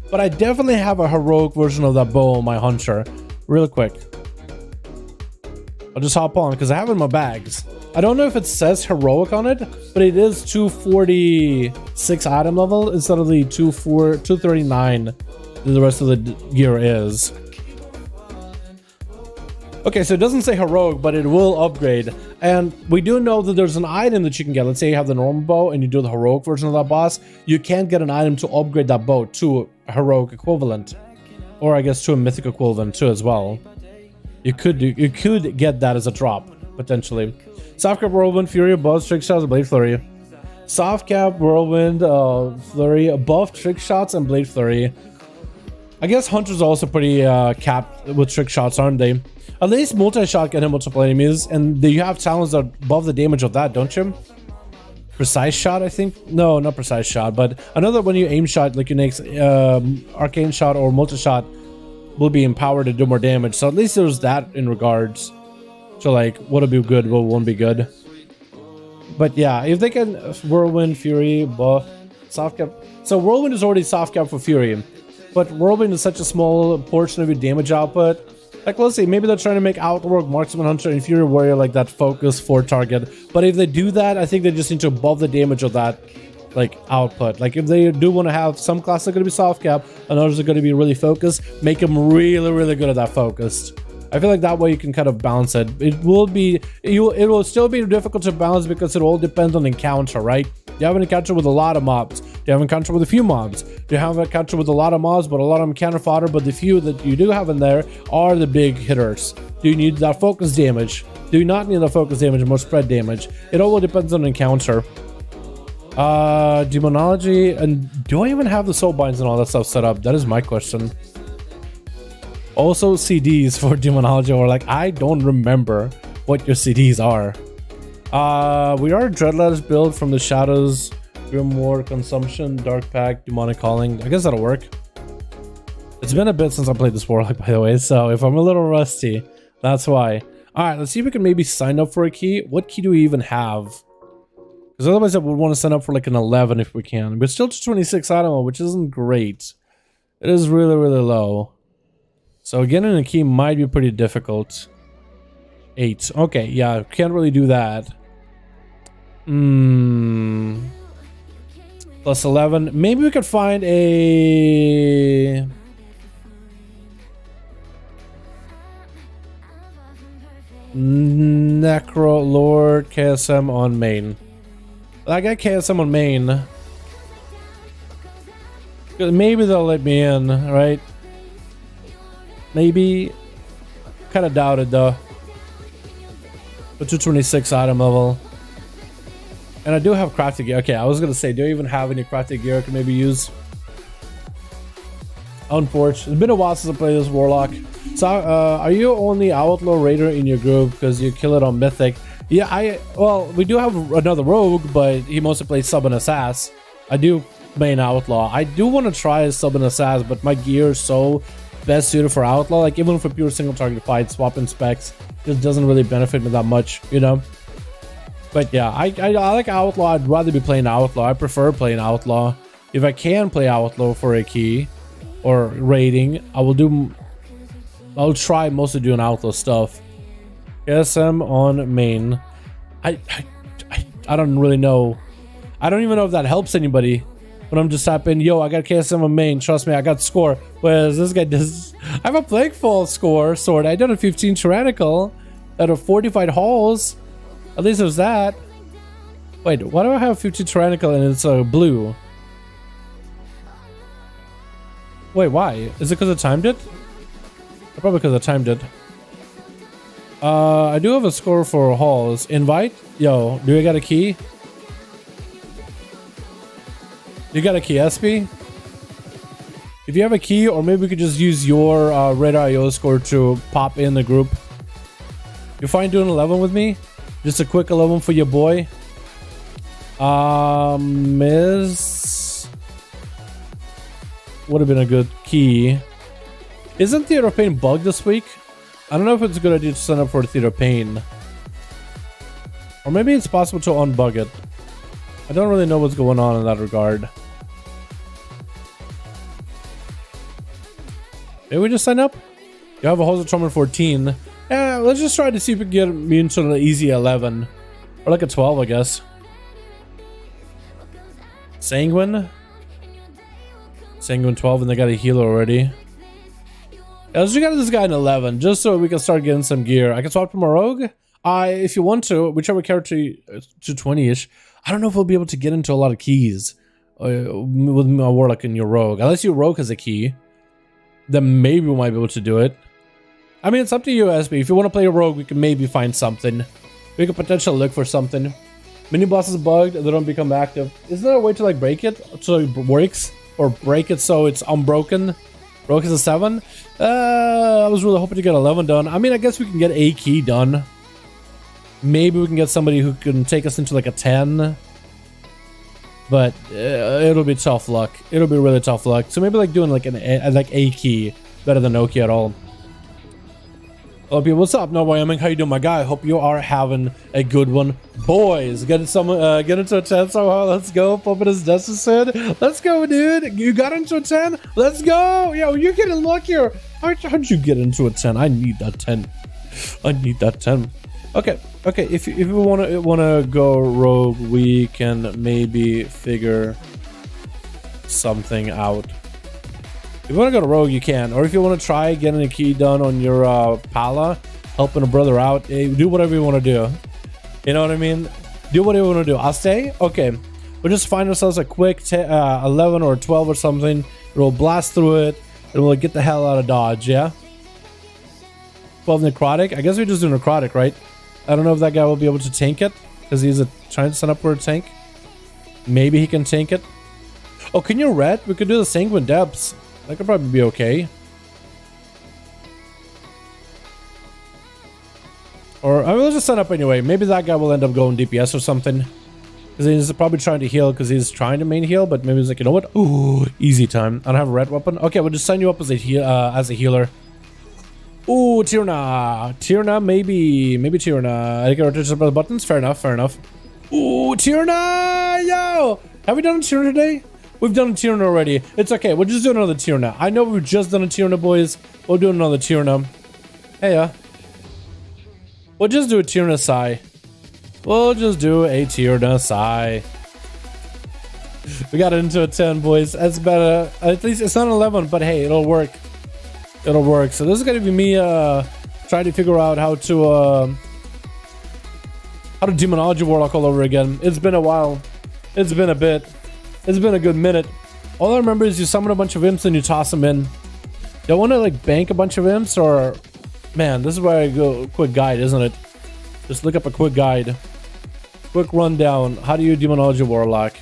but I definitely have a heroic version of that bow on my Hunter. Real quick. I'll just hop on because I have it in my bags. I don't know if it says heroic on it, but it is 246 item level instead of the 239 that the rest of the gear is. Okay, so it doesn't say heroic, but it will upgrade. And we do know that there's an item that you can get. Let's say you have the normal bow and you do the heroic version of that boss. You can get an item to upgrade that bow to a heroic equivalent. Or I guess to a mythic equivalent too as well. You could get that as a drop, potentially. Soft cap Whirlwind, Fury above Trick Shots and Blade Flurry. Soft cap Whirlwind, Flurry above Trick Shots and Blade Flurry. I guess Hunter's also pretty capped with Trick Shots, aren't they? At least multi-shot can hit multiple enemies, and you have talents that are above the damage of that, don't you? Precise shot, I think? No, not precise shot, but I know that when you aim shot, like your next arcane shot or multi-shot will be empowered to do more damage. So at least there's that in regards to like what'll be good, what won't be good. But yeah, if they can Whirlwind, Fury, buff, soft cap. So Whirlwind is already soft cap for Fury, but Whirlwind is such a small portion of your damage output. Like, let's see, maybe they're trying to make Outwork, Marksman Hunter, and Fury Warrior like that focus for target. But if they do that, I think they just need to above the damage of that, like, output. Like, if they do want to have some classes are going to be soft cap, and others are going to be really focused, make them really, really good at that focused. I feel like that way you can kind of balance it. It will still be difficult to balance because it all depends on the encounter, right? Do you have an encounter with a lot of mobs? Do you have an encounter with a few mobs? Do you have an encounter with a lot of mobs, but a lot of them counter fodder, but the few that you do have in there are the big hitters? Do you need that focus damage? Do you not need the focus damage or more spread damage? It all depends on the encounter. Demonology, and do I even have the soul binds and all that stuff set up? That is my question. Also CDs for Demonology, or like, I don't remember what your CDs are. We are a Dreadletters build from the Shadows, Grimoire, Consumption, Dark Pact, Demonic Calling. I guess that'll work. It's been a bit since I played this Warlock, by the way, so if I'm a little rusty, that's why. All right, let's see if we can maybe sign up for a key. What key do we even have? Because otherwise I would want to sign up for like an 11 if we can. But still to 26 item, which isn't great. It is really, really low. So getting a key might be pretty difficult. 8. Okay, yeah, can't really do that. Plus 11. Maybe we could find a... Necro Lord KSM on main. I got KSM on main. Maybe they'll let me in, right? Maybe. Kind of doubt it though. But 226 item level. And I do have crafted gear. Okay, I was gonna say, do I even have any crafted gear I can maybe use? Unfortunately, it's been a while since I played this Warlock. So, are you only Outlaw Raider in your group because you kill it on Mythic? Yeah, well, we do have another Rogue, but he mostly plays Sub and Assassin. I do main Outlaw. I do want to try Sub and Assassin, but my gear is so best suited for Outlaw. Like, even for pure single target fight, swapping specs just doesn't really benefit me that much, you know? But yeah, I like Outlaw. I'd rather be playing Outlaw. I prefer playing Outlaw. If I can play Outlaw for a key or raiding, I'll try mostly doing Outlaw stuff. KSM on main. I don't really know. I don't even know if that helps anybody. When I'm just tapping, yo, I got KSM on main. Trust me, I got score. Whereas this guy does. I have a Plague Fall score sword. I did a 15 tyrannical out of 45 halls. At least it was that. Wait, why do I have 15 tyrannical and it's blue? Wait, why? Is it because I timed it? Probably because I timed it. I do have a score for halls. Invite? Yo, do I got a key? You got a key, SP? If you have a key, or maybe we could just use your Red IO score to pop in the group. You fine doing 11 with me? Just a quick 11 for your boy. Miss... Would have been a good key. Isn't Theater of Pain bugged this week? I don't know if it's a good idea to sign up for Theater of Pain. Or maybe it's possible to unbug it. I don't really know what's going on in that regard. Maybe we just sign up? You have a Host of Trauma 14. Yeah, let's just try to see if we can get me into an easy 11. Or like a 12, I guess. Sanguine? Sanguine 12, and they got a healer already. Yeah, let's just get this guy in 11, just so we can start getting some gear. I can swap to my rogue. If you want to, whichever character to 20-ish. I don't know if we'll be able to get into a lot of keys with my Warlock and your rogue. Unless your rogue has a key, then maybe we might be able to do it. I mean, it's up to you, SB. If you want to play a rogue, we can maybe find something. We could potentially look for something. Mini bosses bugged, they don't become active. Is there a way to like break it so it works? Or break it so it's unbroken? Broke is a 7? I was really hoping to get 11 done. I mean, I guess we can get a key done. Maybe we can get somebody who can take us into like a 10. But it'll be tough luck. It'll be really tough luck. So maybe like doing like a key better than no key at all. Hello people, what's up? No Wyoming, how you doing, my guy? I hope you are having a good one. Boys, get into a 10 somehow. Let's go. Pumping his deficit. Let's go, dude. You got into a 10? Let's go. Yo, you're getting luckier. How'd you get into a 10? I need that 10. I need that 10. Okay. If we wanna go rogue, we can maybe figure something out. If you want to go to rogue, you can. Or if you want to try getting a key done on your Pala, helping a brother out, do whatever you want to do. You know what I mean? Do whatever you want to do. I'll stay? Okay. We'll just find ourselves a quick 11 or 12 or something. We'll blast through it, and we'll get the hell out of Dodge, yeah? 12 necrotic? I guess we just do necrotic, right? I don't know if that guy will be able to tank it, because he's trying to sign up for a tank. Maybe he can tank it. Oh, can you red? We could do the Sanguine Depths. That could probably be okay. Or I will just sign up anyway. Maybe that guy will end up going DPS or something. Because he's probably trying to heal because he's trying to main heal. But maybe he's like, you know what? Ooh, easy time. I don't have a red weapon. Okay, we'll just sign you up as a healer. Ooh, Tierna. Tierna, maybe Tierna. I can rotate the buttons. Fair enough, fair enough. Ooh, Tierna! Yo! Have we done a Tierna today? We've done a Tierna already. It's okay. We'll just do another Tierna. I know we've just done a Tierna, boys. We'll do another Tierna. Hey, we'll just do a Tierna Psy. We'll just do a Tierna Psy. We got into a 10, boys. That's better. At least it's not an 11, but hey, it'll work. It'll work. So this is gonna be me trying to figure out how to demonology Warlock all over again. It's been a while. It's been a bit. It's been a good minute. All I remember is you summon a bunch of imps and you toss them in. Don't want to like bank a bunch of imps, or man, this is where I go. Quick guide, isn't it? Just look up a quick guide. Quick rundown. How do you demonology Warlock?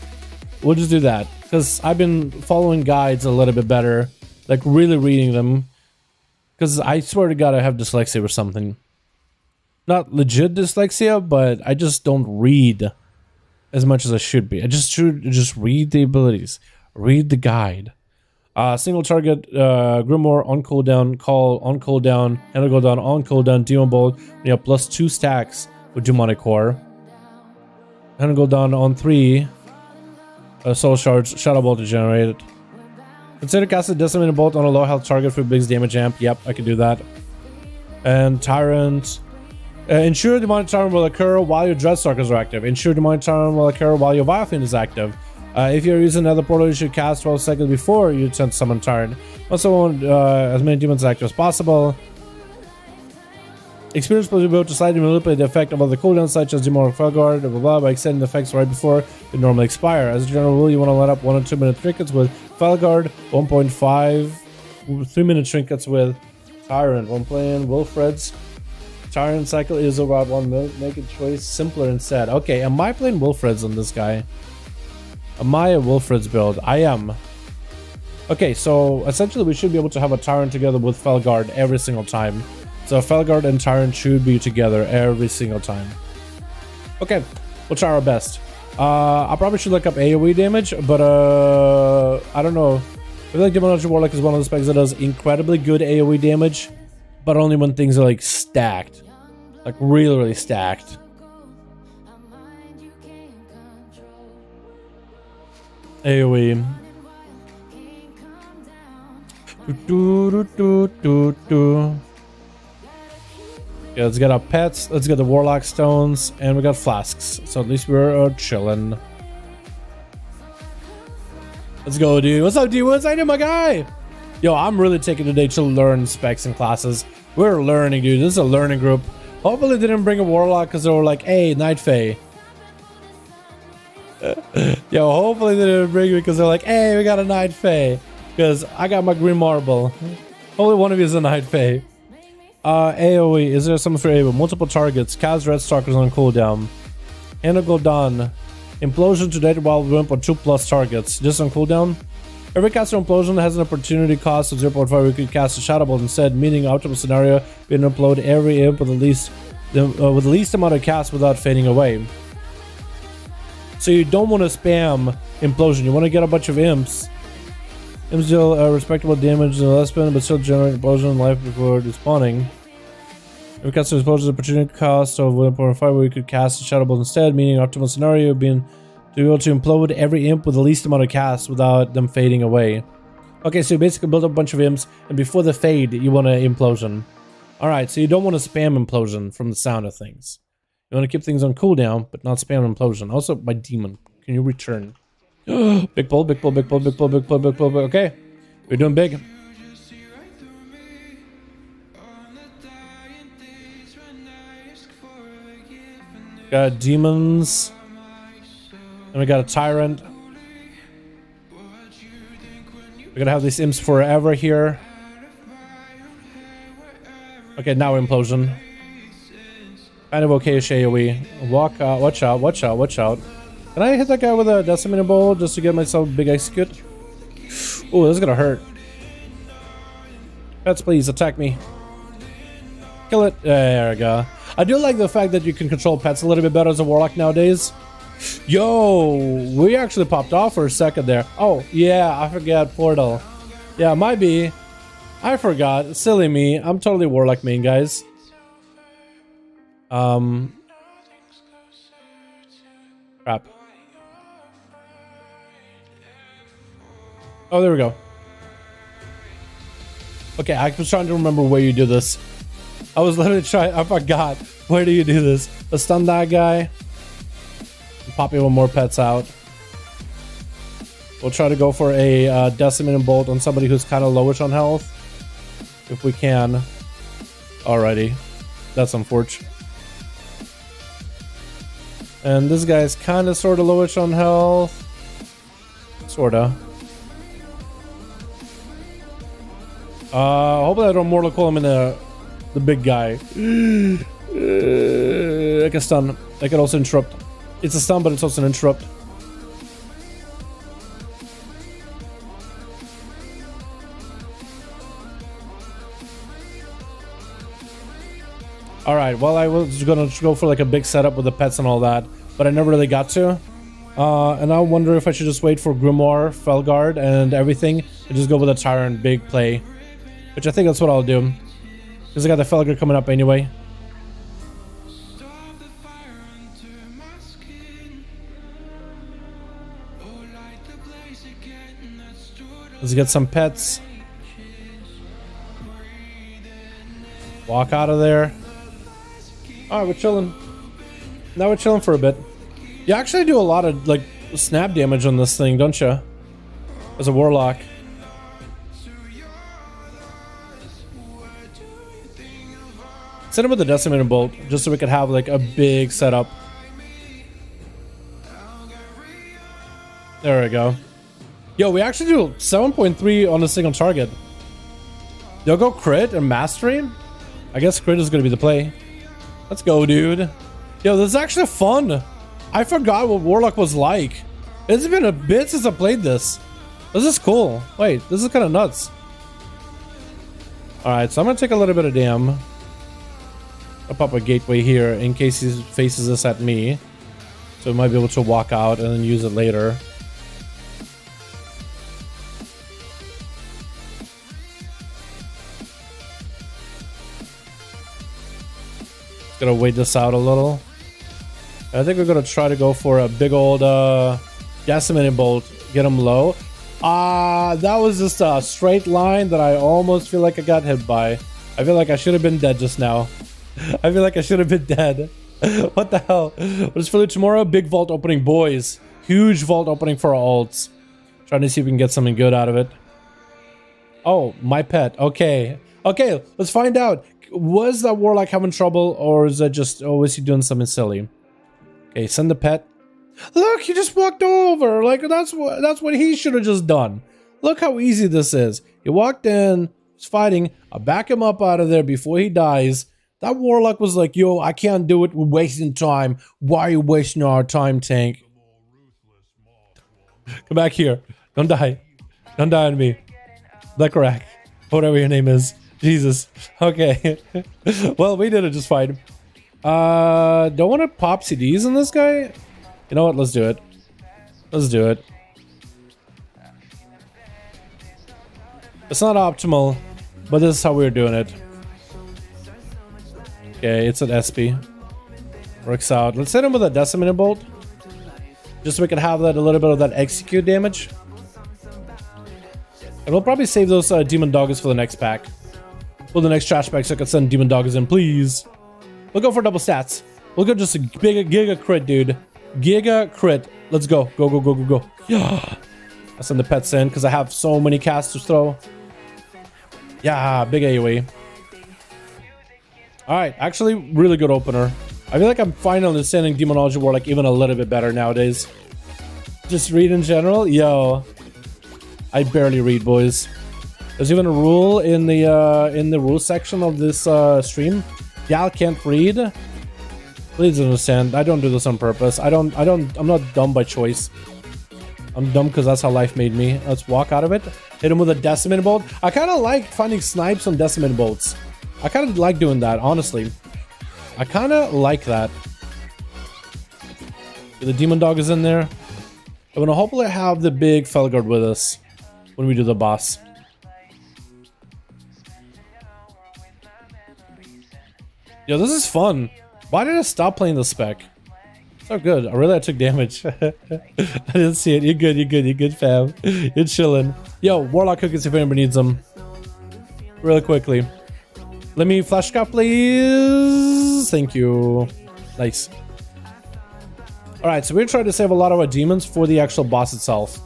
We'll just do that because I've been following guides a little bit better, like really reading them. Because I swear to God, I have dyslexia or something. Not legit dyslexia, but I just don't read as much as I should be. I should just read the abilities, read the guide. Single target, Grimoire on cooldown, call on cooldown, handle cooldown on cooldown, demon bolt. You have +2 stacks with demonic core. Handle cooldown on 3. Soul Charge, Shadow Bolt to generate it. Consider casting Decimated Bolt on a low health target for biggest damage amp. Yep, I can do that. And Tyrant. Ensure Demonic Tyrant will occur while your Dreadstalkers are active. Ensure Demonic Tyrant will occur while your Vilephiend is active. If you're using another portal, you should cast 12 seconds before you attempt to summon Tyrant. Also want as many demons active as possible. Experience will be able to slightly manipulate the effect of other cooldowns such as Demonic Felguard, blah, blah, blah, by extending the effects right before they normally expire. As a general rule, you want to let up 1 or 2 minute trinkets with Felguard, 1.5 3-minute trinkets with Tyrant. When playing Wilfred's Tyrant cycle is about 1 minute. Make a choice simpler instead. Okay, am I playing Wilfred's on this guy? Am I a Wilfred's build? I am. Okay, so essentially we should be able to have a Tyrant together with Felguard every single time. So Felguard and Tyrant should be together every single time. Okay, we'll try our best. I probably should look up AoE damage, but I don't know. I feel like Demonology Warlock is one of the specs that does incredibly good AoE damage, but only when things are like stacked. Like really, really stacked. AoE. Yeah, let's get our pets, let's get the Warlock stones, and we got flasks. So at least we're chilling. Let's go, dude. What's up, dude? What's up, my guy? Yo, I'm really taking today to learn specs and classes. We're learning, dude. This is a learning group. Hopefully they didn't bring a Warlock because they were like, hey, Night Fae. Yo, hopefully they didn't bring it because they're like, hey, we got a Night Fae. Because I got my green marble. Only one of you is a Night Fae. AoE, is there something for AoE? Multiple targets, cast Red Stalkers on cooldown. Handle Gul'dan. Implosion to date while wimp on 2+ targets. Just on cooldown. Every caster Implosion has an opportunity cost of 0.5. We could cast a Shadow Bolt instead, meaning optimal scenario, we can upload every imp with the least amount of cast without fading away. So you don't want to spam Implosion. You want to get a bunch of imps. Imps deal respectable damage in less spin, but still generate Implosion life before despawning. Every caster explosion opportunity cost of 1.5, where we could cast a Shadow Bolt instead, meaning optimal scenario being to be able to implode every imp with the least amount of cast without them fading away. Okay, so you basically build up a bunch of imps, and before the fade, you want to Implosion. Alright, so you don't want to spam Implosion from the sound of things. You want to keep things on cooldown, but not spam Implosion. Also, my demon, can you return? Big pull, big pull, big pull, big pull, big pull, big pull. Okay, we're doing big. Got demons. And we got a Tyrant. We're gonna have these imps forever here. Okay, now Implosion. Kind of okay-ish AoE. Walk out, watch out, watch out, watch out. Can I hit that guy with a Decimated Bolt just to get myself a big execute? Oh, this is gonna hurt. Pets, please, attack me. Kill it. There we go. I do like the fact that you can control pets a little bit better as a Warlock nowadays. Yo, we actually popped off for a second there. Oh, yeah, I forgot Portal. Yeah, might be. I forgot. Silly me. I'm totally Warlock main, guys. Crap. Oh, there we go. Okay, I was trying to remember where you do this. I was literally trying. I forgot. Where do you do this? Let's stun that guy. Pop even more pets out. We'll try to go for a decimating bolt on somebody who's kind of lowish on health. If we can. Alrighty. That's unfortunate. And this guy's kind of sort of lowish on health. Sorta. Hopefully I don't mortal call him in the big guy. I can stun. I can also interrupt. It's a stun, but it's also an interrupt. Alright, well, I was gonna go for like a big setup with the pets and all that, but I never really got to. And I wonder if I should just wait for Grimoire, Felguard, and everything, and just go with a Tyrant big play. Which I think that's what I'll do. Because I got the Felguard coming up anyway. Let's get some pets. Walk out of there. Alright, we're chilling. Now we're chilling for a bit. You actually do a lot of like snap damage on this thing, don't you? As a Warlock. Send him with the decimating bolt just so we could have like a big setup. There we go. Yo, we actually do 7.3 on a single target. They'll go crit and mastery. I guess crit is gonna be the play. Let's go, dude. Yo, this is actually fun. I forgot what Warlock was like. It's been a bit since I played this. This is cool. Wait, this is kind of nuts. Alright, so I'm gonna take a little bit of damn. I'll pop a gateway here in case he faces this at me. So we might be able to walk out and then use it later. Gonna wait this out a little. I think we're gonna try to go for a big old decimating bolt. Get him low. That was just a straight line that I almost feel like I got hit by. I feel like I should have been dead just now. I feel like I should have been dead. What the hell? What's for tomorrow? Big vault opening, boys. Huge vault opening for our alts. Trying to see if we can get something good out of it. Oh, my pet. Okay. Okay, let's find out. Was that Warlock having trouble, or is that just, oh, is he doing something silly? Okay, send the pet. Look, he just walked over. Like, that's what he should have just done. Look how easy this is. He walked in, he's fighting. I back him up out of there before he dies. That Warlock was like, yo, I can't do it. We're wasting time. Why are you wasting our time, tank? Come back here. Don't die. Don't die on me. Black Rack. Whatever your name is. Jesus. Okay. Well, we did it just fine. Don't want to pop CDs on this guy? You know what? Let's do it. Let's do it. It's not optimal, but this is how we're doing it. Okay, it's an SP. Works out. Let's hit him with a decimating bolt. Just so we can have that a little bit of that execute damage. And we'll probably save those demon doggers for the next pack. Well, the next trash pack so I can send demon doggers in, please. We'll go for double stats. We'll go just a big giga crit, dude. Giga crit. Let's go. Go, go, go, go, go. Yeah. I send the pets in because I have so many casts to throw. Yeah, big AoE. Alright, actually, really good opener. I feel like I'm finally understanding Demonology Warlock even a little bit better nowadays. Just read in general? Yo. I barely read, boys. There's even a rule in the rule section of this stream. Gal can't read. Please understand, I don't do this on purpose. I'm not dumb by choice. I'm dumb because that's how life made me. Let's walk out of it. Hit him with a decimating bolt. I kind of like finding snipes on decimating bolts. I kind of like doing that, honestly. I kind of like that. The demon dog is in there. I'm gonna hopefully have the big Felguard with us when we do the boss. Yo, this is fun. Why did I stop playing the spec? So good. I really took damage. I didn't see it. You're good, you're good, you're good, fam. You're chilling. Yo, Warlock cookies if anybody needs them. Really quickly. Let me flash cap, please. Thank you. Nice. Alright, so we're trying to save a lot of our demons for the actual boss itself.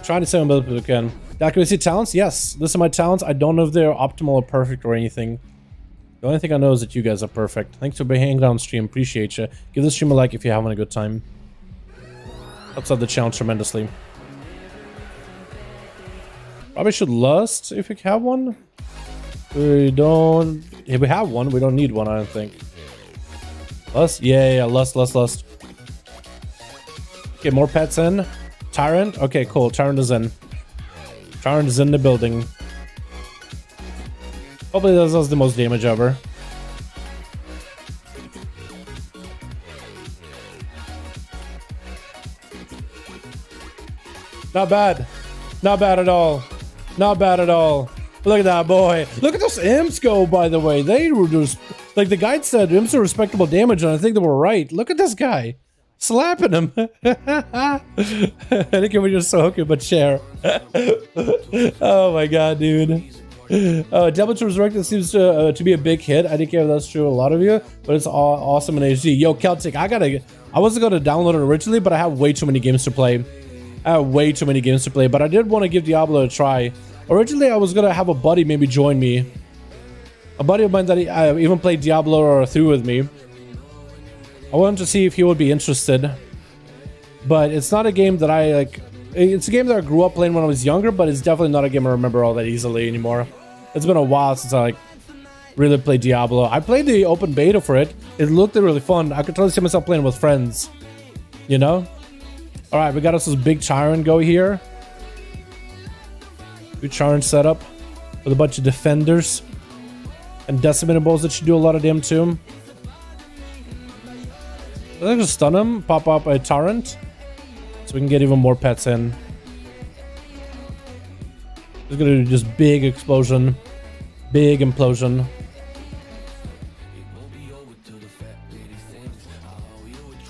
Trying to save them as we can. The accuracy talents? Yes. This are my talents. I don't know if they're optimal or perfect or anything. The only thing I know is that you guys are perfect. Thanks for hanging out on stream. Appreciate you. Give this stream a like if you're having a good time. Helps out the channel tremendously. Probably should lust if we have one. We don't... If we have one, we don't need one, I don't think. Lust? Yeah, lust. Okay, more pets in. Tyrant? Okay, cool. Tyrant is in. Tyrant is in the building. Hopefully that does the most damage ever. Not bad. Not bad at all. Not bad at all. Look at that boy. Look at those imps go, by the way. They were just... Like the guide said, imps are respectable damage, and I think they were right. Look at this guy. Slapping him. I think it was just so hooky, but share. Oh my god, dude. Devil to Resurrected seems to be a big hit. I think that's true a lot of you, but it's awesome in HD. Yo, Celtic, I wasn't going to download it originally, but I have way too many games to play. But I did want to give Diablo a try. Originally, I was going to have a buddy maybe join me. A buddy of mine that even played Diablo or through with me. I wanted to see if he would be interested. But it's not a game that I like. It's a game that I grew up playing when I was younger, but it's definitely not a game I remember all that easily anymore. It's been a while since I really played Diablo. I played the open beta for it. It looked really fun. I could totally see myself playing with friends. You know? Alright, we got us this big Tyrant go here. Good Tyrant setup with a bunch of defenders. And decimator balls that should do a lot of damage to him. I think just stun him, pop up a Tyrant. So we can get even more pets in. It's gonna do just big explosion. Big implosion.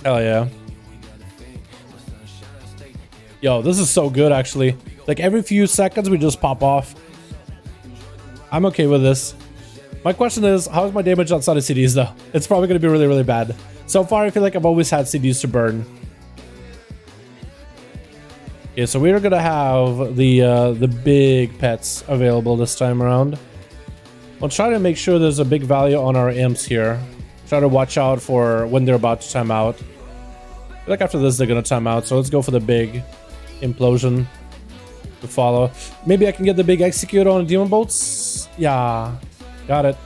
Hell yeah. Yo, this is so good actually. Like every few seconds we just pop off. I'm okay with this. My question is, how is my damage outside of CDs though? It's probably gonna be really, really bad. So far I feel like I've always had CDs to burn. Okay, so we're gonna have the big pets available this time around. I'll try to make sure there's a big value on our imps here. Try to watch out for when they're about to time out. I feel like after this they're gonna time out, so let's go for the big implosion to follow. Maybe I can get the big execute on demon bolts. Yeah, got it.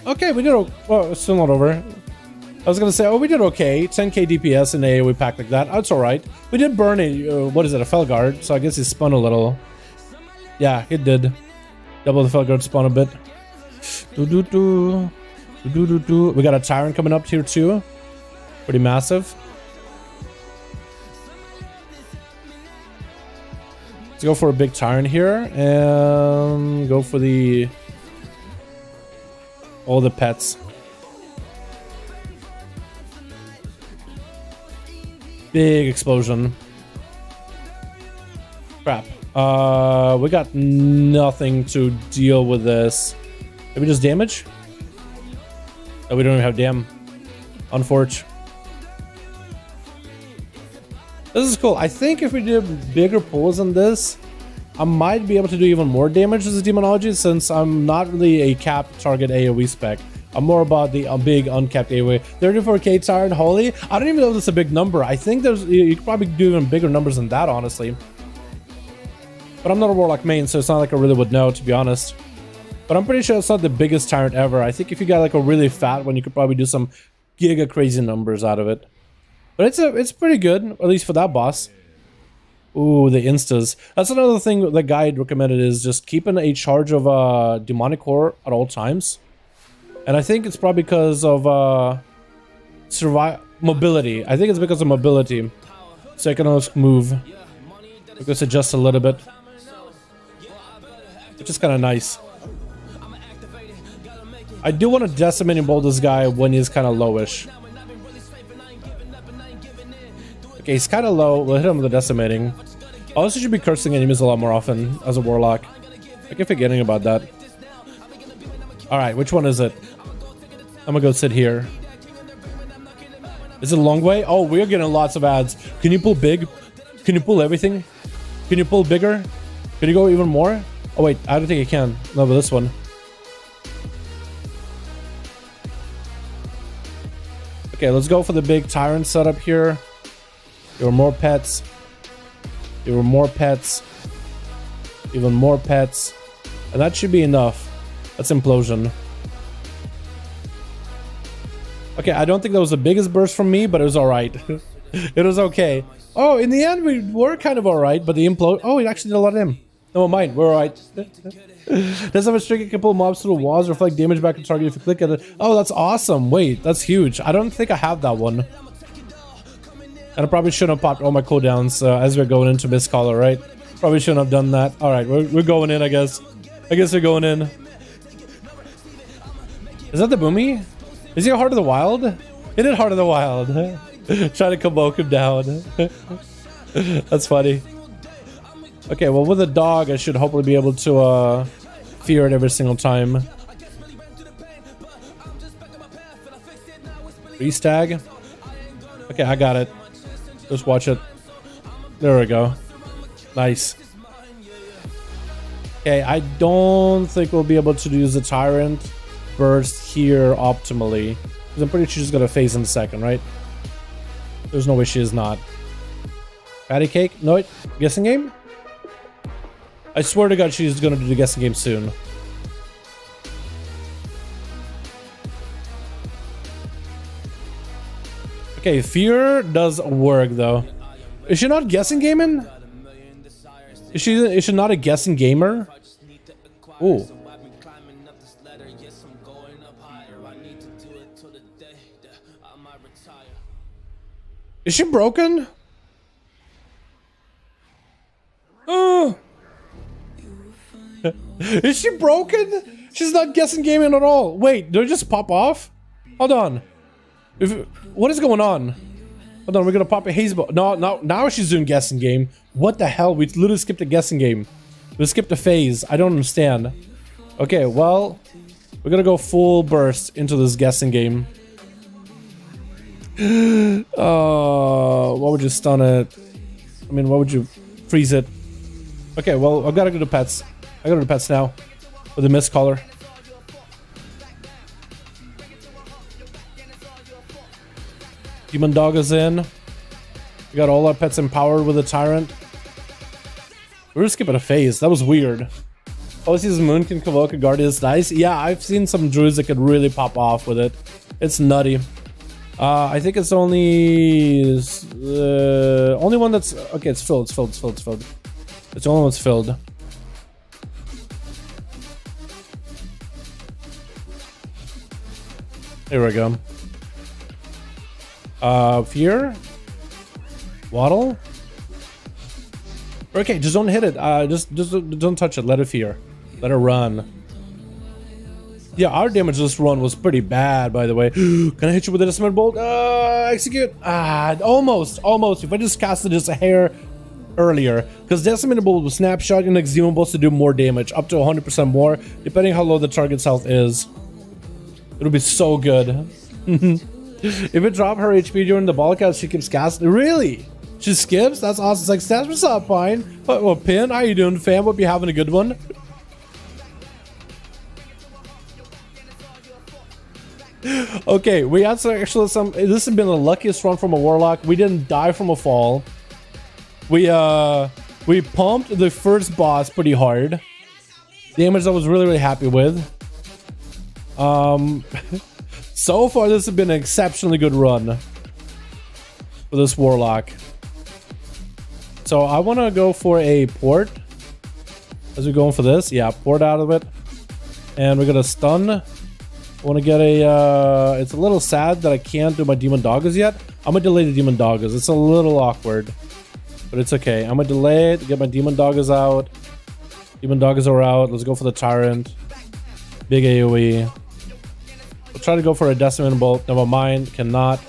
Okay, we did. Well, it's still not over. I was gonna say, oh, we did okay. 10k DPS in AoE pack like that. That's all right. We did burn a what is it? A Felguard. So I guess he spun a little. Yeah, it did. Double the Felguard spun a bit. We got a Tyrant coming up here too. Pretty massive. Let's go for a big Tyrant here and go for all the pets. Big explosion. Crap. We got nothing to deal with this. Maybe just damage? Oh, we don't even have dam. Unfortunate. This is cool. I think if we did bigger pulls than this, I might be able to do even more damage as a demonology, since I'm not really a capped target AoE spec. I'm more about the big uncapped AoE. 34k Tyrant, holy. I don't even know if that's a big number. I think you could probably do even bigger numbers than that, honestly. But I'm not a Warlock main, so it's not like I really would know, to be honest. But I'm pretty sure it's not the biggest Tyrant ever. I think if you got like a really fat one, you could probably do some giga crazy numbers out of it. But it's pretty good, at least for that boss. Ooh, the instas. That's another thing the guide recommended, is just keeping a charge of demonic core at all times. And I think it's probably because of mobility. I think it's because of mobility. So I can always move. Let's adjust a little bit. which is kind of nice. I do want to decimate and bolt this guy when he's kind of lowish. Okay, he's kind of low. We'll hit him with the decimating. I also should be cursing enemies a lot more often as a warlock. I keep forgetting about that. Alright, which one is it? I'm gonna go sit here. Is it a long way? Oh, we're getting lots of ads. Can you pull big? Can you pull everything? Can you pull bigger? Can you go even more? Oh wait, I don't think I can. No, but this one. Okay, let's go for the big tyrant setup here. There were more pets. There were more pets. Even more pets. And that should be enough. That's implosion. Okay, I don't think that was the biggest burst from me, but it was alright. It was okay. Oh, in the end, we were kind of alright, but the implode... Oh, it actually did a lot of him. No, mind, we're alright. Does have a trick, it can pull mobs through walls, reflect damage back to target if you click at it. Oh, that's awesome. Wait, that's huge. I don't think I have that one. And I probably shouldn't have popped all my cooldowns as we're going into Mistcaller, right? Probably shouldn't have done that. Alright, we're going in, I guess. I guess we're going in. Is that the Boomy? Is he a Heart of the Wild? It is Heart of the Wild. Try to convoke him down. That's funny. Okay, well with a dog I should hopefully be able to fear it every single time. Restag. Okay, I got it. Just watch it. There we go. Nice. Okay, I don't think we'll be able to use the Tyrant burst here optimally. Because I'm pretty sure she's gonna phase in a second, right? There's no way she is not. Patty cake? No, wait. Guessing game? I swear to God she's gonna do the guessing game soon. Okay, fear does work though. Is she not guessing gaming? Is she not a guessing gamer? Ooh. Is she broken? Oh. Is she broken? She's not guessing gaming at all. Wait, did it just pop off? Hold on. What is going on? Hold on, we're gonna pop a haze ball. No, now she's doing guessing game. What the hell? We literally skipped a guessing game. We skipped a phase. I don't understand. Okay, well, we're gonna go full burst into this guessing game. What would you stun it? I mean, what would you freeze it? Okay, well, I've got to go to pets. I go to the pets now with the mist collar. Demon Dog is in. We got all our pets empowered with a Tyrant. We're skipping a phase. That was weird. Oh, sees Moon can convoke a Guardian. It's nice. Yeah, I've seen some druids that could really pop off with it. It's nutty. I think it's only one that's okay. It's filled. It's filled. It's filled. It's the only one that's filled. Here we go. Fear? Waddle? Okay, just don't hit it. Just don't touch it. Let it fear. Let it run. Yeah, our damage this run was pretty bad, by the way. Can I hit you with a Decimate Bolt? Execute. Almost. If I just casted this a hair earlier. Because Decimate Bolt with Snapshot and Exhumables to do more damage. Up to 100% more, depending how low the target's health is. It'll be so good. If it dropped her HP during the ball cast, she keeps casting. Really? She skips? That's awesome. It's like, Stats, what's up, fine? Well, Pin, how you doing, fam? Hope you're having a good one. Okay, we had actually some. This has been the luckiest run from a Warlock. We didn't die from a fall. We pumped the first boss pretty hard. Damage I was really happy with. So far this has been an exceptionally good run for this Warlock. So I want to go for a port as we're going for this. Yeah, port out of it, and we're gonna stun. I want to get a it's a little sad that I can't do my Demon Doggers yet. I'm gonna delay the Demon Doggers. It's a little awkward, but it's okay. I'm gonna delay it, get my Demon Doggers out. Demon Doggers are out. Let's go for the Tyrant. Big AoE. We'll try to go for a Decimating Bolt. Never mind. Cannot.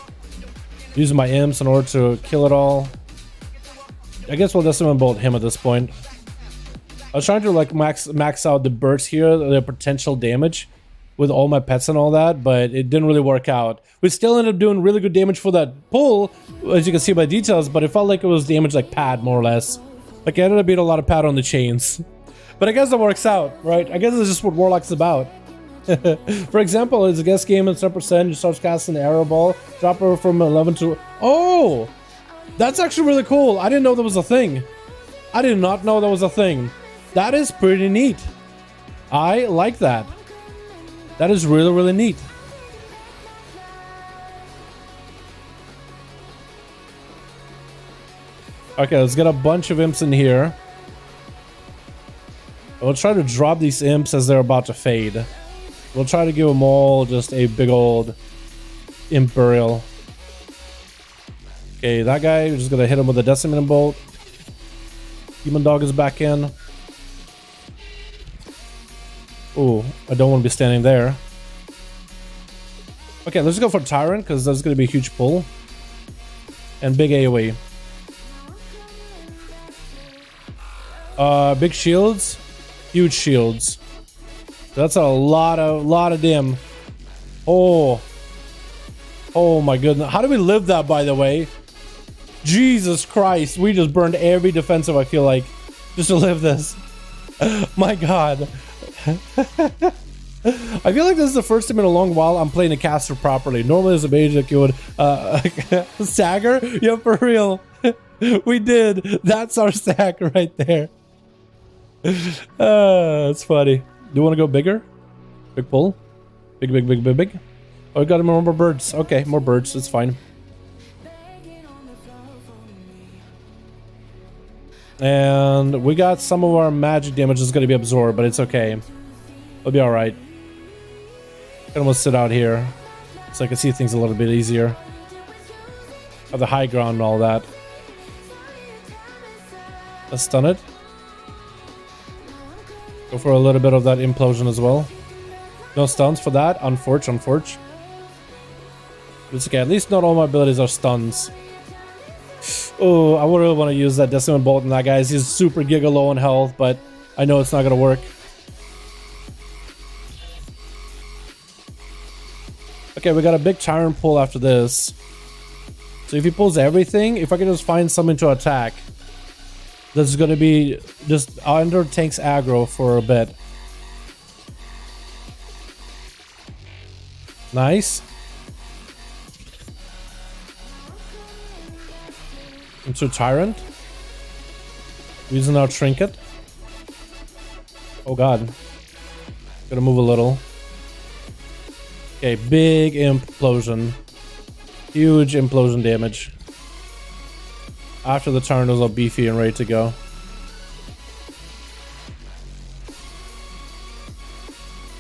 Using my imps in order to kill it all. I guess we'll Decimating Bolt him at this point. I was trying to like max out the bursts here, the potential damage with all my pets and all that, but it didn't really work out. We still ended up doing really good damage for that pull, as you can see by details, but it felt like it was damage like pad, more or less. Like I ended up being a lot of pad on the chains. But I guess it works out, right? I guess it's just what Warlock's about. For example, it's a guest game at 7%, you start casting an arrow ball, drop her from 11 to... Oh! That's actually really cool. I didn't know that was a thing. I did not know that was a thing. That is pretty neat. I like that. That is really, really neat. Okay, let's get a bunch of imps in here. We'll try to drop these imps as they're about to fade. We'll try to give them all just a big old imp burial. Okay, that guy, we're just gonna hit him with a Decimating Bolt. Demon Dog is back in. Oh, I don't want to be standing there. Okay, let's go for Tyrant, because that's going to be a huge pull. And big AoE. Big shields. Huge shields. That's a lot of dim. Oh. Oh my goodness. How do we live that, by the way? Jesus Christ. We just burned every defensive, I feel like, just to live this. My God. I feel like this is the first time in a long while I'm playing a caster properly. Normally as a mage like you would stagger. Yeah, for real. We did. That's our stack right there. It's funny. Do you want to go bigger? Big pull? Big. Oh, we got more birds. Okay, more birds. It's fine. And we got some of our magic damage is going to be absorbed, but it's okay. It'll be alright. I'm gonna sit out here so I can see things a little bit easier. Have the high ground and all that. Let's stun it. Go for a little bit of that implosion as well. No stuns for that. Unforge. It's okay. At least not all my abilities are stuns. Oh, I really want to use that Decimating Bolt on that guy. He's super giga low on health, but I know it's not gonna work. Okay, we got a big Tyrant pull after this. So if he pulls everything, if I can just find something to attack, this is gonna be just under tank's aggro for a bit. Nice. Into Tyrant. Using our trinket. Oh god. Gotta move a little. Okay, big implosion. Huge implosion damage. After the turn, it was all beefy and ready to go.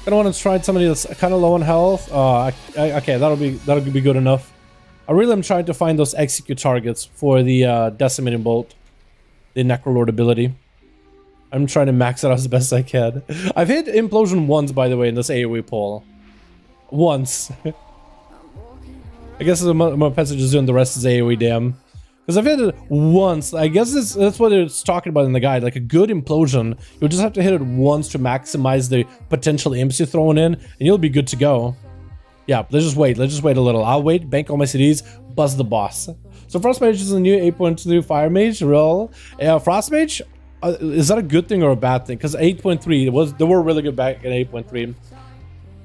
I don't want to try somebody that's kind of low on health. Okay, that'll be good enough. I really am trying to find those execute targets for the Decimating Bolt, the Necrolord ability. I'm trying to max it out as best I can. I've hit implosion once, by the way, in this AoE pull. Once. I guess my pets are just doing the rest is AoE damn. Because I've hit it once. I guess that's what it's talking about in the guide. Like a good implosion, you'll just have to hit it once to maximize the potential imps you're throwing in, and you'll be good to go. Yeah, let's just wait a little. I'll wait, bank all my CDs, buzz the boss. So Frost Mage is a new 8.2 Fire Mage roll. Frost Mage, is that a good thing or a bad thing? Because 8.3, they were really good back in 8.3.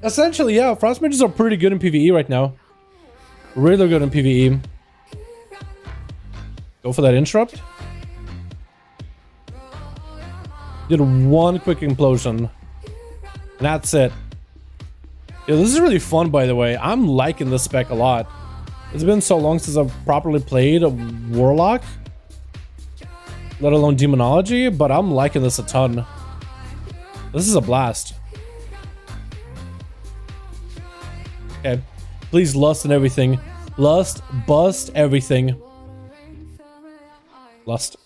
Essentially, yeah, Frost Mages are pretty good in PvE right now. Really good in PvE. Go for that interrupt. Did one quick implosion. And that's it. Yeah, this is really fun, by the way. I'm liking this spec a lot. It's been so long since I've properly played a Warlock, let alone Demonology, but I'm liking this a ton. This is a blast. Okay. Please lust and everything. Lust, bust, everything. Lust.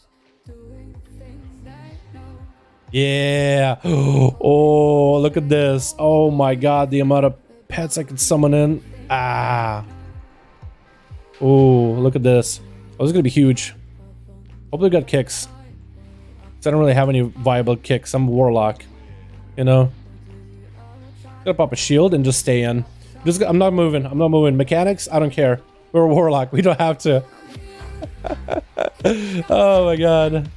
Yeah. Oh, look at this. Oh my god, the amount of pets I can summon in. Ah. Oh, look at this. Oh, this is gonna be huge. Hopefully got kicks. 'Cause I don't really have any viable kicks. I'm a Warlock. You know? Gotta pop a shield and just stay in. I'm not moving. I'm not moving. Mechanics, I don't care. We're a Warlock. We don't have to. Oh my god.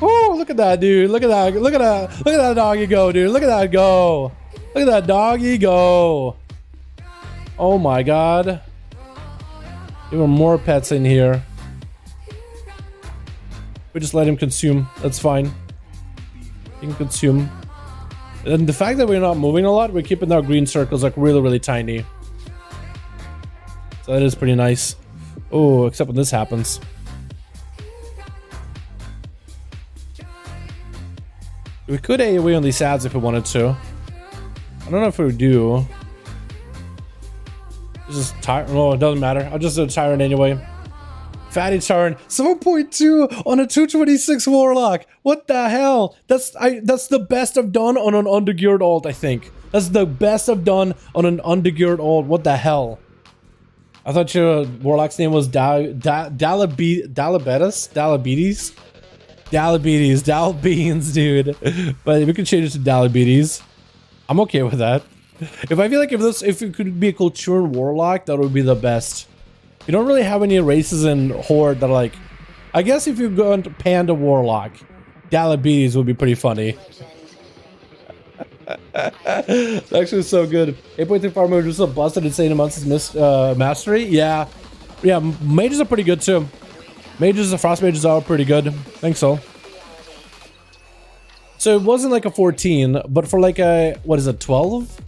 Oh, look at that, dude. Look at that. Look at that. Look at that doggy go, dude. Look at that go. Look at that doggy go. Oh my god. Even more pets in here. We just let him consume. That's fine. He can consume. And the fact that we're not moving a lot, we're keeping our green circles like really, really tiny. So that is pretty nice. Oh, except when this happens. We could AoE on these ads if we wanted to. I don't know if we do. This is Tyrant. Oh, it doesn't matter. I'll just do a Tyrant anyway. Fatty Tyrant. 7.2 on a 226 Warlock. What the hell? That's the best I've done on an undergeared alt, I think. That's the best I've done on an undergeared alt. What the hell? I thought your Warlock's name was Dalabetes? Dalbeans, dude. But we can change it to Dalabetes. I'm okay with that. If I feel like if it could be a Culturan Warlock, that would be the best. You don't really have any races in Horde that are like... I guess if you go into Panda Warlock, Dalabetes would be pretty funny. It's actually so good. 8.3 farmer just a busted insane amounts of mastery. Yeah. Yeah, mages are pretty good too. Mages, the frost mages are pretty good. I think so. So it wasn't like a 14, but for like a, what is it, 12?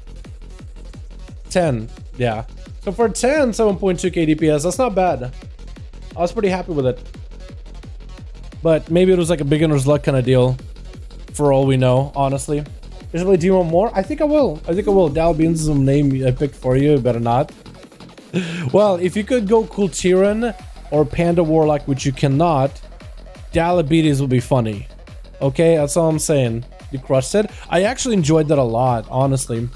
10, yeah. So for 10, 7.2k DPS, that's not bad. I was pretty happy with it. But maybe it was like a beginner's luck kind of deal. For all we know, honestly. Should I play Demo more? I think I will. I think I will. Dalbeans is a name I picked for you. Better not. Well, if you could go Culturan or Panda Warlock, which you cannot, Dalabetes would be funny. Okay, that's all I'm saying. You crushed it. I actually enjoyed that a lot, honestly.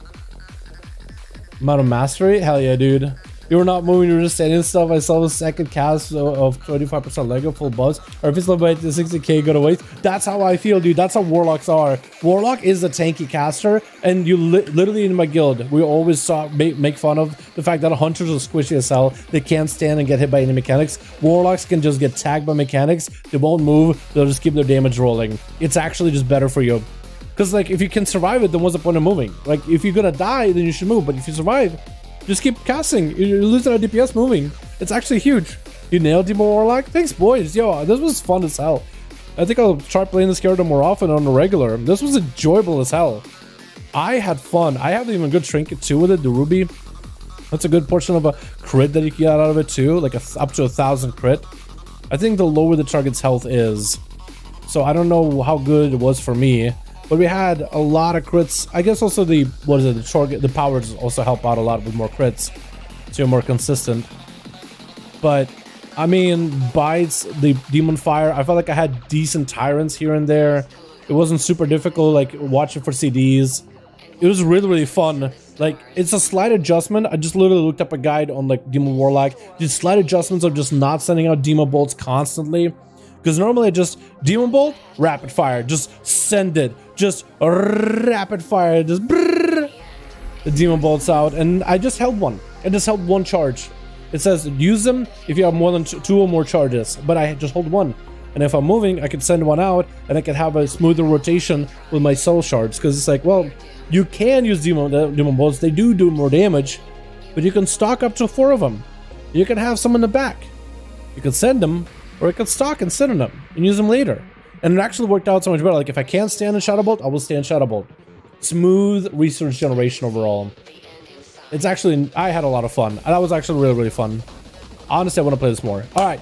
Amount of mastery? Hell yeah, dude. You were not moving, you were just standing and stuff. I saw the second cast of 25% Lego full buffs. Or if it's level 8 to 60k, go to waste. That's how I feel, dude. That's how Warlocks are. Warlock is a tanky caster, and you literally in my guild, we always make fun of the fact that hunters are squishy as hell. They can't stand and get hit by any mechanics. Warlocks can just get tagged by mechanics. They won't move. They'll just keep their damage rolling. It's actually just better for you. Because, like, if you can survive it, then what's the point of moving? Like, if you're gonna die, then you should move. But if you survive, just keep casting. You're losing a DPS moving. It's actually huge. You nailed Demo Warlock? Thanks, boys. Yo, this was fun as hell. I think I'll try playing this character more often on the regular. This was enjoyable as hell. I had fun. I have even good trinket too with it, the Ruby. That's a good portion of a crit that you can get out of it too. Like up to 1,000 crit. I think the lower the target's health is. So I don't know how good it was for me. But we had a lot of crits. I guess also the, what is it, the powers also help out a lot with more crits. So you're more consistent. But, I mean, bites, the Demon Fire, I felt like I had decent Tyrants here and there. It wasn't super difficult, like, watching for CDs. It was really, really fun. Like, it's a slight adjustment. I just literally looked up a guide on, like, Demon Warlock. Just slight adjustments of just not sending out Demon Bolts constantly. Because normally I just Demon Bolt, rapid fire, just send it, just rapid fire, just brrr, the Demon Bolts out, and I just held one. I just held one charge. It says use them if you have more than two or more charges, but I just hold one. And if I'm moving, I can send one out, and I can have a smoother rotation with my soul shards. Because it's like, well, you can use Demon Bolts, they do more damage, but you can stock up to 4 of them. You can have some in the back. You can send them. Or I could stock and sit on them and use them later. And it actually worked out so much better. Like, if I can't stand in Shadow Bolt, I will stay in Shadow Bolt. Smooth resource generation overall. It's actually, I had a lot of fun. That was actually really, really fun. Honestly, I want to play this more. Alright.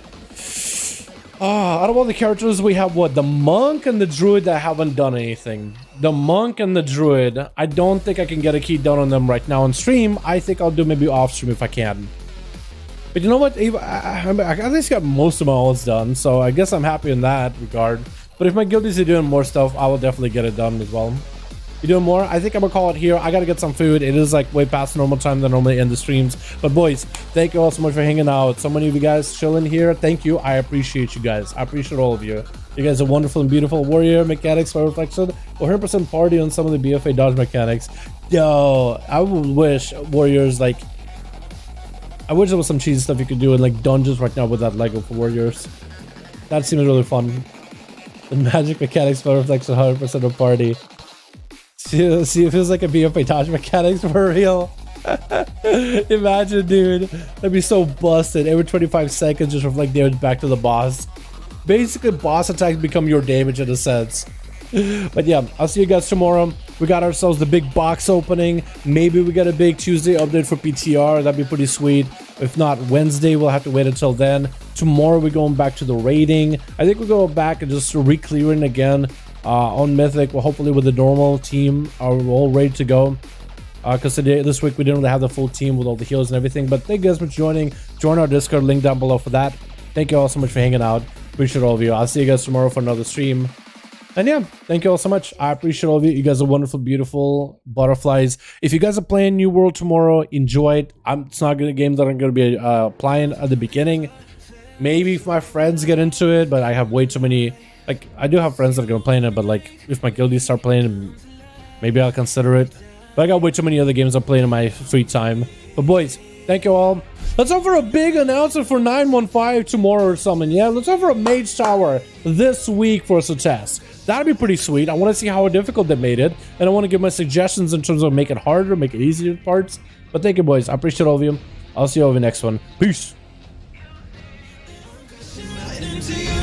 Out of all the characters, we have what? The Monk and the Druid that haven't done anything. The Monk and the Druid. I don't think I can get a key done on them right now on stream. I think I'll do maybe off stream if I can. But you know what? I at least got most of my ults done, so I guess I'm happy in that regard. But if my guildies are doing more stuff, I will definitely get it done as well. You doing more? I think I'm gonna call it here. I gotta get some food. It is like way past normal time than normally end the streams. But boys, thank you all so much for hanging out. So many of you guys chilling here. Thank you. I appreciate you guys. I appreciate all of you. You guys are wonderful and beautiful. Warrior mechanics for reflection. 100% party on some of the BFA dodge mechanics. Yo, I would wish Warriors like. I wish there was some cheesy stuff you could do in like dungeons right now with that Lego for Warriors. That seems really fun. The magic mechanics for reflection 100% of party. See, it feels like a BFA dodge mechanics for real. Imagine, dude. That'd be so busted. Every 25 seconds, just reflect damage back to the boss. Basically, boss attacks become your damage in a sense. But yeah, I'll see you guys tomorrow. We got ourselves the big box opening. Maybe we get a big Tuesday update for PTR. That'd be pretty sweet. If not, Wednesday, we'll have to wait until then. Tomorrow, we're going back to the raiding. I think we'll go back and just re-clearing again on Mythic. Well, hopefully with the normal team are all ready to go. Because this week, we didn't really have the full team with all the heals and everything. But thank you guys for joining. Join our Discord, link down below for that. Thank you all so much for hanging out. Appreciate all of you. I'll see you guys tomorrow for another stream. And yeah, thank you all so much. I appreciate all of you. You guys are wonderful, beautiful butterflies. If you guys are playing New World tomorrow, enjoy it. It's not a game that I'm going to be playing at the beginning. Maybe if my friends get into it, but I have way too many. Like, I do have friends that are going to play in it, but like, if my guildies start playing, maybe I'll consider it. But I got way too many other games I'm playing in my free time. But boys, thank you all. Let's offer a big announcement for 9.1 tomorrow or something. Yeah, let's offer a Mage Tower this week for us to test. That'd be pretty sweet. I want to see how difficult they made it. And I want to give my suggestions in terms of make it harder, make it easier parts. But thank you, boys. I appreciate all of you. I'll see you over the next one. Peace. Into you.